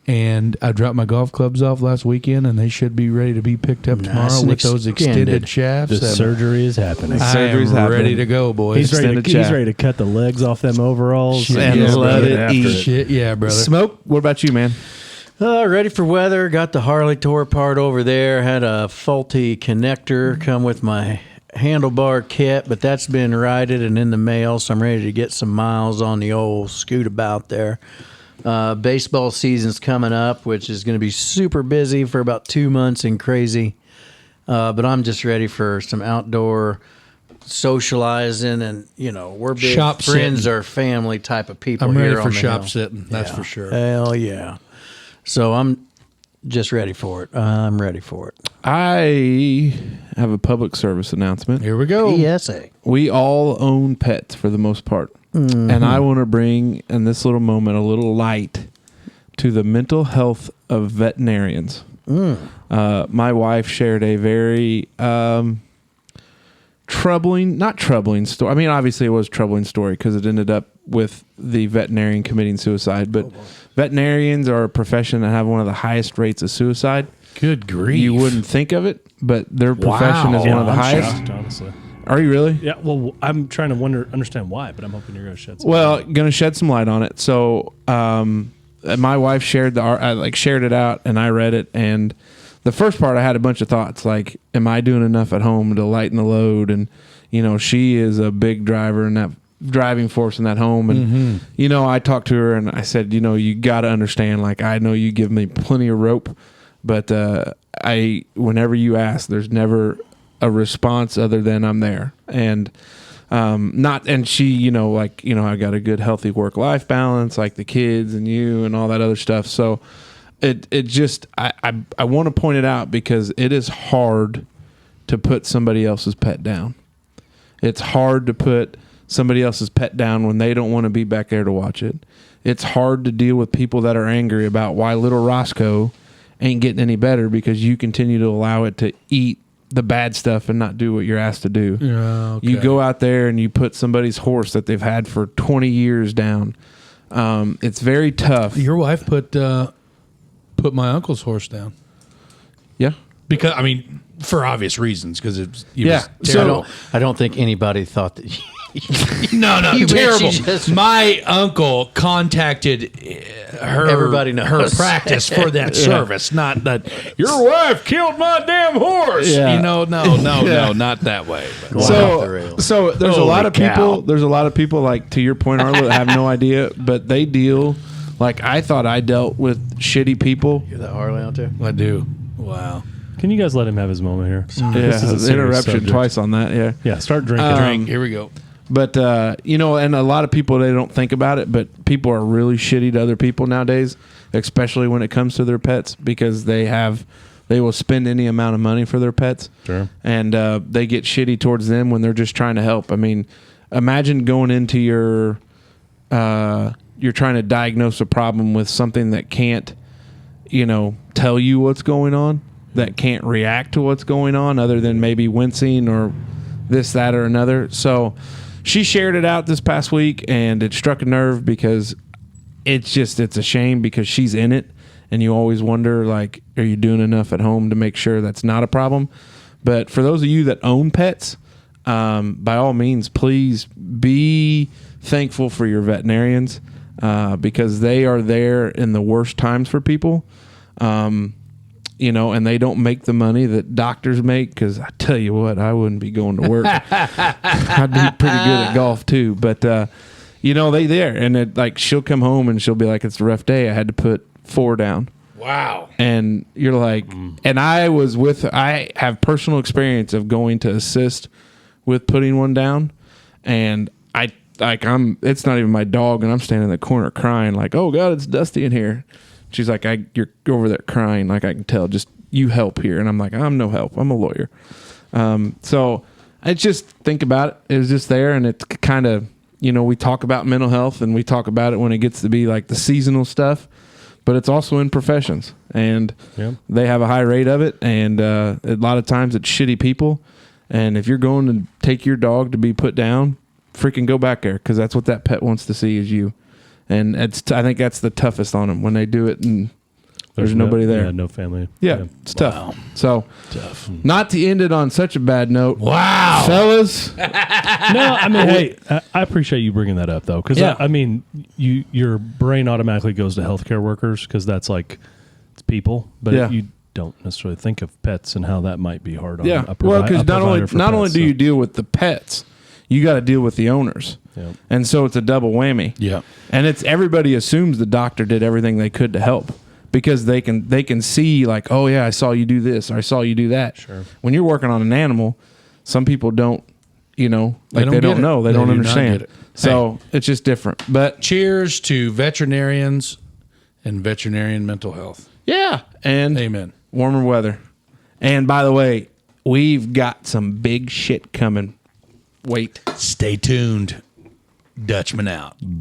And I dropped my golf clubs off last weekend, and they should be ready to be picked up tomorrow and with those extended extended. shafts. The And surgery is happening. I Surgery's am happening. ready to go, boys. He's ready, extended he's shaft. ready to cut the legs off them overalls. Shit, and yeah, let brother. it After eat. it. Shit, yeah, brother. Smoke. What about you, man? Ready for weather. Got the Harley tore apart over there. Had a faulty connector come with my handlebar kit, but that's been righted and in the mail, so I'm ready to get some miles on the old scoot about there. Baseball season's coming up, which is going to be super busy for about 2 months and crazy. But I'm just ready for some outdoor socializing, and we're big Shop friends sitting. or family type of people. I'm ready here for on the shop hill. sitting. That's Yeah. for sure. Hell yeah! So I'm just ready for it. I'm ready for it. I have a public service announcement. Here we go. PSA. We all own pets for the most part. And I want to bring, in this little moment, a little light to the mental health of veterinarians. My wife shared a very not troubling story. I mean, obviously it was a troubling story because it ended up with the veterinarian committing suicide. But veterinarians are a profession that have one of the highest rates of suicide. Good grief. You wouldn't think of it, but their profession is Wow. one of the I'm highest. shocked, honestly. Are you really? Yeah, well, I'm trying to understand why, but I'm hoping you're going to shed some Well, gonna shed some light on it. So, my wife shared shared it out, and I read it. And the first part, I had a bunch of thoughts like, "Am I doing enough at home to lighten the load?" And she is a big driver in that driving force in that home. And I talked to her, and I said, you got to understand. Like, I know you give me plenty of rope, but whenever you ask, there's never a response other than I'm there. And she, I got a good healthy work-life balance, like the kids and you and all that other stuff. So it just, I want to point it out because it is hard to put somebody else's pet down. It's hard to put somebody else's pet down when they don't want to be back there to watch it. It's hard to deal with people that are angry about why little Roscoe ain't getting any better because you continue to allow it to eat the bad stuff and not do what you're asked to do. Yeah, okay. You go out there and you put somebody's horse that they've had for 20 years down. It's very tough. Your wife put my uncle's horse down Yeah. because for obvious reasons because it was So I don't think anybody thought that. no You terrible. bitch, you just- My uncle contacted her Everybody knows. her practice for that service, not that your wife killed my damn horse. Yeah. No, not that way. But- Off the rails. So there's a Holy lot of cow. people. There's a lot of people like to your point, Arlo, that have no idea, but they deal like I thought I dealt with shitty people. You're the Harley out there. I do. Wow. Can you guys let him have his moment here? Yeah, This is a serious interruption subject. twice on that. Yeah. Yeah, start drinking. Drink. Here we go. But and a lot of people they don't think about it, but people are really shitty to other people nowadays, especially when it comes to their pets because they will spend any amount of money for their pets. Sure. And they get shitty towards them when they're just trying to help. I mean, imagine going into your you're trying to diagnose a problem with something that can't, tell you what's going on, that can't react to what's going on other than maybe wincing or this, that, or another. So she shared it out this past week, and it struck a nerve because it's a shame because she's in it, and you always wonder, like, are you doing enough at home to make sure that's not a problem? But for those of you that own pets, by all means, please be thankful for your veterinarians because they are there in the worst times for people, and they don't make the money that doctors make, because I tell you what, I wouldn't be going to work. I'd be pretty good at golf too, but they there, and she'll come home and she'll be like, it's a rough day, I had to put 4 down. Wow. And you're like, and I have personal experience of going to assist with putting one down, and it's not even my dog, and I'm standing in the corner crying like, oh God, it's dusty in here. She's like, you're over there crying, like I can tell, just you help here. And I'm like, I'm no help, I'm a lawyer. So I just think about it. It was just there, and it's kind of, we talk about mental health, and we talk about it when it gets to be like the seasonal stuff, but it's also in professions, and they have a high rate of it, and a lot of times it's shitty people. And if you're going to take your dog to be put down, freaking go back there, because that's what that pet wants to see is you. And I think that's the toughest on them when they do it and there's nobody there. Yeah, no family. Yeah, it's tough. So, not to end it on such a bad note. Wow. Fellas. No, I mean, hey, I appreciate you bringing that up, though, because, your brain automatically goes to healthcare workers because that's like, it's people, but you don't necessarily think of pets and how that might be hard on a well, because not only do you you deal with the pets, you got to deal with the owners. Yeah. And so it's a double whammy. Yeah. And everybody assumes the doctor did everything they could to help because they can see like, oh yeah, I saw you do this, or I saw you do that. Sure. When you're working on an animal, some people don't, they don't know, they don't understand. So it's just different. But cheers to veterinarians and veterinarian mental health. yeah, and Amen. Warmer weather. And by the way, we've got some big shit coming. Wait. Stay tuned. Dutchman out.